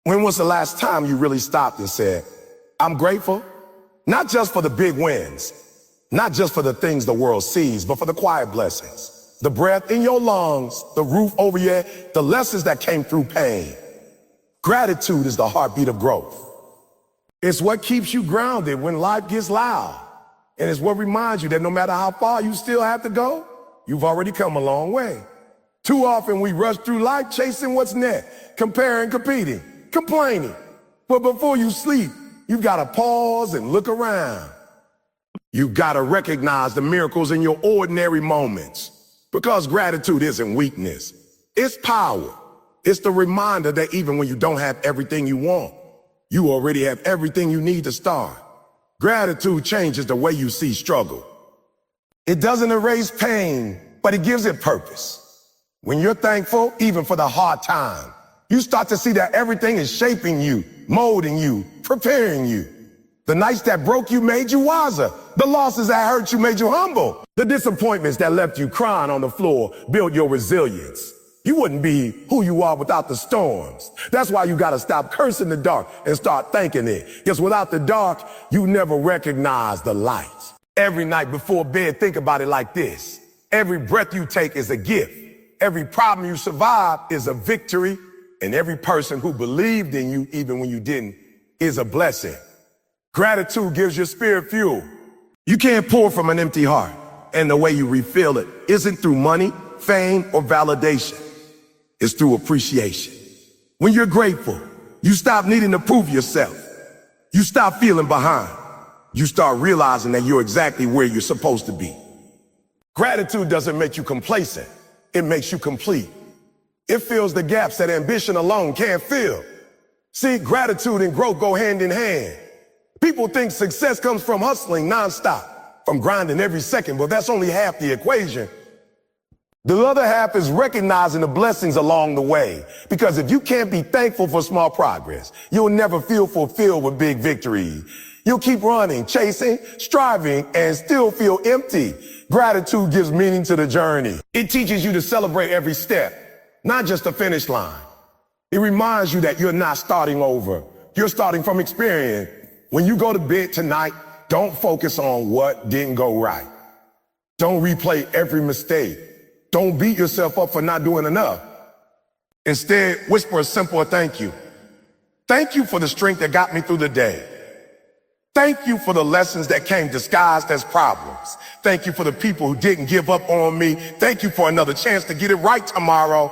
When was the last time you really stopped and said, I'm grateful, not just for the big wins, not just for the things the world sees, but for the quiet blessings. The breath in your lungs, the roof over your head, the lessons that came through pain. Gratitude is the heartbeat of growth. It's what keeps you grounded when life gets loud. And it's what reminds you that no matter how far you still have to go, you've already come a long way. Too often we rush through life chasing what's next, comparing, competing, complaining. But before you sleep, you've got to pause and look around. You've got to recognize the miracles in your ordinary moments. Because gratitude isn't weakness. It's power. It's the reminder that even when you don't have everything you want, you already have everything you need to start. Gratitude changes the way you see struggle. It doesn't erase pain, but it gives it purpose. When you're thankful, even for the hard time, you start to see that everything is shaping you, molding you, preparing you. The nights that broke you made you wiser. The losses that hurt you made you humble. The disappointments that left you crying on the floor built your resilience. You wouldn't be who you are without the storms. That's why you gotta stop cursing the dark and start thanking it. Because without the dark, you never recognize the light. Every night before bed, think about it like this. Every breath you take is a gift. Every problem you survive is a victory. And every person who believed in you, even when you didn't, is a blessing. Gratitude gives your spirit fuel. You can't pour from an empty heart. And the way you refill it isn't through money, fame, or validation. It's through appreciation. When you're grateful, you stop needing to prove yourself. You stop feeling behind. You start realizing that you're exactly where you're supposed to be. Gratitude doesn't make you complacent. It makes you complete. It fills the gaps that ambition alone can't fill. See, gratitude and growth go hand in hand. People think success comes from hustling nonstop, from grinding every second, but that's only half the equation. The other half is recognizing the blessings along the way. Because if you can't be thankful for small progress, you'll never feel fulfilled with big victories. You'll keep running, chasing, striving, and still feel empty. Gratitude gives meaning to the journey. It teaches you to celebrate every step, not just the finish line. It reminds you that you're not starting over. You're starting from experience. When you go to bed tonight, don't focus on what didn't go right. Don't replay every mistake. Don't beat yourself up for not doing enough. Instead, whisper a simple thank you. Thank you for the strength that got me through the day. Thank you for the lessons that came disguised as problems. Thank you for the people who didn't give up on me. Thank you for another chance to get it right tomorrow.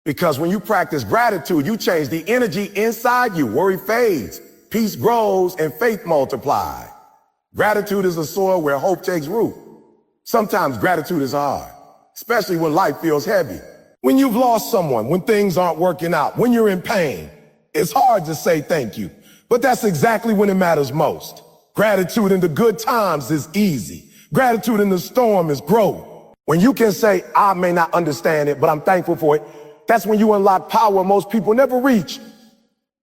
Because when you practice gratitude, you change the energy inside you. Worry fades, peace grows, and faith multiplies. Gratitude is the soil where hope takes root. Sometimes gratitude is hard, especially when life feels heavy. When you've lost someone, when things aren't working out, when you're in pain, it's hard to say thank you. But that's exactly when it matters most. Gratitude in the good times is easy. Gratitude in the storm is growth. When you can say, I may not understand it, but I'm thankful for it, that's when you unlock power most people never reach.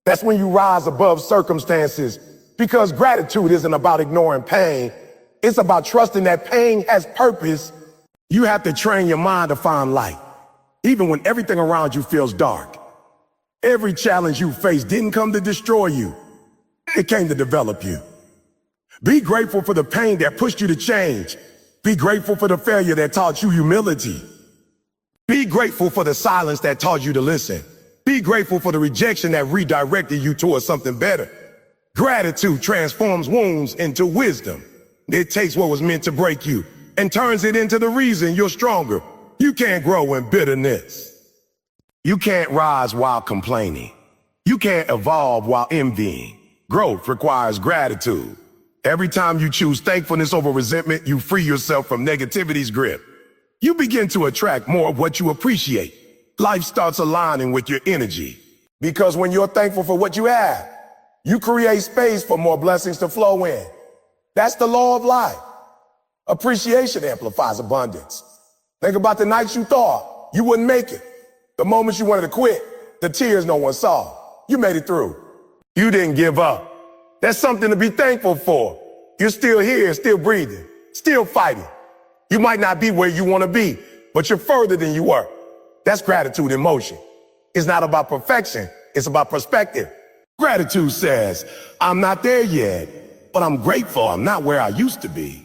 That's when you rise above circumstances. Because gratitude isn't about ignoring pain. It's about trusting that pain has purpose. You have to train your mind to find light, even when everything around you feels dark. Every challenge you face didn't come to destroy you. It came to develop you. Be grateful for the pain that pushed you to change. Be grateful for the failure that taught you humility. Be grateful for the silence that taught you to listen. Be grateful for the rejection that redirected you towards something better. Gratitude transforms wounds into wisdom. It takes what was meant to break you and turns it into the reason you're stronger. You can't grow in bitterness. You can't rise while complaining. You can't evolve while envying. Growth requires gratitude. Every time you choose thankfulness over resentment, you free yourself from negativity's grip. You begin to attract more of what you appreciate. Life starts aligning with your energy. Because when you're thankful for what you have, you create space for more blessings to flow in. That's the law of life. Appreciation amplifies abundance. Think about the nights you thought you wouldn't make it. The moments you wanted to quit, the tears no one saw. You made it through. You didn't give up. That's something to be thankful for. You're still here, still breathing, still fighting. You might not be where you want to be, but you're further than you were. That's gratitude in motion. It's not about perfection. It's about perspective. Gratitude says, I'm not there yet, but I'm grateful I'm not where I used to be.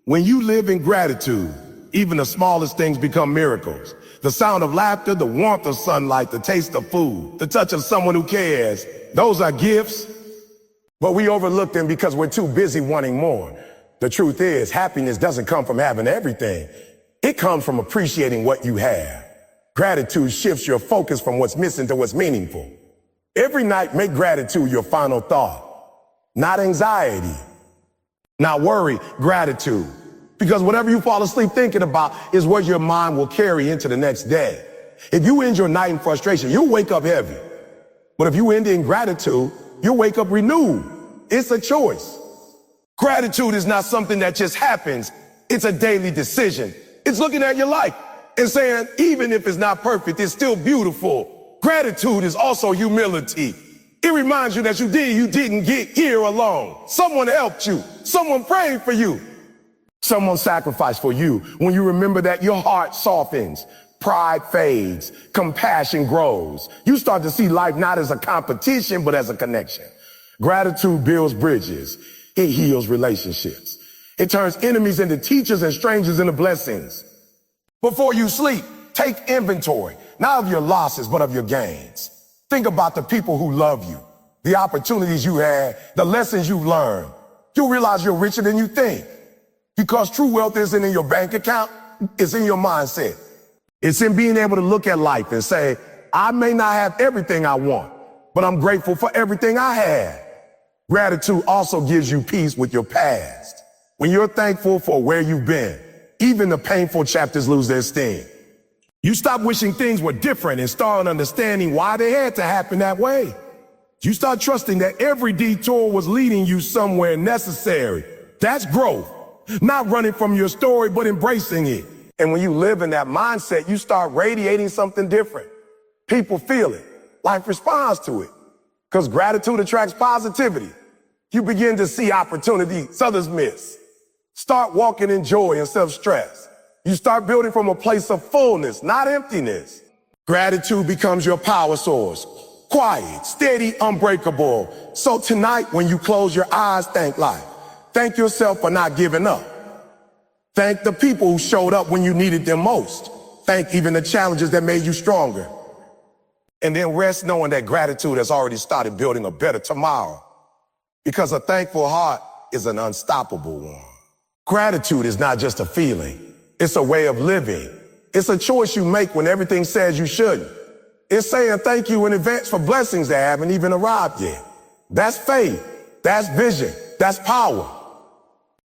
When you live in gratitude, even the smallest things become miracles. The sound of laughter, the warmth of sunlight, the taste of food, the touch of someone who cares. Those are gifts, but we overlook them because we're too busy wanting more. The truth is, happiness doesn't come from having everything. It comes from appreciating what you have. Gratitude shifts your focus from what's missing to what's meaningful. Every night, make gratitude your final thought, not anxiety, not worry, gratitude. Because whatever you fall asleep thinking about is what your mind will carry into the next day. If you end your night in frustration, you'll wake up heavy. But if you end in gratitude, you'll wake up renewed. It's a choice. Gratitude is not something that just happens. It's a daily decision. It's looking at your life and saying, even if it's not perfect, it's still beautiful. Gratitude is also humility. It reminds you that you didn't get here alone. Someone helped you. Someone prayed for you. Someone sacrificed for you. When you remember that, your heart softens. Pride fades. Compassion grows. You start to see life not as a competition, but as a connection. Gratitude builds bridges. It heals relationships. It turns enemies into teachers and strangers into blessings. Before you sleep, take inventory, not of your losses, but of your gains. Think about the people who love you, the opportunities you had, the lessons you've learned. You'll realize you're richer than you think. Because true wealth isn't in your bank account, it's in your mindset. It's in being able to look at life and say, I may not have everything I want, but I'm grateful for everything I had. Gratitude also gives you peace with your past. When you're thankful for where you've been, even the painful chapters lose their sting. You stop wishing things were different and start understanding why they had to happen that way. You start trusting that every detour was leading you somewhere necessary. That's growth. Not running from your story, but embracing it. And when you live in that mindset, you start radiating something different. People feel it. Life responds to it. Because gratitude attracts positivity. You begin to see opportunities others miss. Start walking in joy instead of stress. You start building from a place of fullness, not emptiness. Gratitude becomes your power source. Quiet, steady, unbreakable. So tonight, when you close your eyes, thank life. Thank yourself for not giving up. Thank the people who showed up when you needed them most. Thank even the challenges that made you stronger. And then rest knowing that gratitude has already started building a better tomorrow. Because a thankful heart is an unstoppable one. Gratitude is not just a feeling. It's a way of living. It's a choice you make when everything says you shouldn't. It's saying thank you in advance for blessings that haven't even arrived yet. That's faith. That's vision. That's power.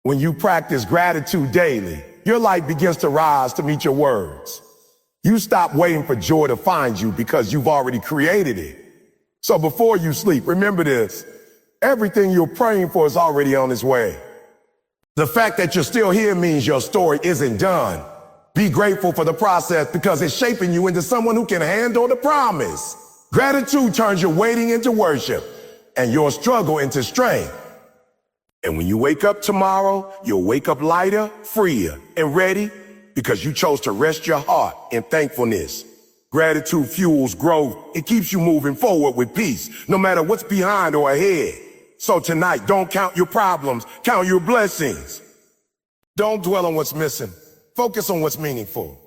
When you practice gratitude daily, your light begins to rise to meet your words. You stop waiting for joy to find you because you've already created it. So before you sleep, remember this. Everything you're praying for is already on its way. The fact that you're still here means your story isn't done. Be grateful for the process because it's shaping you into someone who can handle the promise. Gratitude turns your waiting into worship and your struggle into strength. And when you wake up tomorrow, you'll wake up lighter, freer, and ready because you chose to rest your heart in thankfulness. Gratitude fuels growth. It keeps you moving forward with peace, no matter what's behind or ahead. So tonight, don't count your problems, count your blessings. Don't dwell on what's missing. Focus on what's meaningful.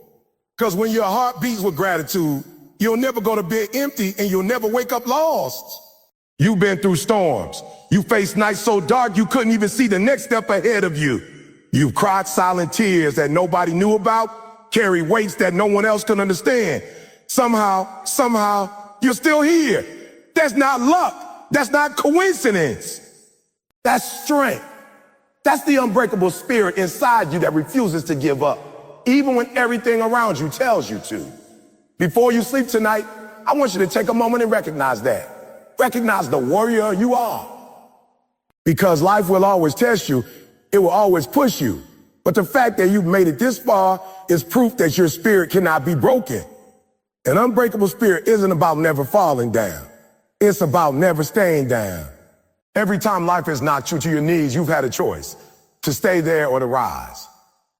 Because when your heart beats with gratitude, you'll never go to bed empty and you'll never wake up lost. You've been through storms. You faced nights so dark you couldn't even see the next step ahead of you. You've cried silent tears that nobody knew about, carried weights that no one else could understand. Somehow, you're still here. That's not luck. That's not coincidence. That's strength. That's the unbreakable spirit inside you that refuses to give up, even when everything around you tells you to. Before you sleep tonight, I want you to take a moment and recognize that. Recognize the warrior you are. Because life will always test you. It will always push you. But the fact that you've made it this far is proof that your spirit cannot be broken. An unbreakable spirit isn't about never falling down. It's about never staying down. Every time life has knocked you to your knees, you've had a choice to stay there or to rise.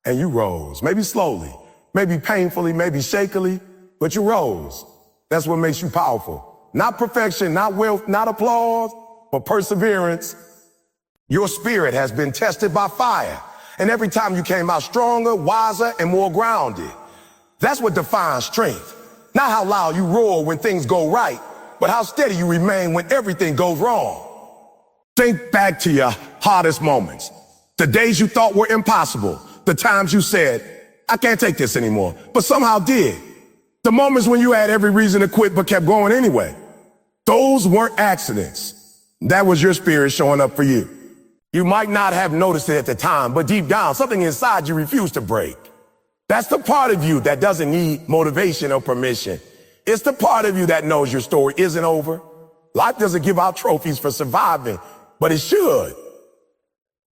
And you rose, maybe slowly, maybe painfully, maybe shakily, but you rose. That's what makes you powerful. Not perfection, not wealth, not applause, but perseverance. Your spirit has been tested by fire. And every time you came out stronger, wiser, and more grounded. That's what defines strength. Not how loud you roar when things go right, but how steady you remain when everything goes wrong. Think back to your hardest moments. The days you thought were impossible. The times you said, I can't take this anymore, but somehow did. The moments when you had every reason to quit but kept going anyway. Those weren't accidents. That was your spirit showing up for you. You might not have noticed it at the time, but deep down, something inside you refused to break. That's the part of you that doesn't need motivation or permission. It's the part of you that knows your story isn't over. Life doesn't give out trophies for surviving, but it should.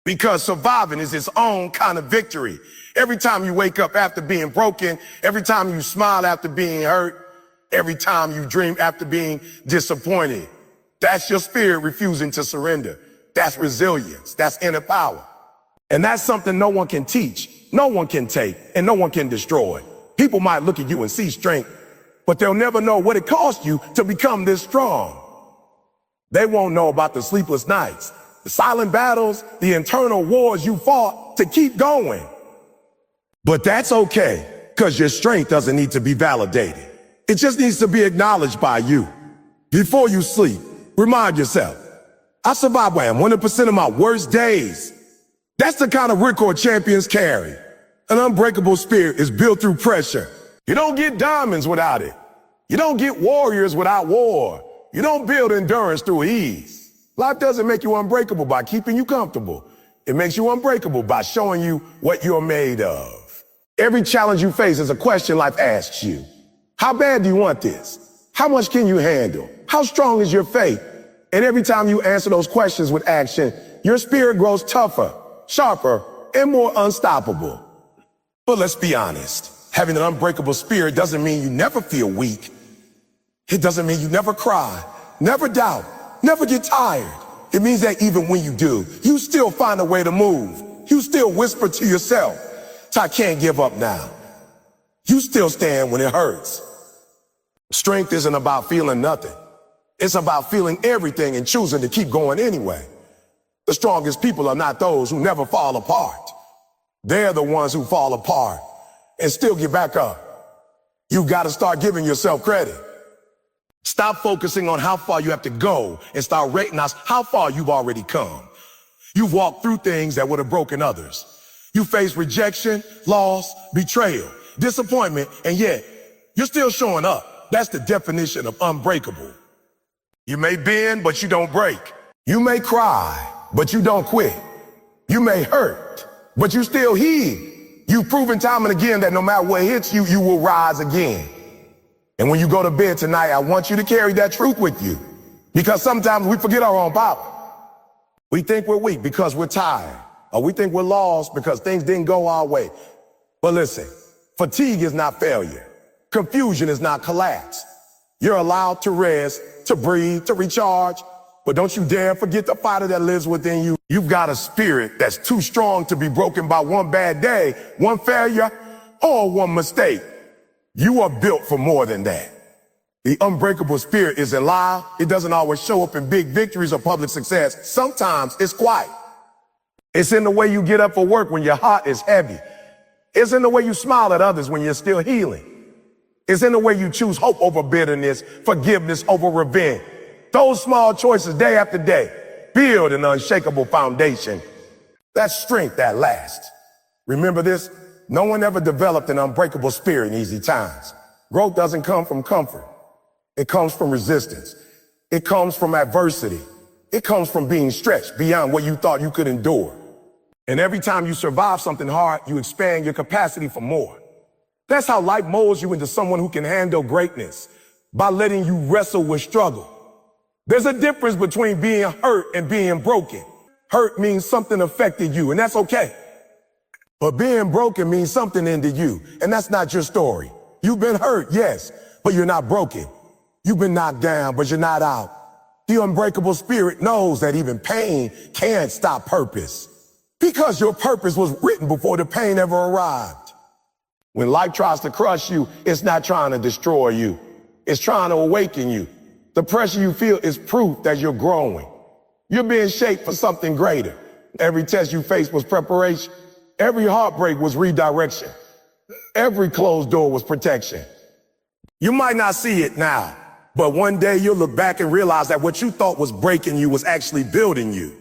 Because surviving is its own kind of victory. Every time you wake up after being broken, every time you smile after being hurt, every time you dream after being disappointed, that's your spirit refusing to surrender. That's resilience. That's inner power. And that's something no one can teach, no one can take, and no one can destroy. People might look at you and see strength, but they'll never know what it cost you to become this strong. They won't know about the sleepless nights, the silent battles, the internal wars you fought to keep going. But that's okay, because your strength doesn't need to be validated. It just needs to be acknowledged by you. Before you sleep, remind yourself, I survived 100% of my worst days. That's the kind of record champions carry. An unbreakable spirit is built through pressure. You don't get diamonds without it. You don't get warriors without war. You don't build endurance through ease. Life doesn't make you unbreakable by keeping you comfortable. It makes you unbreakable by showing you what you're made of. Every challenge you face is a question life asks you. How bad do you want this? How much can you handle? How strong is your faith? And every time you answer those questions with action, your spirit grows tougher, sharper, and more unstoppable. But let's be honest. Having an unbreakable spirit doesn't mean you never feel weak. It doesn't mean you never cry, never doubt, never get tired. It means that even when you do, you still find a way to move. You still whisper to yourself, I can't give up now. You still stand when it hurts. Strength isn't about feeling nothing. It's about feeling everything and choosing to keep going anyway. The strongest people are not those who never fall apart. They're the ones who fall apart and still get back up. You've got to start giving yourself credit. Stop focusing on how far you have to go and start recognizing how far you've already come. You've walked through things that would have broken others. You faced rejection, loss, betrayal, disappointment, and yet you're still showing up. That's the definition of unbreakable. You may bend, but you don't break. You may cry, but you don't quit. You may hurt, but you still heal. You've proven time and again that no matter what hits you, you will rise again. And when you go to bed tonight, I want you to carry that truth with you. Because sometimes we forget our own power. We think we're weak because we're tired. Or we think we're lost because things didn't go our way. But listen, fatigue is not failure. Confusion is not collapse. You're allowed to rest, to breathe, to recharge. But don't you dare forget the fighter that lives within you. You've got a spirit that's too strong to be broken by one bad day, one failure, or one mistake. You are built for more than that. The unbreakable spirit isn't loud. It doesn't always show up in big victories or public success. Sometimes it's quiet. It's in the way you get up for work when your heart is heavy. It's in the way you smile at others when you're still healing. It's in the way you choose hope over bitterness, forgiveness over revenge. Those small choices day after day build an unshakable foundation. That's strength that lasts. Remember this, no one ever developed an unbreakable spirit in easy times. Growth doesn't come from comfort. It comes from resistance. It comes from adversity. It comes from being stretched beyond what you thought you could endure. And every time you survive something hard, you expand your capacity for more. That's how life molds you into someone who can handle greatness, by letting you wrestle with struggle. There's a difference between being hurt and being broken. Hurt means something affected you, and that's okay. But being broken means something ended you, and that's not your story. You've been hurt, yes, but you're not broken. You've been knocked down, but you're not out. The unbreakable spirit knows that even pain can't stop purpose, because your purpose was written before the pain ever arrived. When life tries to crush you, it's not trying to destroy you. It's trying to awaken you. The pressure you feel is proof that you're growing. You're being shaped for something greater. Every test you faced was preparation. Every heartbreak was redirection. Every closed door was protection. You might not see it now, but one day you'll look back and realize that what you thought was breaking you was actually building you.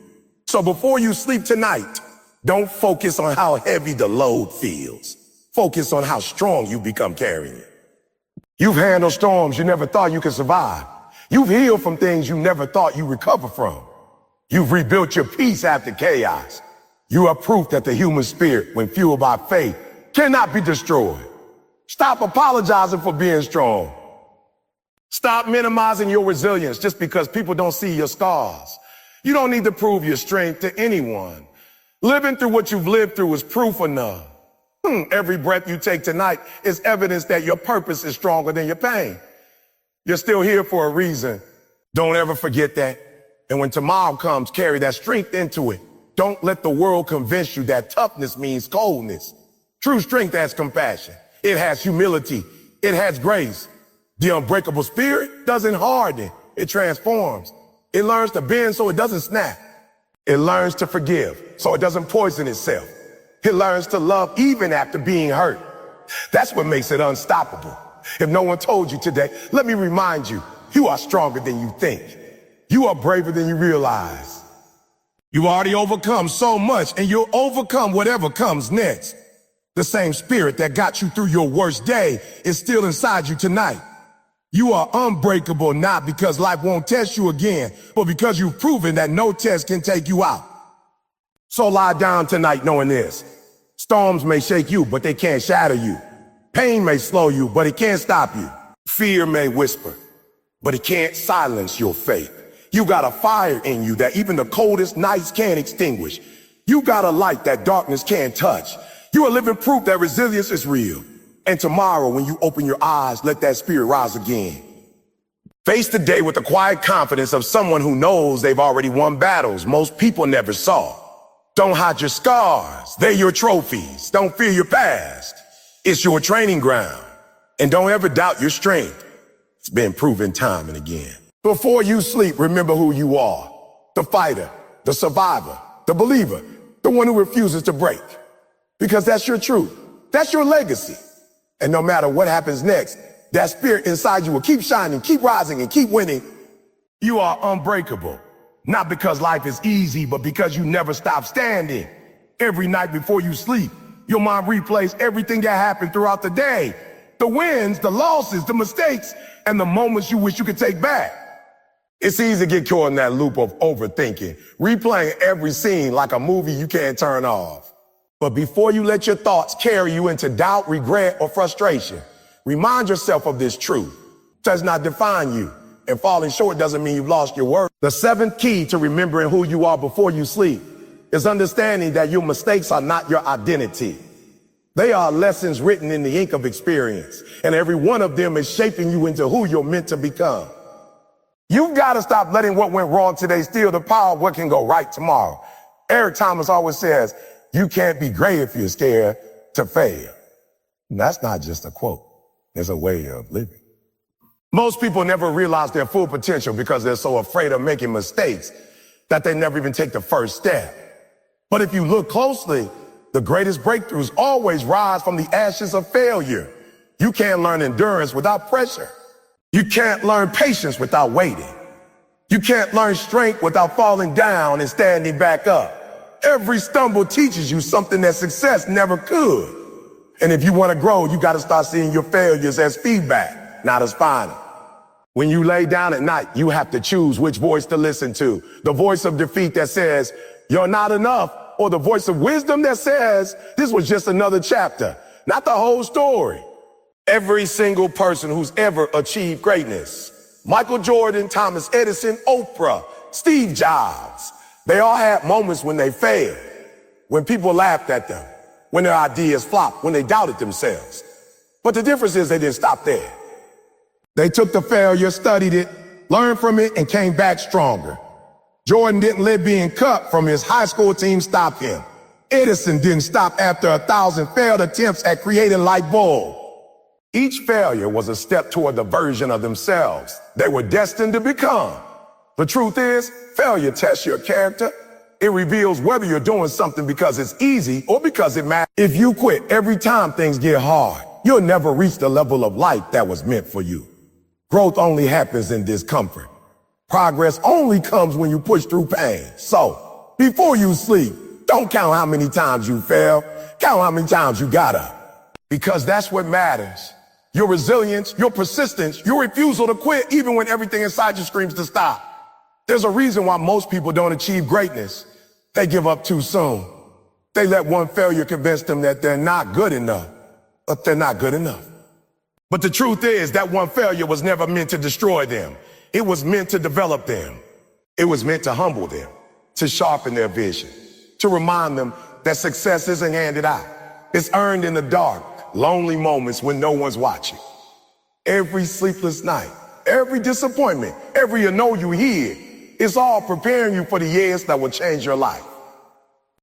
So before you sleep tonight, don't focus on how heavy the load feels. Focus on how strong you become carrying it. You've handled storms you never thought you could survive. You've healed from things you never thought you'd recover from. You've rebuilt your peace after chaos. You are proof that the human spirit, when fueled by faith, cannot be destroyed. Stop apologizing for being strong. Stop minimizing your resilience just because people don't see your scars. You don't need to prove your strength to anyone. Living through what you've lived through is proof enough. Every breath you take tonight is evidence that your purpose is stronger than your pain. You're still here for a reason. Don't ever forget that. And when tomorrow comes, carry that strength into it. Don't let the world convince you that toughness means coldness. True strength has compassion. It has humility. It has grace. The unbreakable spirit doesn't harden. It transforms. It learns to bend so it doesn't snap. It learns to forgive so it doesn't poison itself. It learns to love even after being hurt. That's what makes it unstoppable. If no one told you today, let me remind you, you are stronger than you think. You are braver than you realize. You've already overcome so much, and you'll overcome whatever comes next. The same spirit that got you through your worst day is still inside you tonight. You are unbreakable not because life won't test you again, but because you've proven that no test can take you out. So lie down tonight knowing this. Storms may shake you, but they can't shatter you. Pain may slow you, but it can't stop you. Fear may whisper, but it can't silence your faith. You got a fire in you that even the coldest nights can't extinguish. You got a light that darkness can't touch. You are living proof that resilience is real. And tomorrow, when you open your eyes, let that spirit rise again. Face the day with the quiet confidence of someone who knows they've already won battles most people never saw. Don't hide your scars. They're your trophies. Don't fear your past. It's your training ground. And don't ever doubt your strength. It's been proven time and again. Before you sleep, remember who you are. The fighter, the survivor, the believer, the one who refuses to break. Because that's your truth. That's your legacy. And no matter what happens next, that spirit inside you will keep shining, keep rising, and keep winning. You are unbreakable. Not because life is easy, but because you never stop standing. Every night before you sleep, your mind replays everything that happened throughout the day. The wins, the losses, the mistakes, and the moments you wish you could take back. It's easy to get caught in that loop of overthinking, replaying every scene like a movie you can't turn off. But before you let your thoughts carry you into doubt, regret, or frustration, remind yourself of this truth. It does not define you, and falling short doesn't mean you've lost your worth. The seventh key to remembering who you are before you sleep is understanding that your mistakes are not your identity. They are lessons written in the ink of experience, and every one of them is shaping you into who you're meant to become. You've got to stop letting what went wrong today steal the power of what can go right tomorrow. Eric Thomas always says, you can't be great if you're scared to fail. And that's not just a quote. It's a way of living. Most people never realize their full potential because they're so afraid of making mistakes that they never even take the first step. But if you look closely, the greatest breakthroughs always rise from the ashes of failure. You can't learn endurance without pressure. You can't learn patience without waiting. You can't learn strength without falling down and standing back up. Every stumble teaches you something that success never could. And if you want to grow, you got to start seeing your failures as feedback, not as final. When you lay down at night, you have to choose which voice to listen to. The voice of defeat that says, you're not enough, or the voice of wisdom that says, this was just another chapter, not the whole story. Every single person who's ever achieved greatness, Michael Jordan, Thomas Edison, Oprah, Steve Jobs, they all had moments when they failed, when people laughed at them, when their ideas flopped, when they doubted themselves. But the difference is they didn't stop there. They took the failure, studied it, learned from it, and came back stronger. Jordan didn't let being cut from his high school team stop him. Edison didn't stop after 1,000 failed attempts at creating light bulb. Each failure was a step toward the version of themselves they were destined to become. The truth is, failure tests your character. It reveals whether you're doing something because it's easy or because it matters. If you quit every time things get hard, you'll never reach the level of life that was meant for you. Growth only happens in discomfort. Progress only comes when you push through pain. So, before you sleep, don't count how many times you fail. Count how many times you got up. Because that's what matters. Your resilience, your persistence, your refusal to quit even when everything inside you screams to stop. There's a reason why most people don't achieve greatness. They give up too soon. They let one failure convince them that they're not good enough, but they're not good enough. But the truth is that one failure was never meant to destroy them. It was meant to develop them. It was meant to humble them, to sharpen their vision, to remind them that success isn't handed out. It's earned in the dark, lonely moments when no one's watching. Every sleepless night, every disappointment, every no you hear, it's all preparing you for the years that will change your life.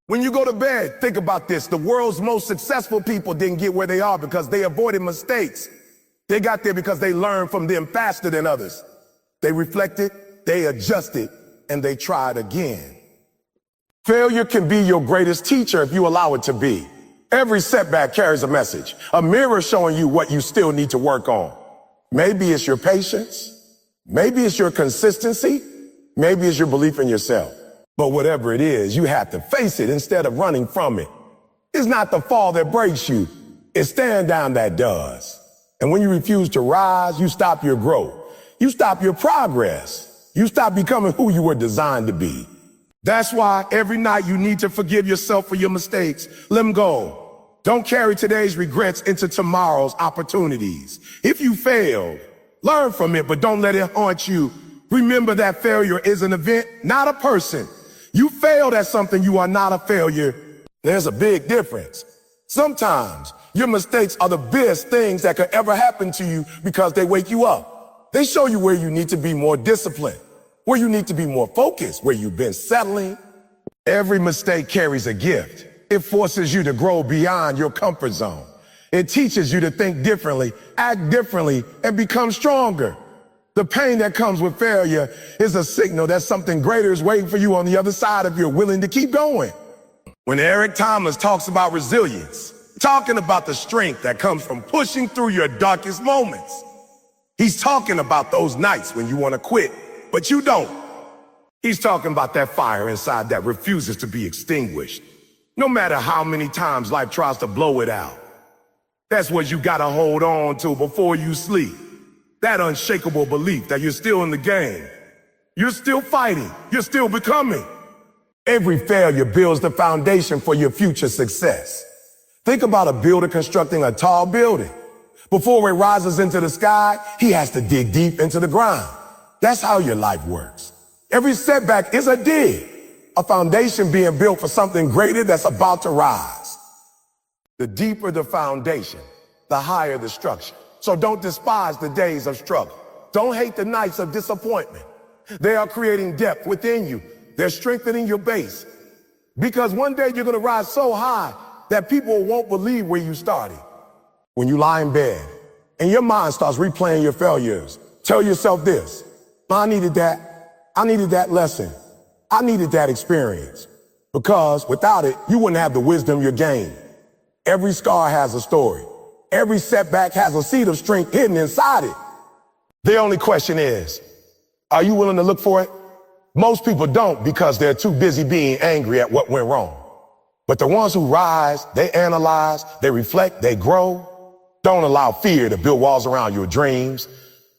When you go to bed, think about this. The world's most successful people didn't get where they are because they avoided mistakes. They got there because they learned from them faster than others. They reflected, they adjusted, and they tried again. Failure can be your greatest teacher if you allow it to be. Every setback carries a message, a mirror showing you what you still need to work on. Maybe it's your patience. Maybe it's your consistency. Maybe it's your belief in yourself. But whatever it is, you have to face it instead of running from it. It's not the fall that breaks you. It's staring down that does. And when you refuse to rise, you stop your growth. You stop your progress. You stop becoming who you were designed to be. That's why every night you need to forgive yourself for your mistakes. Let them go. Don't carry today's regrets into tomorrow's opportunities. If you failed, learn from it, but don't let it haunt you. Remember that failure is an event, not a person. You failed at something, you are not a failure. There's a big difference. Sometimes your mistakes are the best things that could ever happen to you because they wake you up. They show you where you need to be more disciplined, where you need to be more focused, where you've been settling. Every mistake carries a gift. It forces you to grow beyond your comfort zone. It teaches you to think differently, act differently, and become stronger. The pain that comes with failure is a signal that something greater is waiting for you on the other side if you're willing to keep going. When Eric Thomas talks about resilience, talking about the strength that comes from pushing through your darkest moments, He's talking about those nights when you want to quit, but you don't. He's talking about that fire inside that refuses to be extinguished. No matter how many times life tries to blow it out. That's what you gotta hold on to before you sleep. That unshakable belief that you're still in the game. You're still fighting. You're still becoming. Every failure builds the foundation for your future success. Think about a builder constructing a tall building. Before it rises into the sky, he has to dig deep into the ground. That's how your life works. Every setback is a dig, a foundation being built for something greater that's about to rise. The deeper the foundation, the higher the structure. So don't despise the days of struggle. Don't hate the nights of disappointment. They are creating depth within you. They're strengthening your base. Because one day you're going to rise so high that people won't believe where you started. When you lie in bed and your mind starts replaying your failures, tell yourself this: I needed that. I needed that lesson. I needed that experience. Because without it, you wouldn't have the wisdom you gained. Every scar has a story. Every setback has a seed of strength hidden inside it. The only question is, are you willing to look for it? Most people don't because they're too busy being angry at what went wrong. But the ones who rise, they analyze, they reflect, they grow. Don't allow fear to build walls around your dreams.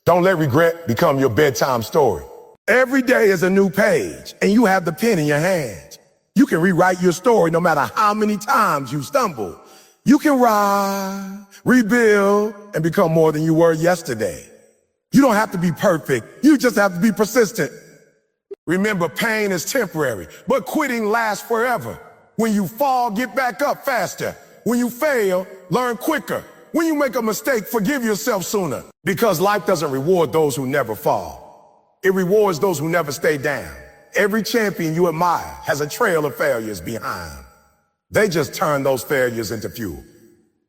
Don't let regret become your bedtime story. Every day is a new page, and you have the pen in your hand. You can rewrite your story no matter how many times you stumble. You can rise, rebuild, and become more than you were yesterday. You don't have to be perfect. You just have to be persistent. Remember, pain is temporary, but quitting lasts forever. When you fall, get back up faster. When you fail, learn quicker. When you make a mistake, forgive yourself sooner. Because life doesn't reward those who never fall. It rewards those who never stay down. Every champion you admire has a trail of failures behind. They just turn those failures into fuel.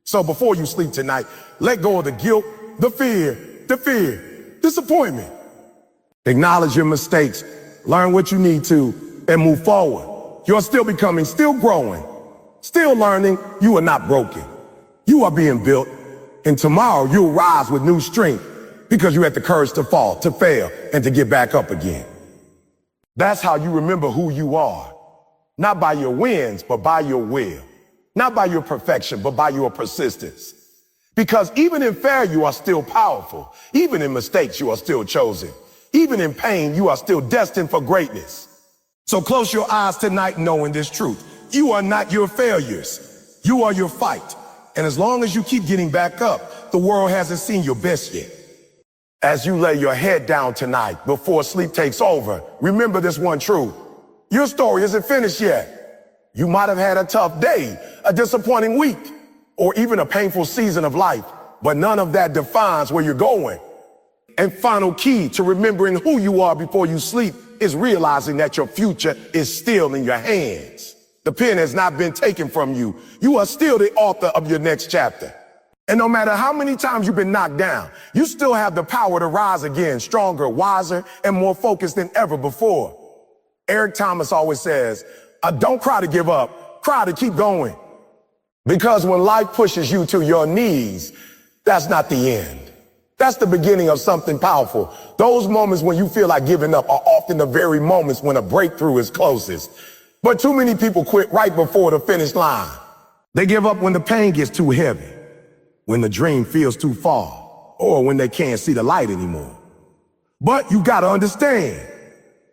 So before you sleep tonight, let go of the guilt, the fear, disappointment. Acknowledge your mistakes, learn what you need to, and move forward. You're still becoming, still growing, still learning. You are not broken. You are being built, and tomorrow you'll rise with new strength because you had the courage to fall, to fail, and to get back up again. That's how you remember who you are. Not by your wins, but by your will. Not by your perfection, but by your persistence. Because even in failure, you are still powerful. Even in mistakes, you are still chosen. Even in pain, you are still destined for greatness. So close your eyes tonight knowing this truth. You are not your failures. You are your fight. And as long as you keep getting back up, the world hasn't seen your best yet. As you lay your head down tonight before sleep takes over, remember this one truth. Your story isn't finished yet. You might have had a tough day, a disappointing week, or even a painful season of life, but none of that defines where you're going. And final key to remembering who you are before you sleep is realizing that your future is still in your hands. The pen has not been taken from you. You are still the author of your next chapter. And no matter how many times you've been knocked down, you still have the power to rise again, stronger, wiser, and more focused than ever before. Eric Thomas always says, don't cry to give up, cry to keep going. Because when life pushes you to your knees, that's not the end. That's the beginning of something powerful. Those moments when you feel like giving up are often the very moments when a breakthrough is closest. But too many people quit right before the finish line. They give up when the pain gets too heavy, when the dream feels too far, or when they can't see the light anymore. But you gotta understand,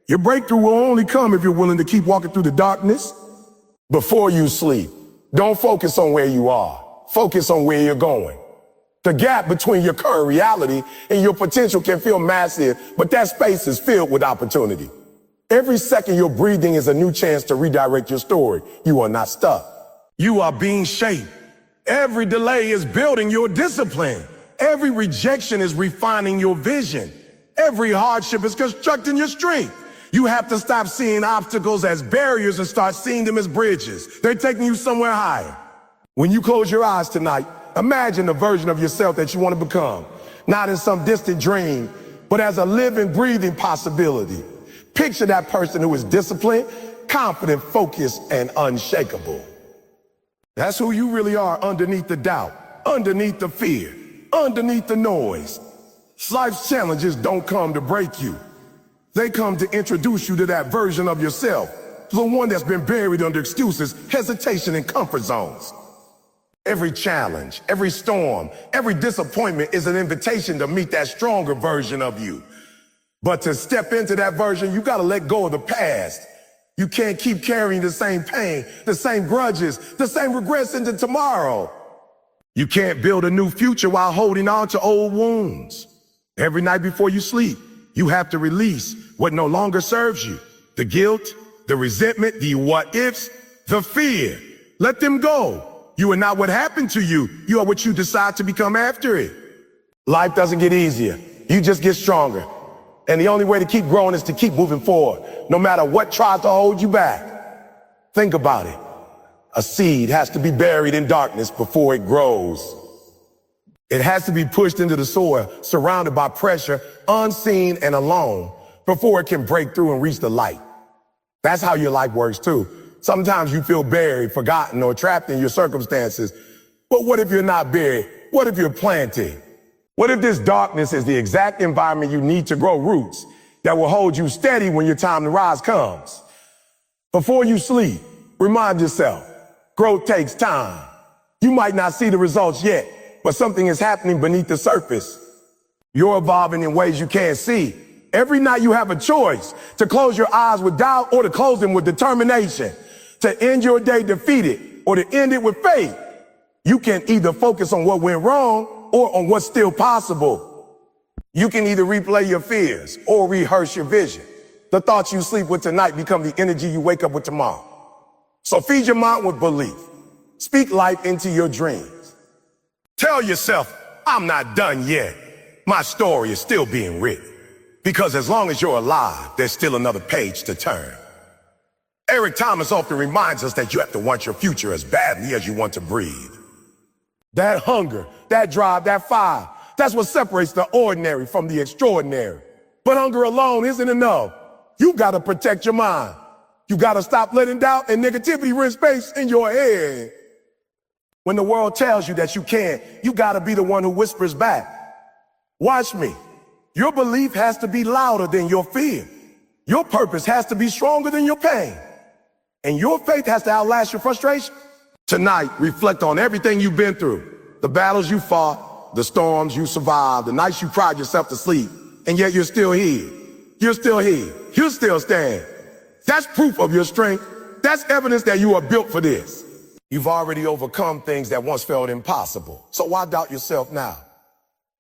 your breakthrough will only come if you're willing to keep walking through the darkness. Before you sleep, don't focus on where you are. Focus on where you're going. The gap between your current reality and your potential can feel massive, but that space is filled with opportunity. Every second you're breathing is a new chance to redirect your story. You are not stuck. You are being shaped. Every delay is building your discipline. Every rejection is refining your vision. Every hardship is constructing your strength. You have to stop seeing obstacles as barriers and start seeing them as bridges. They're taking you somewhere higher. When you close your eyes tonight, imagine the version of yourself that you want to become. Not in some distant dream, but as a living, breathing possibility. Picture that person who is disciplined, confident, focused, and unshakable. That's who you really are underneath the doubt, underneath the fear, underneath the noise. Life's challenges don't come to break you. They come to introduce you to that version of yourself, the one that's been buried under excuses, hesitation, and comfort zones. Every challenge, every storm, every disappointment is an invitation to meet that stronger version of you. But to step into that version, you gotta let go of the past. You can't keep carrying the same pain, the same grudges, the same regrets into tomorrow. You can't build a new future while holding on to old wounds. Every night before you sleep, you have to release what no longer serves you. The guilt, the resentment, the what ifs, the fear. Let them go. You are not what happened to you. You are what you decide to become after it. Life doesn't get easier. You just get stronger. And the only way to keep growing is to keep moving forward, no matter what tries to hold you back. Think about it. A seed has to be buried in darkness before it grows. It has to be pushed into the soil, surrounded by pressure, unseen and alone, before it can break through and reach the light. That's how your life works too. Sometimes you feel buried, forgotten, or trapped in your circumstances. But what if you're not buried? What if you're planted? What if this darkness is the exact environment you need to grow roots that will hold you steady when your time to rise comes? Before you sleep, remind yourself, growth takes time. You might not see the results yet, but something is happening beneath the surface. You're evolving in ways you can't see. Every night you have a choice to close your eyes with doubt or to close them with determination, to end your day defeated or to end it with faith. You can either focus on what went wrong or on what's still possible. You can either replay your fears or rehearse your vision. The thoughts you sleep with tonight become the energy you wake up with tomorrow. So feed your mind with belief. Speak life into your dreams. Tell yourself, I'm not done yet. My story is still being written. Because as long as you're alive, there's still another page to turn. Eric Thomas often reminds us that you have to want your future as badly as you want to breathe. That hunger, that drive, that fire, that's what separates the ordinary from the extraordinary. But hunger alone isn't enough. You gotta protect your mind. You gotta stop letting doubt and negativity rent space in your head. When the world tells you that you can't, you gotta be the one who whispers back. Watch me. Your belief has to be louder than your fear. Your purpose has to be stronger than your pain. And your faith has to outlast your frustration. Tonight, reflect on everything you've been through. The battles you fought, the storms you survived, the nights you cried yourself to sleep, and yet you're still here. You're still here. You still stand. That's proof of your strength. That's evidence that you are built for this. You've already overcome things that once felt impossible. So why doubt yourself now?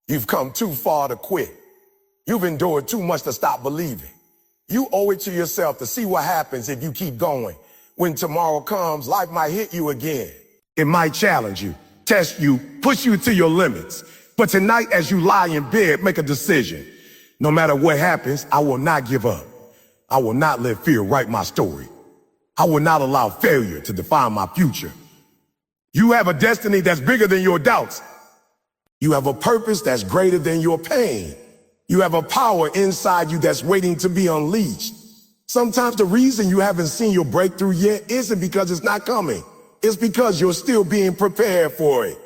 You've come too far to quit. You've endured too much to stop believing. You owe it to yourself to see what happens if you keep going. When tomorrow comes, life might hit you again. It might challenge you, test you, push you to your limits. But tonight, as you lie in bed, make a decision. No matter what happens, I will not give up. I will not let fear write my story. I will not allow failure to define my future. You have a destiny that's bigger than your doubts. You have a purpose that's greater than your pain. You have a power inside you that's waiting to be unleashed. Sometimes the reason you haven't seen your breakthrough yet isn't because it's not coming. It's because you're still being prepared for it.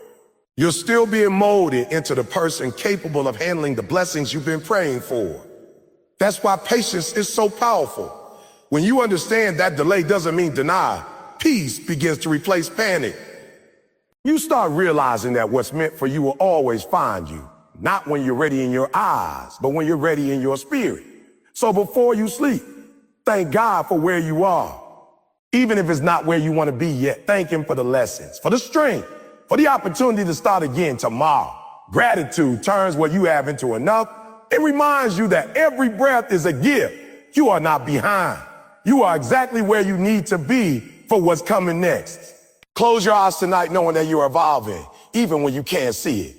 You're still being molded into the person capable of handling the blessings you've been praying for. That's why patience is so powerful. When you understand that delay doesn't mean denial, peace begins to replace panic. You start realizing that what's meant for you will always find you. Not when you're ready in your eyes, but when you're ready in your spirit. So before you sleep, thank God for where you are. Even if it's not where you want to be yet, thank Him for the lessons, for the strength, for the opportunity to start again tomorrow. Gratitude turns what you have into enough. It reminds you that every breath is a gift. You are not behind. You are exactly where you need to be for what's coming next. Close your eyes tonight knowing that you're evolving, even when you can't see it.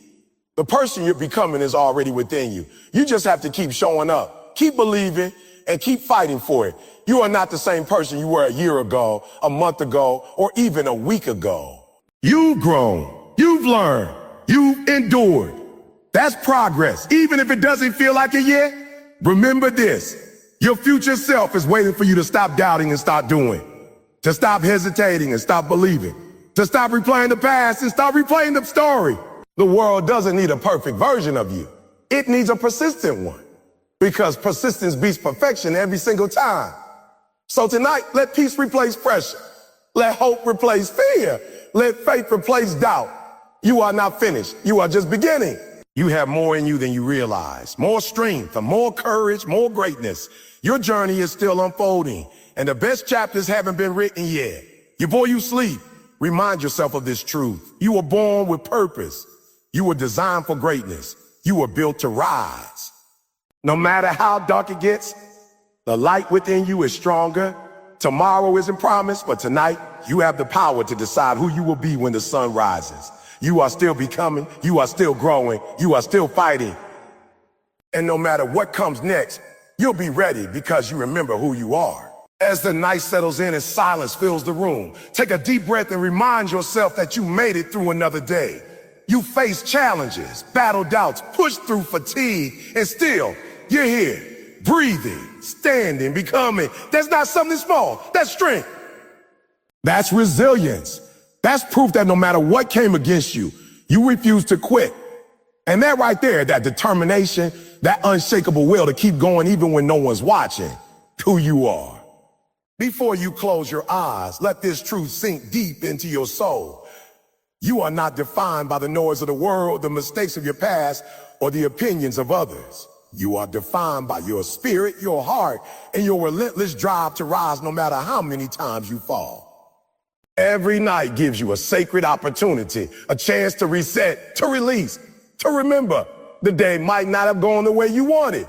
The person you're becoming is already within you. You just have to keep showing up, keep believing, and keep fighting for it. You are not the same person you were a year ago, a month ago, or even a week ago. You've grown, you've learned, you've endured. That's progress, even if it doesn't feel like it yet. Remember this, your future self is waiting for you to stop doubting and start doing, to stop hesitating and stop believing, to stop replaying the past and stop replaying the story. The world doesn't need a perfect version of you. It needs a persistent one because persistence beats perfection every single time. So tonight, let peace replace pressure. Let hope replace fear. Let faith replace doubt. You are not finished. You are just beginning. You have more in you than you realize. More strength, more courage, more greatness. Your journey is still unfolding, and the best chapters haven't been written yet. Before you sleep, remind yourself of this truth. You were born with purpose. You were designed for greatness. You were built to rise. No matter how dark it gets, the light within you is stronger. Tomorrow isn't promised, but tonight you have the power to decide who you will be when the sun rises. You are still becoming, you are still growing, you are still fighting. And no matter what comes next, you'll be ready because you remember who you are. As the night settles in and silence fills the room, take a deep breath and remind yourself that you made it through another day. You faced challenges, battled doubts, pushed through fatigue, and still you're here, breathing, standing, becoming. That's not something small, that's strength. That's resilience. That's proof that no matter what came against you, you refuse to quit. And that right there, that determination, that unshakable will to keep going even when no one's watching, who you are. Before you close your eyes, let this truth sink deep into your soul. You are not defined by the noise of the world, the mistakes of your past, or the opinions of others. You are defined by your spirit, your heart, and your relentless drive to rise no matter how many times you fall. Every night gives you a sacred opportunity, a chance to reset, to release, to remember. The day might not have gone the way you wanted.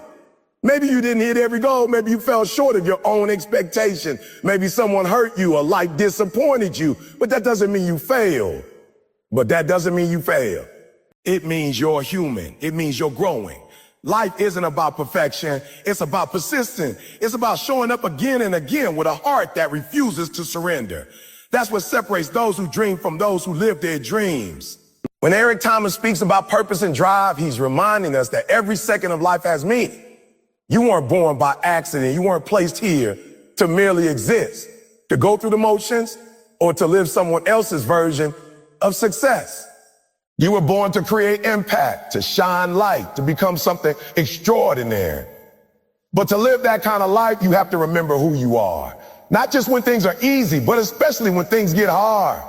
Maybe you didn't hit every goal. Maybe you fell short of your own expectation. Maybe someone hurt you or life disappointed you. But that doesn't mean you failed. It means you're human. It means you're growing. Life isn't about perfection. It's about persistence. It's about showing up again and again with a heart that refuses to surrender. That's what separates those who dream from those who live their dreams. When Eric Thomas speaks about purpose and drive, he's reminding us that every second of life has meaning. You weren't born by accident. You weren't placed here to merely exist, to go through the motions, or to live someone else's version of success. You were born to create impact, to shine light, to become something extraordinary. But to live that kind of life, you have to remember who you are. Not just when things are easy, but especially when things get hard.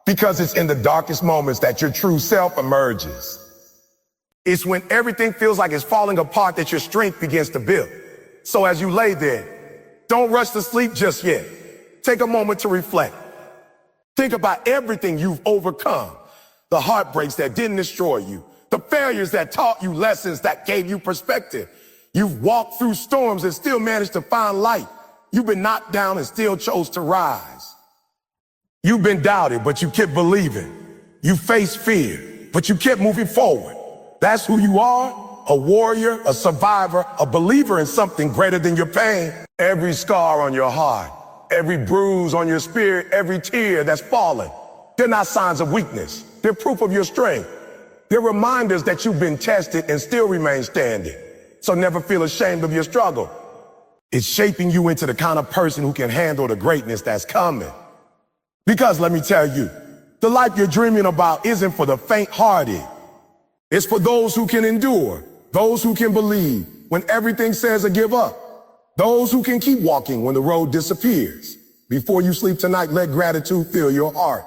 Because it's in the darkest moments that your true self emerges. It's when everything feels like it's falling apart that your strength begins to build. So as you lay there, don't rush to sleep just yet. Take a moment to reflect. Think about everything you've overcome. The heartbreaks that didn't destroy you. The failures that taught you lessons that gave you perspective. You've walked through storms and still managed to find light. You've been knocked down and still chose to rise. You've been doubted, but you kept believing. You faced fear, but you kept moving forward. That's who you are, a warrior, a survivor, a believer in something greater than your pain. Every scar on your heart, every bruise on your spirit, every tear that's fallen, they're not signs of weakness. They're proof of your strength. They're reminders that you've been tested and still remain standing. So never feel ashamed of your struggle. It's shaping you into the kind of person who can handle the greatness that's coming. Because let me tell you, the life you're dreaming about isn't for the faint-hearted. It's for those who can endure, those who can believe when everything says to give up, those who can keep walking when the road disappears. Before you sleep tonight, let gratitude fill your heart.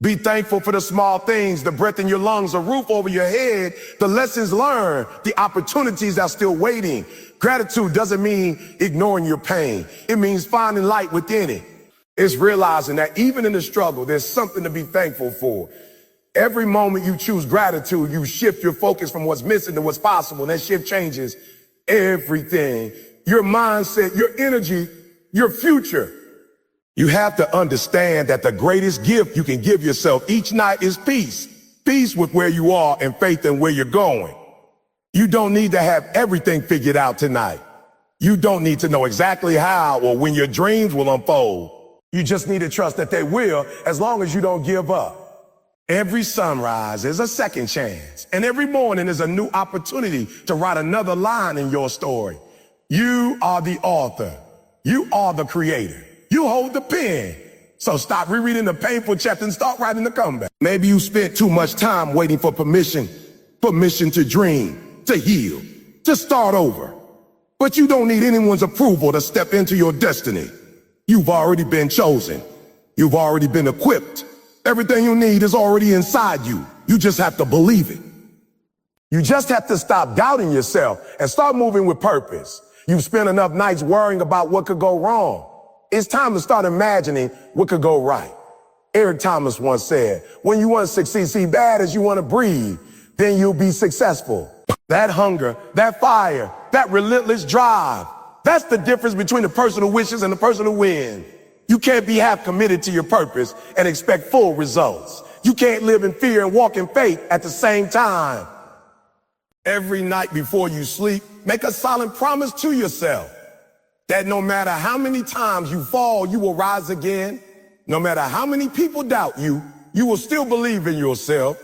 Be thankful for the small things, the breath in your lungs, a roof over your head, the lessons learned, the opportunities that are still waiting. Gratitude doesn't mean ignoring your pain. It means finding light within it. It's realizing that even in the struggle, there's something to be thankful for. Every moment you choose gratitude, you shift your focus from what's missing to what's possible. And that shift changes everything. Your mindset, your energy, your future. You have to understand that the greatest gift you can give yourself each night is peace. Peace with where you are and faith in where you're going. You don't need to have everything figured out tonight. You don't need to know exactly how or when your dreams will unfold. You just need to trust that they will, as long as you don't give up. Every sunrise is a second chance, and every morning is a new opportunity to write another line in your story. You are the author. You are the creator. You hold the pen. So stop rereading the painful chapter and start writing the comeback. Maybe you spent too much time waiting for permission to dream, to heal, to start over. But you don't need anyone's approval to step into your destiny. You've already been chosen. You've already been equipped. Everything you need is already inside you. You just have to believe it. You just have to stop doubting yourself and start moving with purpose. You've spent enough nights worrying about what could go wrong. It's time to start imagining what could go right. Eric Thomas once said, when you want to succeed bad as you want to breathe, then you'll be successful. That hunger, that fire, that relentless drive, that's the difference between the person who wishes and the person who wins. You can't be half committed to your purpose and expect full results. You can't live in fear and walk in faith at the same time. Every night before you sleep, make a solemn promise to yourself that no matter how many times you fall, you will rise again. No matter how many people doubt you, you will still believe in yourself.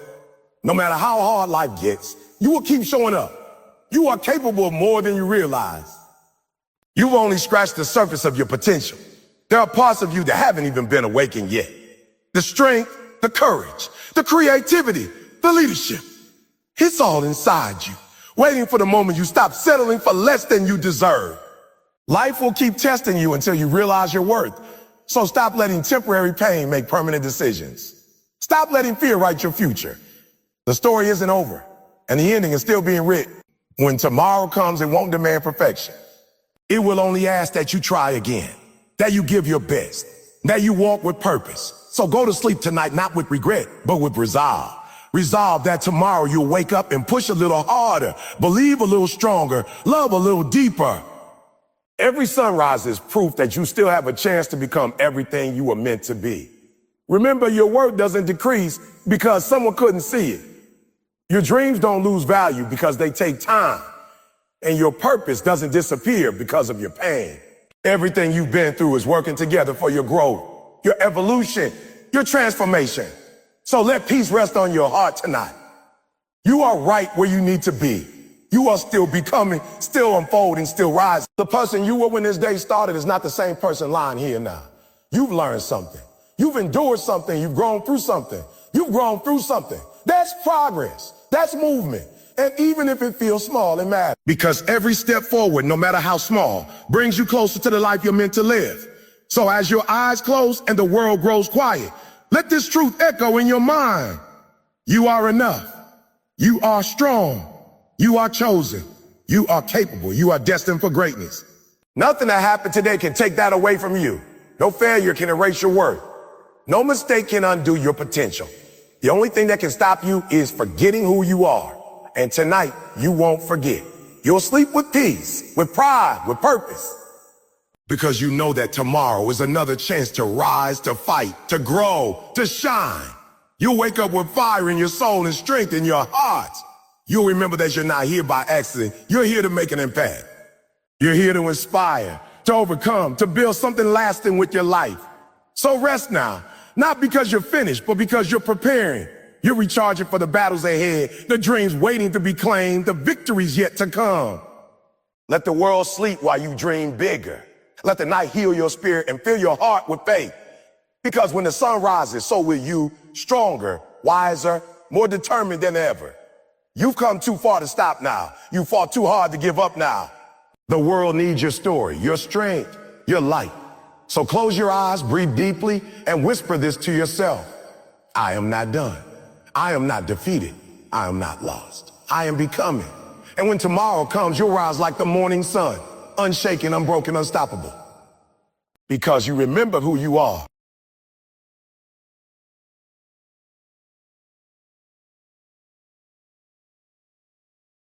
No matter how hard life gets, you will keep showing up. You are capable of more than you realize. You've only scratched the surface of your potential. There are parts of you that haven't even been awakened yet. The strength, the courage, the creativity, the leadership. It's all inside you, waiting for the moment you stop settling for less than you deserve. Life will keep testing you until you realize your worth. So stop letting temporary pain make permanent decisions. Stop letting fear write your future. The story isn't over, and the ending is still being written. When tomorrow comes, it won't demand perfection. It will only ask that you try again, that you give your best, that you walk with purpose. So go to sleep tonight, not with regret, but with resolve. Resolve that tomorrow you'll wake up and push a little harder, believe a little stronger, love a little deeper. Every sunrise is proof that you still have a chance to become everything you were meant to be. Remember, your worth doesn't decrease because someone couldn't see it. Your dreams don't lose value because they take time. And your purpose doesn't disappear because of your pain. Everything you've been through is working together for your growth, your evolution, your transformation. So let peace rest on your heart tonight. You are right where you need to be. You are still becoming, still unfolding, still rising. The person you were when this day started is not the same person lying here now. You've learned something. You've endured something. You've grown through something. You've grown through something. That's progress. That's movement. And even if it feels small, it matters. Because every step forward, no matter how small, brings you closer to the life you're meant to live. So as your eyes close and the world grows quiet, let this truth echo in your mind. You are enough. You are strong. You are chosen. You are capable. You are destined for greatness. Nothing that happened today can take that away from you. No failure can erase your worth. No mistake can undo your potential. The only thing that can stop you is forgetting who you are. And tonight, you won't forget. You'll sleep with peace, with pride, with purpose. Because you know that tomorrow is another chance to rise, to fight, to grow, to shine. You'll wake up with fire in your soul and strength in your heart. You'll remember that you're not here by accident. You're here to make an impact. You're here to inspire, to overcome, to build something lasting with your life. So rest now, not because you're finished, but because you're preparing. You're recharging for the battles ahead, the dreams waiting to be claimed, the victories yet to come. Let the world sleep while you dream bigger. Let the night heal your spirit and fill your heart with faith. Because when the sun rises, so will you, stronger, wiser, more determined than ever. You've come too far to stop now. You fought too hard to give up now. The world needs your story, your strength, your light. So close your eyes, breathe deeply, and whisper this to yourself. I am not done. I am not defeated. I am not lost. I am becoming. And when tomorrow comes, you'll rise like the morning sun, unshaken, unbroken, unstoppable. Because you remember who you are.